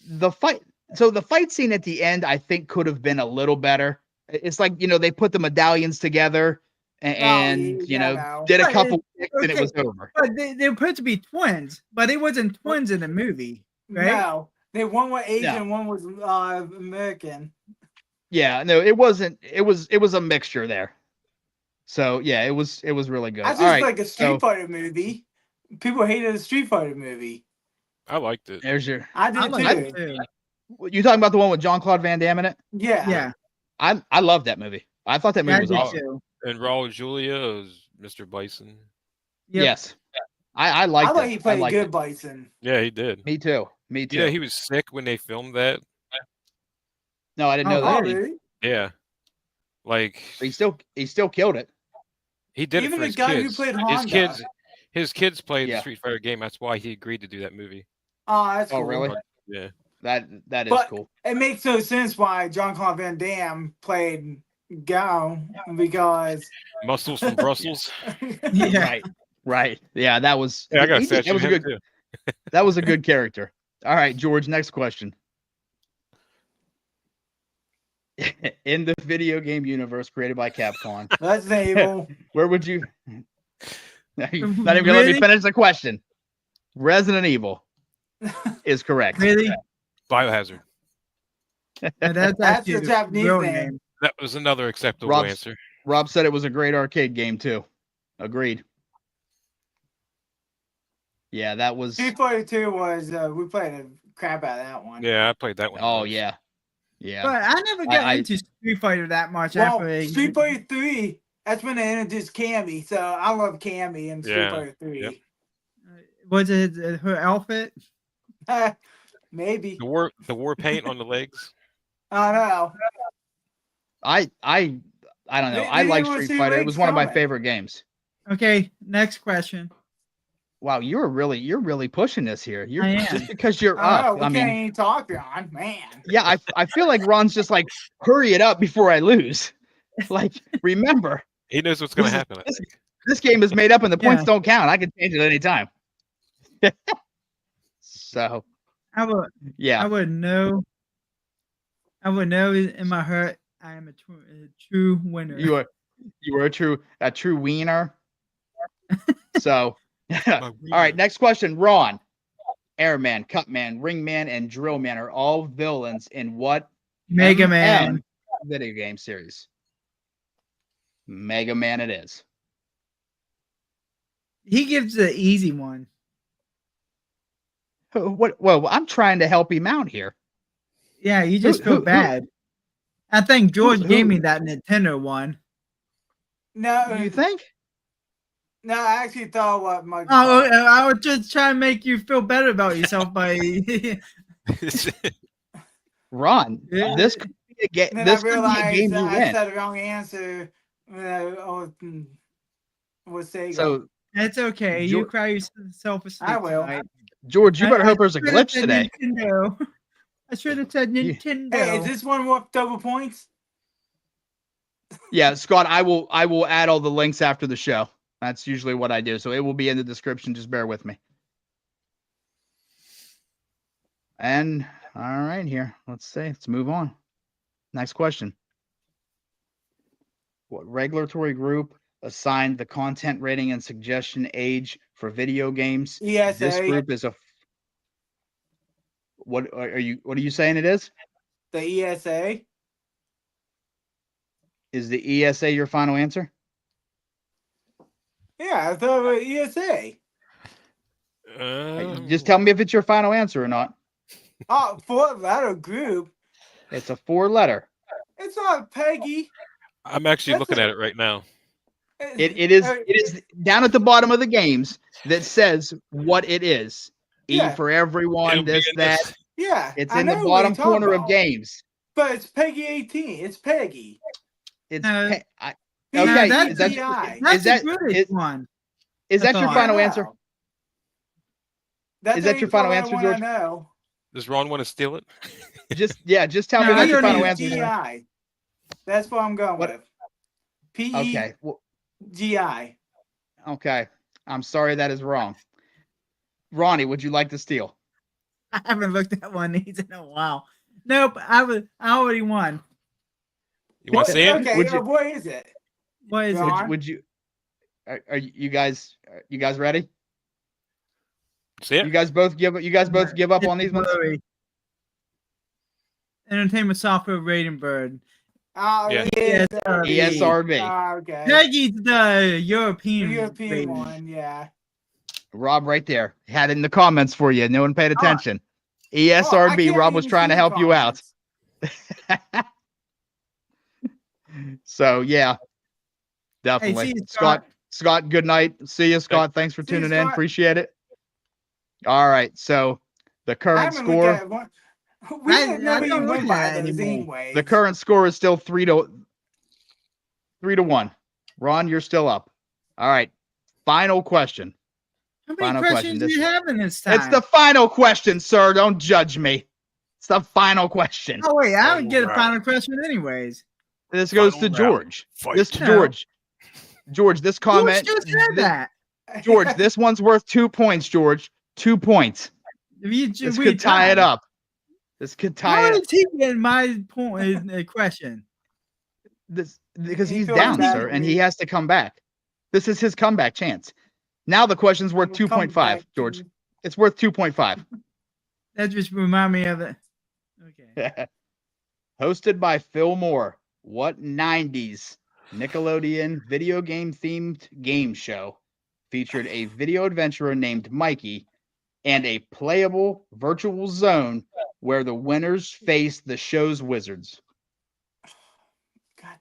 the fight scene at the end I think could have been a little better. It's like, they put the medallions together and no. did a But couple kicks and it okay, was over. But they were supposed to be twins, but they wasn't twins in the movie, right? No, one was Asian, No. one was American. Yeah, no, it wasn't. It was a mixture there. So yeah, it was really good. I just All right, like a Street Fighter movie. People hated the Street Fighter movie. I liked it. There's your. I did like too. You talking about the one with Jean-Claude Van Damme in it? Yeah. Yeah. I love that movie. I thought that movie I was did awesome. too. And Raul Julia was Mr. Bison. Yep. Yes, I liked I it. thought he played liked good it. Bison. Yeah, he did. Me too. Me too. Yeah, he was sick when they filmed that. No, I didn't know Oh, that. really? Yeah. Like He still killed it. he did Even it for the his guy who kids. played His kids played Yeah. the Street Fighter game. That's why he agreed to do that movie. Oh, that's Oh, cool. really? Yeah. That is But cool. it makes no sense why Jean-Claude Van Damme played Gao because Muscles from Brussels. Yeah. Right. Yeah, that was. Yeah, I got a he did- statue of that was a him good. too. That was a good character. All right, George. Next question. In the video game universe created by Capcom, Resident Evil. where would you? Not even gonna let me Really? finish the question. Resident Evil is correct. Really? Biohazard. That's That's actually the Japanese real name. That was another acceptable Rob's- answer. Rob said it was a great arcade game too. Agreed. Yeah, that was. Street Fighter 2 was we played the crap out of that one. Yeah, I played that one. Oh once. yeah, yeah. But I never got I- into Street Fighter that much Well, after Street Fighter 3, that's when they introduced Cammy. So I love Cammy in Street Yeah. Fighter 3. was it her outfit? Maybe. The war paint on the legs. I don't know. I don't know. They- I they like didn't wanna Street see Fighter. It legs was one of my coming. favorite games. Okay, next question. Wow, you're really pushing this here. You're I am. just because you're I don't know. up. We I can't mean, even talk, Ron. Man. yeah, I feel like Ron's just like, hurry it up before I lose. Like, remember, He knows what's going to This is- happen. I this- think. this game is made up and the points Yeah. don't count. I can change it any time. So I would yeah, know. I would know in my heart I am a true winner. you are a true wiener. So all right, next question. Ron, Airman, Cutman, Ringman, and Drillman are all villains in what Mega MM Man. video game series? Mega Man it is. He gives the easy one. What? Well, I'm trying to help him out here. Yeah, you just who- feel bad. I think George who- gave me that Nintendo one. No, You think? no, I actually thought what my. Oh, I was just trying to make you feel better about yourself by. Ron, Yeah. this could be a game. Then This I could be a realized game that you I win. said the wrong answer. Was Sega. So, It's okay. You Geor- cry yourself asleep. I will. tonight. George, you better I hope there's a should've glitch said today. Nintendo. I should have said You- Nintendo. Hey, is this one worth double points? Yeah, Scott, I will add all the links after the show. That's usually what I do. So it will be in the description. Just bear with me. And all right, here. Let's move on. Next question. What regulatory group assigned the content rating and suggestion age for video games? ESA. This group is a what are you saying it is? The ESA. Is the ESA your final answer? Yeah, I thought it was ESA. Just tell me if it's your final answer or not. Oh, 4-letter group. It's a 4-letter. It's not Peggy. I'm actually looking at it right now. It is down at the bottom of the games that says what it is. Yeah. E for everyone, It'll be this, in that. this. Yeah, It's I in the know what bottom you're talking corner of about. games. But it's Peggy 18. It's Peggy. It's No. pe- I- Yeah, okay. that's is that, PI. That's is that the British is- one. Is that your thought. final answer? That's Is that the your final only answer, one George? I know. Does Ron want to steal it? Just tell me No, that's your I don't final need answer. George. GI. That's what I'm going What- with. PEGI. Okay. Well, okay. I'm sorry that is wrong. Ronnie, would you like to steal? I haven't looked at one of these in a while. Nope, I already won. You want to see it? Okay, Would you- what is it? What is Ron? it? Would you? Are you guys ready? See it? You guys both give up on these ones? Bluey. Entertainment Software Rating Bird. Oh, Yeah. ESRB. Okay. Peggy's the European. The European rating. one, yeah. Rob, right there, had it in the comments for you. No one paid attention. ESRB. Oh, I can't Rob was even trying to see the help you out. comments. So yeah, definitely. see you, Scott, good night. See you, Scott. Thanks for See you, tuning in. Scott. Appreciate it. All right. So the I current haven't looked at score, it one- We I never don't even look went by at it those anymore. anyways. the current score is still 3-1. Ron, you're still up. All right. Final question. How many Final questions question. do you have in this time? It's the final question, sir. Don't judge me. It's the final question. Oh wait, I would Final get a round. final question anyways. This goes to Final round. George. Fight. This No. George, this comment. Who just said that? George, this one's worth 2 points, George. 2 points. This could tie it up. This could tie How it. is he getting my point? Question. This because He he's feels down, bad sir, for and me. he has to come back. This is his comeback chance. Now the question's worth We'll come 2.5, back George. to- It's worth 2.5. That just remind me of it. Okay. Hosted by Phil Moore. What 90s Nickelodeon video game themed game show featured a video adventurer named Mikey and a playable virtual zone where the winners face the show's wizards? God.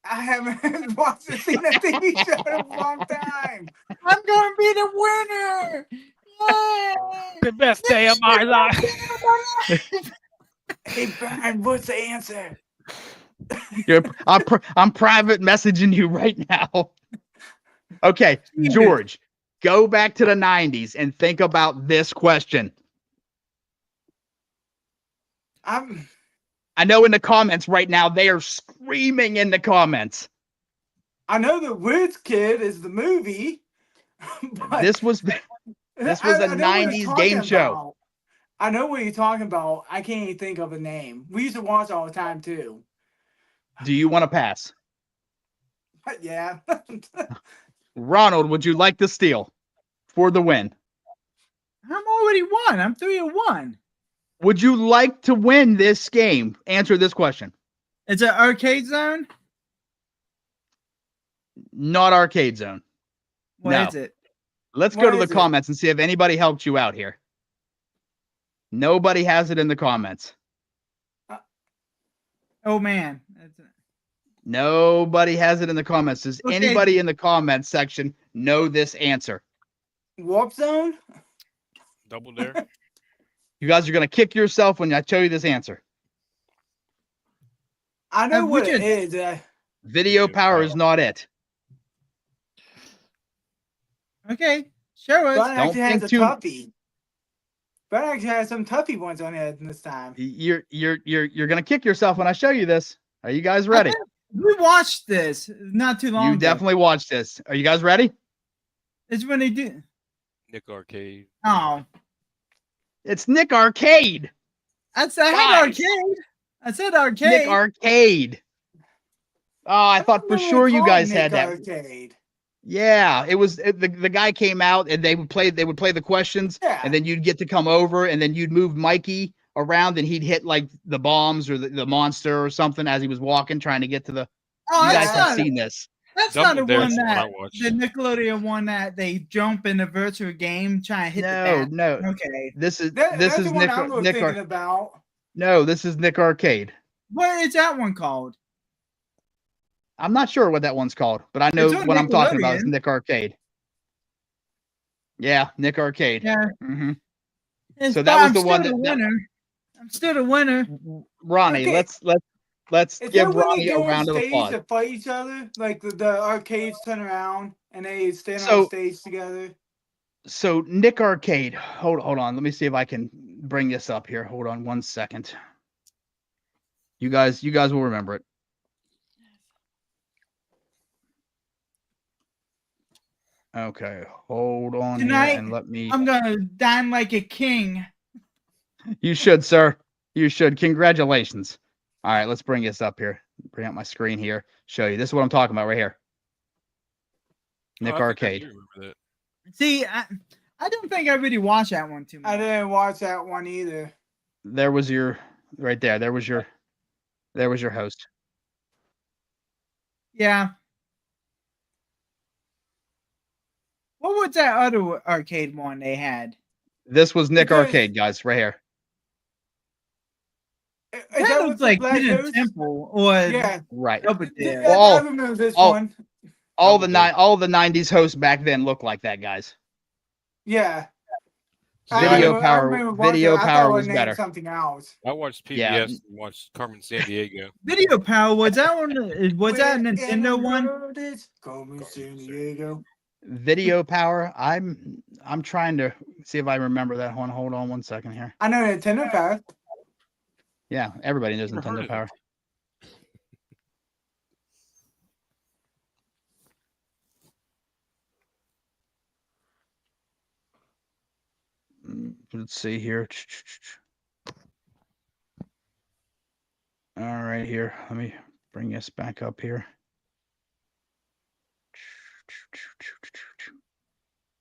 I haven't watched seen a TV show in a long time. I'm gonna be the winner. Yay! The best day of my life. Hey, Brian, what's the answer? I'm private messaging you right now. Okay, George, go back to the 90s and think about this question. I know in the comments right now, they are screaming in the comments. I know the Wiz Kid is the movie. But This was a I know what you're 90s talking game show. about. I know what you're talking about. I can't even think of a name. We used to watch all the time too. Do you want to pass? But yeah. Ronald, would you like to steal for the win? I'm already won. I'm 3-1. Would you like to win this game? Answer this question. It's an arcade zone. Not Arcade Zone. What is No. it? Let's go What to the is it? comments and see if anybody helped you out here. Nobody has it in the comments. Oh man. Nobody has it in the comments. Does Okay. anybody in the comments section know this answer? Warp Zone? Double Dare. You guys are going to kick yourself when I tell you this answer. I know we what could- it is. Video power is not it. Okay. Show us. Brian actually has think a too- toughie. Brian actually has some toughy ones on it this time. You're going to kick yourself when I show you this. Are you guys ready? We watched this not too long You ago. definitely watched this. Are you guys ready? It's when they do. Nick Arcade. Oh, It's Nick Arcade. I said Guys. arcade. I said arcade. Nick Arcade. Oh, I thought for Remember sure we you called guys Nick had that. Arcade. Yeah, it was the guy came out and they would play the questions, Yeah. and then you'd get to come over and then you'd move Mikey around and he'd hit like the bombs or the monster or something as he was walking trying to get to the. Oh, You guys that's have not, seen this. that's Double not the Dare one is the one that I watched. the Nickelodeon one that they jump in a virtual game trying to hit the No, bat. no. Okay. This is That's this the is one Nick I was Nick thinking Ar- about. No, this is Nick Arcade. What is that one called? I'm not sure what that one's called, but I know It's on what I'm talking about is Nickelodeon. Nick Arcade. Yeah, Nick Arcade. Yeah. hmm It's- So but that was I'm the one still that- winner. I'm still the winner. Ronnie, Okay. let's Let's Is that give when they Ronnie a go on round of stage applause. to fight each other? Like the arcades turn around and they stand So- on stage together? So Nick Arcade, hold on. Let me see if I can bring this up here. Hold on 1 second. You guys will remember it. Okay, hold on here Tonight, and let me. I'm gonna dine like a king. You should, sir. You should. Congratulations. All right, let's bring this up here. Bring up my screen here. Show you. This is what I'm talking about right here. Nick Oh, I think I Arcade. do remember that. See, I don't think I really watched that one too much. I didn't watch that one either. There was your right there. There was your host. Yeah. What was that other arcade one they had? This was Nick Because- Arcade, guys, right here. Is That that looks with the like black Hidden host? Temple or Yeah. Right. Double Dare. I All- remember this all- one. All the 90s hosts back then looked like that, guys. Yeah. Video Power- watching Video it. I thought Power it was named better. Something else. I watched PBS Yeah. and watched Carmen Sandiego. Video Power, was that one? Was that a Where Nintendo in the one? world is Carmen Sandiego? Video Power. I'm trying to see if I remember that one. Hold on 1 second here. I know Nintendo Power. Yeah, everybody knows Never heard Nintendo of Power. Let's see here. All right, here. Let me bring this back up here.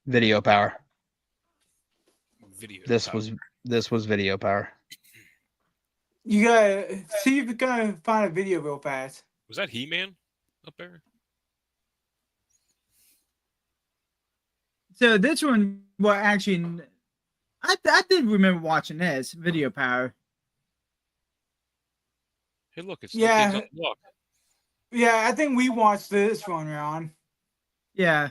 Video Power. Video. This Power. was Video Power. You gotta see if you can find a video real fast. Was that He-Man up there? So this one, well, actually, I did remember watching this Video Power. Hey, look, it's Yeah. New Kids on the Block. Yeah, I think we watched this one, Ron. Yeah.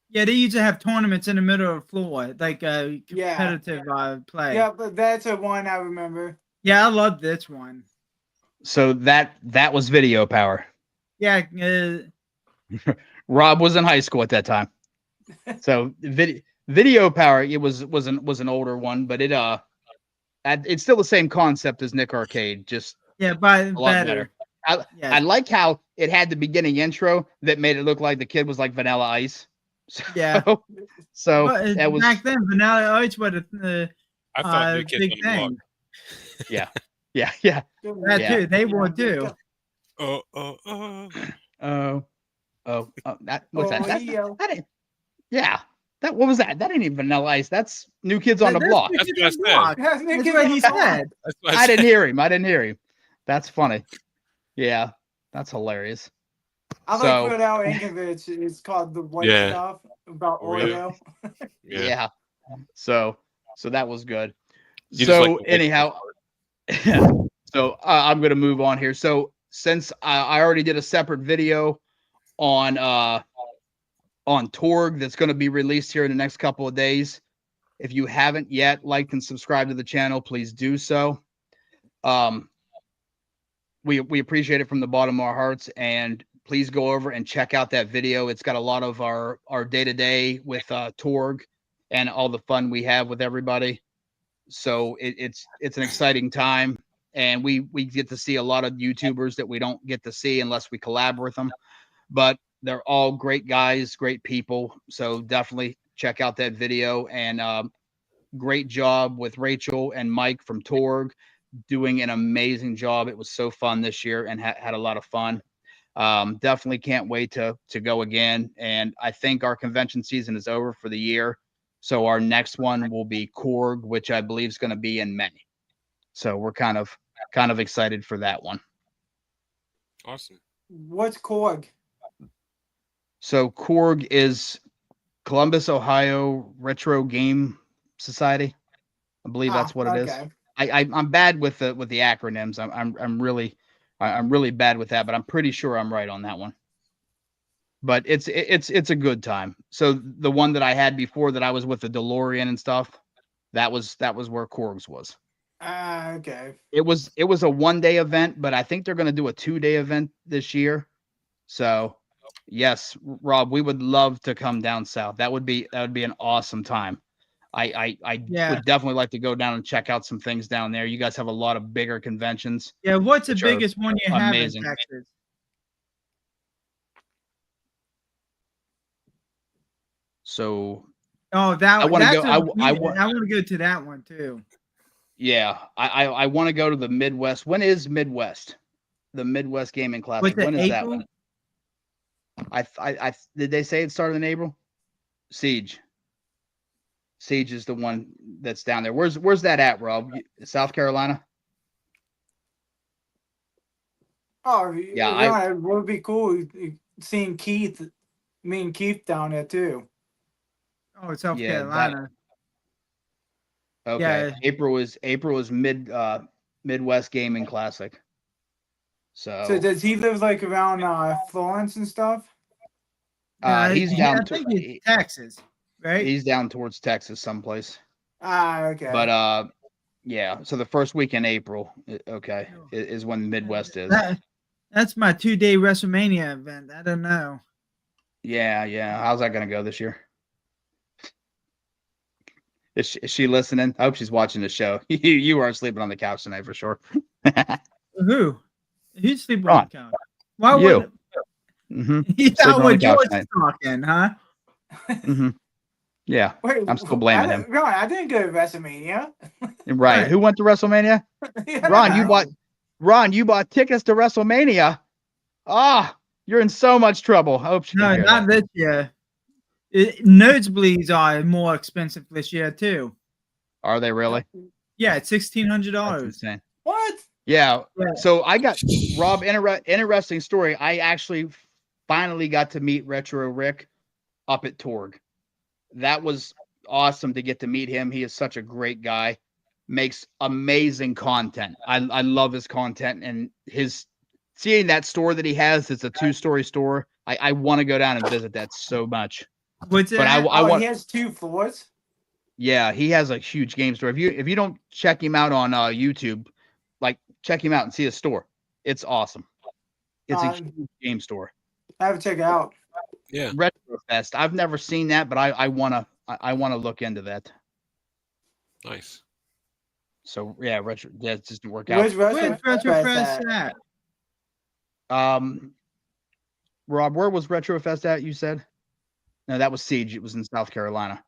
Yeah, they used to have tournaments in the middle of the floor, like a Yeah. competitive play. Yeah, but that's a one I remember. Yeah, I love this one. So that was Video Power. Yeah, Rob was in high school at that time. So Video Power, it was an older one, but it's still the same concept as Nick Arcade, just yeah, but a lot better. I like how it had the beginning intro that made it look like the kid was like Vanilla Ice. So, Yeah. so But that was back then, Vanilla Ice was I thought New Kids big on the Block. thing. yeah. That Yeah. too, they would do. That what's that? Oh, That, yo. that ain't, yeah. What was that? That ain't even Vanilla Ice. That's New Kids on the Block. That's what I said. That's Nick That's Kids what on he the Block. said. That's what I said. didn't hear him. That's funny. Yeah, that's hilarious. I So- like Weird Al Yankovic. It's called The White Yeah. Stuff about Oreo. Oreo. Yeah. So that was good. You just like So the white anyhow, so I'm gonna move on here. So since I already did a separate video on Torg that's going to be released here in the next couple of days. If you haven't yet liked and subscribed to the channel, please do so. We appreciate it from the bottom of our hearts, and please go over and check out that video. It's got a lot of our day-to-day with Torg and all the fun we have with everybody. So it's an exciting time, and we get to see a lot of YouTubers that we don't get to see unless we collab with them. But they're all great guys, great people. So definitely check out that video. And great job with Rachel and Mike from Torg, doing an amazing job. It was so fun this year and had a lot of fun. Definitely can't wait to go again. And I think our convention season is over for the year. So our next one will be Korg, which I believe is going to be in May. So we're kind of excited for that one. Awesome. What's Korg? So Korg is Columbus, Ohio Retro Game Society. I believe that's what it is. Okay. I'm bad with the acronyms. I'm really bad with that, but I'm pretty sure I'm right on that one. But it's a good time. So the one that I had before that I was with the DeLorean and stuff, that was where Korg's was. Okay. It was a 1-day event, but I think they're going to do a 2-day event this year. So, yes, Rob, we would love to come down south. That would be an awesome time. I Yeah. would definitely like to go down and check out some things down there. You guys have a lot of bigger conventions. Yeah, what's the which are biggest one you have in amazing. Texas? So, Oh, that I wanna that's go- a- I w- I wa- I want to go to that one too. yeah, I want to go to the Midwest. When is Midwest? The Midwest Gaming Classic. What's it, When is that April? one? I did they say it started in April? Siege. Siege is the one that's down there. Where's that at, Rob? South Carolina? Oh, Yeah, yeah, it would be cool seeing Keith, me and Keith down there too. Oh, South Yeah, that- Carolina. Okay. Yeah. April is Midwest Gaming Classic. So, So does he live like around Florence and stuff? he's I down think it's Texas, right? he's down towards Texas someplace. Okay. But yeah, so the first week in April, okay, is when Midwest is. That's my 2-day WrestleMania event. I don't know. Yeah. How's that gonna go this year? Is she listening? I hope she's watching the show. You are sleeping on the couch tonight for sure. Who? Who's sleeping Ron. on the couch? Why You. would Mm-hmm. you Sleeping know on what the couch George is tonight. talking, huh? Mm-hmm. Yeah, Wait, I'm still blaming him. Ron, I didn't go to WrestleMania. Right. Who went to WrestleMania? Yeah. Ron, you bought tickets to WrestleMania. Ah, you're in so much trouble. I hope she No, can hear not that. this year. Nosebleeds are more expensive this year too. Are they really? Yeah, it's $1,600. That's insane. What? Yeah. Yeah. So I got Rob. Interesting story. I actually finally got to meet Retro Rick up at Torg. That was awesome to get to meet him. He is such a great guy. Makes amazing content. I love his content and his seeing that store that he has. It's a 2-story store. I want to go down and visit that so much. What's it? But I Oh, want. he has 2 floors. Yeah, he has a huge game store. If you don't check him out on YouTube, like check him out and see his store. It's awesome. It's a huge game store. I have to check it out. Yeah. Retrofest. I've never seen that, but I wanna look into that. Nice. So yeah, it just didn't work out. Where's Where's Retrofest Retrofest at? Rob, where was Retrofest at? You said? No, that was Siege. It was in South Carolina.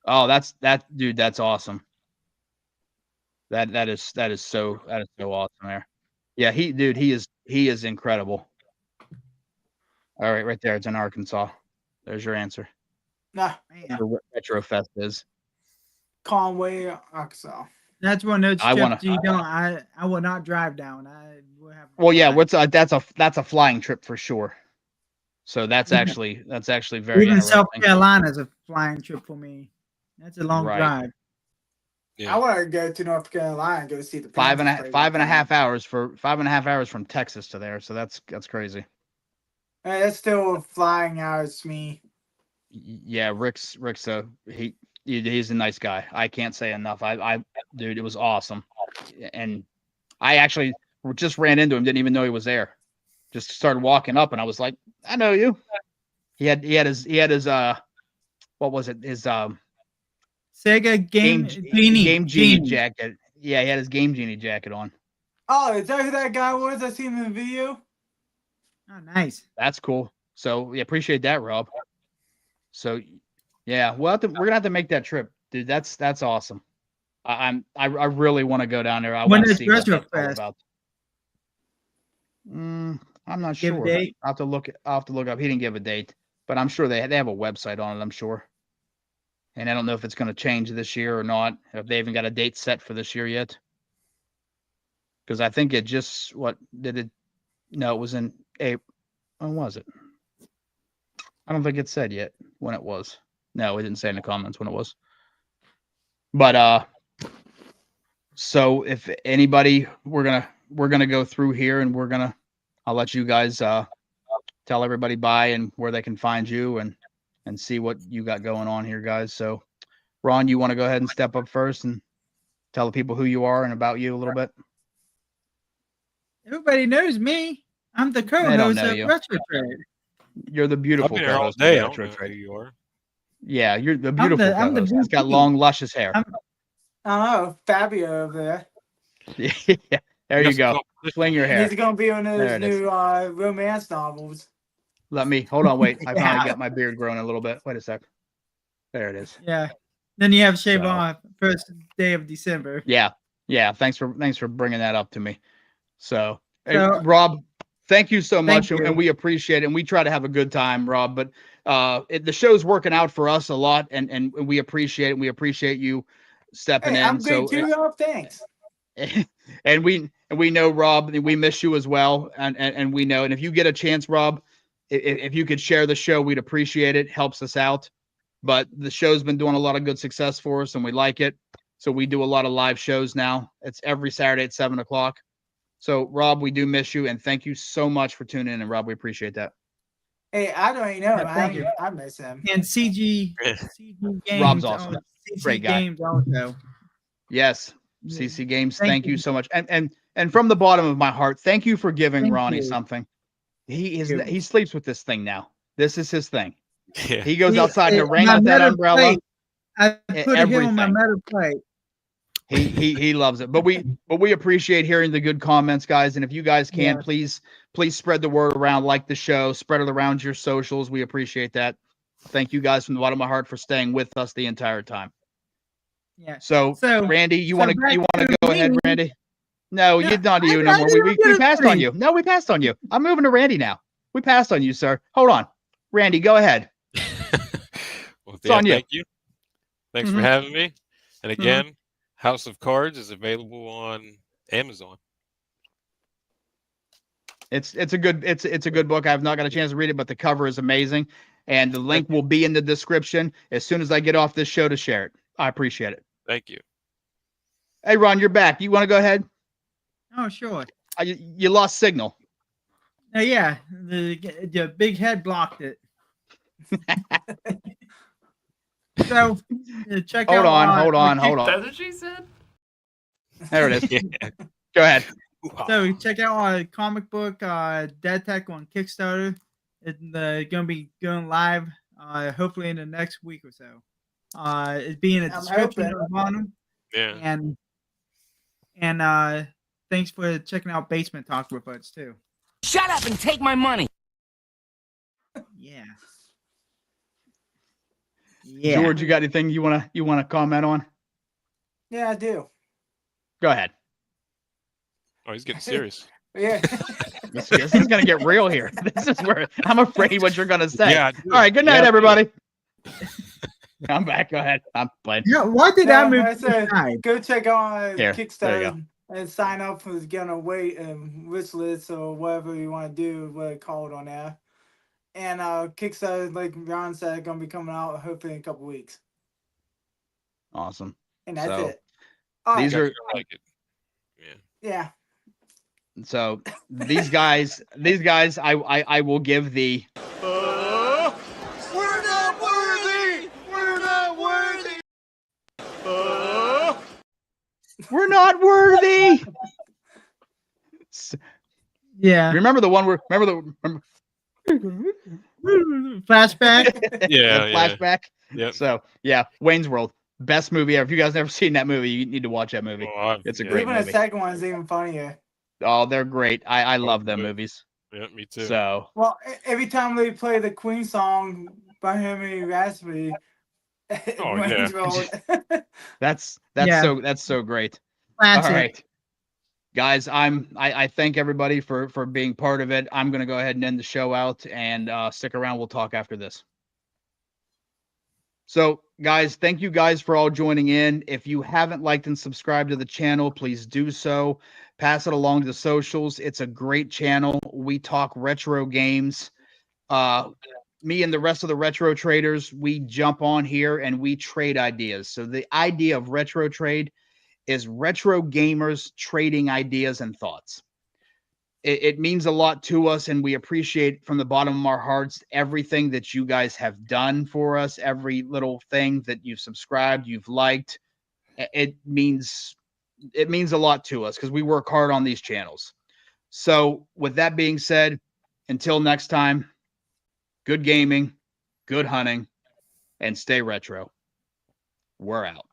Oh, dude. That's awesome. That is so awesome there. Yeah, he is incredible. All right, right there. It's in Arkansas. There's your answer. Nah, Where Retrofest is. Conway, Arkansas. That's one of those I trips wanna- you don't. I will not drive down. I will have. Well, yeah, that's a flying trip for sure. So that's actually very Even interesting. South Carolina is a flying trip for me. That's a long Right. drive. Yeah. I want to go to North Carolina and go see the Five and Panthers a play half hours from Texas to there. So that's crazy. That's still flying hours to me. Yeah, Rick's he's a nice guy. I can't say enough. Dude, it was awesome. And I actually just ran into him, didn't even know he was there. Just started walking up and I was like, I know you. He had his what was it? His Sega Game Genie jacket. Yeah, he had his Game Genie jacket on. Oh, is that who that guy was? I seen him in the video. Oh, nice. That's cool. So we appreciate that, Rob. So yeah, we're gonna have to make that trip, dude. That's awesome. I really want to go down there. I When want to is see what that's all Retrofest? about. I'm not Give a sure. date? I'll have to look up. He didn't give a date, but I'm sure they have a website on it. I'm sure. And I don't know if it's going to change this year or not. If they even got a date set for this year yet. Because I think it just No, it was in April. When was it? I don't think it said yet when it was. No, it didn't say in the comments when it was. But so if anybody, we're gonna go through here and I'll let you guys tell everybody bye and where they can find you and and see what you got going on here, guys. So, Ron, you want to go ahead and step up first and tell the people who you are and about you a little bit? Everybody knows me. I'm the They don't co-host know of you. Retro Trade. You're the beautiful I've been here all co-host day. of I don't Retro know who Trade. you are. Yeah, you're the beautiful I'm the co-host. He's got VP. long, luscious hair. I don't know, Fabio over there. Yeah, there you go. Swing your hair. He's gonna be on There his it is. new romance novels. Hold on, wait. I finally Yeah. got my beard growing a little bit. Wait a sec. There it is. Yeah. Then you have shave So- off first day of December. Yeah. Thanks for bringing that up to me. So, hey, So- Rob, thank you so much, Thank you. and we appreciate it. And we try to have a good time, Rob. But the show's working out for us a lot, and we appreciate it. We appreciate you stepping Hey, in. I'm good too, Rob. Thanks. and we know, Rob, and we miss you as well, and we know. And if you get a chance, Rob, if you could share the show, we'd appreciate it. Helps us out. But the show's been doing a lot of good success for us, and we like it. So we do a lot of live shows now. It's every Saturday at 7:00. So, Rob, we do miss you, and thank you so much for tuning in. And Rob, we appreciate that. Hey, I don't even know. Yeah, thank you. I miss him. And CG Games. Rob's awesome. CC Great guy. Games also. Yes, CC Games. Thank Thank you you. so much. And from the bottom of my heart, thank you for giving Thank Ronnie you. something. He you. sleeps with this thing now. This is his thing. Yeah. He goes outside to Hey, wring my out that metal umbrella. plate, I put him on my everything. metal plate. He loves it. But we appreciate hearing the good comments, guys. And if you guys can, Yeah. please spread the word around, like the show, spread it around your socials. We appreciate that. Thank you guys from the bottom of my heart for staying with us the entire time. Yeah. So, So- Randy, you so want back to to go ahead, me. Randy? No, No, you're not to I- you no I more. didn't We get a passed on thing. you. No, we passed on you. I'm moving to Randy now. We passed on you, sir. Hold on. Randy, go ahead. Well, It's on you. Thank you. Thanks for Mhm. having me. And again, House of Cards is available on Amazon. It's a good book. I've not got a chance to read it, but the cover is amazing. And the link will be in the description as soon as I get off this show to share it. I appreciate it. Thank you. Hey, Ron, you're back. You want to go ahead? Oh, sure. You lost signal. Yeah, the big head blocked it. So check Hold out. on. That's what she said. There it is. Yeah. Go ahead. So check out our comic book Dead Tech on Kickstarter. It's gonna be going live hopefully in the next week or so. It's being a I'm description hoping. on the bottom. Yeah. And thanks for checking out Basement Talk with us too. Shut up and take my money. Yeah. George, you got anything you wanna comment on? Yeah, I do. Go ahead. Oh, he's getting serious. Yeah. This is gonna get real here. This is where I'm afraid what you're gonna say. Yeah, I do. All right. Good night, Yeah. everybody. I'm back. Go ahead. I'm playing. Yeah, why did I move I to said, the side? go check out Here, there you Kickstarter and sign up for getting a wait and wish list or whatever you want to do, what it called on there. And Kickstarter, like Ron said, gonna be coming out hopefully in a couple weeks. Awesome. And that's So, it. All These right. are I like it. Yeah. so these guys. I will give the. We're not worthy! We're not worthy! We're not worthy. Yeah. Remember the one where? Remember. Flashback. Yeah, The yeah. flashback. Yep. So yeah, Wayne's World, best movie ever. If you guys never seen that movie, you need to watch that movie. Oh, It's a yeah. great Even movie. the second one is even funnier. Oh, they're great. I love them good. movies. Yeah, me too. So Well, every time they play the Queen song by Henry Raspberry, Oh, Wayne's yeah. World. that's Yeah. that's so great. Classic. All right. Guys, I thank everybody for being part of it. I'm gonna go ahead and end the show out and stick around. We'll talk after this. So, guys, thank you guys for all joining in. If you haven't liked and subscribed to the channel, please do so. Pass it along to the socials. It's a great channel. We talk retro games. Me and the rest of the retro traders, we jump on here and we trade ideas. So the idea of retro trade is retro gamers trading ideas and thoughts. it means a lot to us, and we appreciate from the bottom of our hearts everything that you guys have done for us, every little thing that you've subscribed, you've liked. It means a lot to us because we work hard on these channels. So with that being said, until next time, good gaming, good hunting, and stay retro. We're out.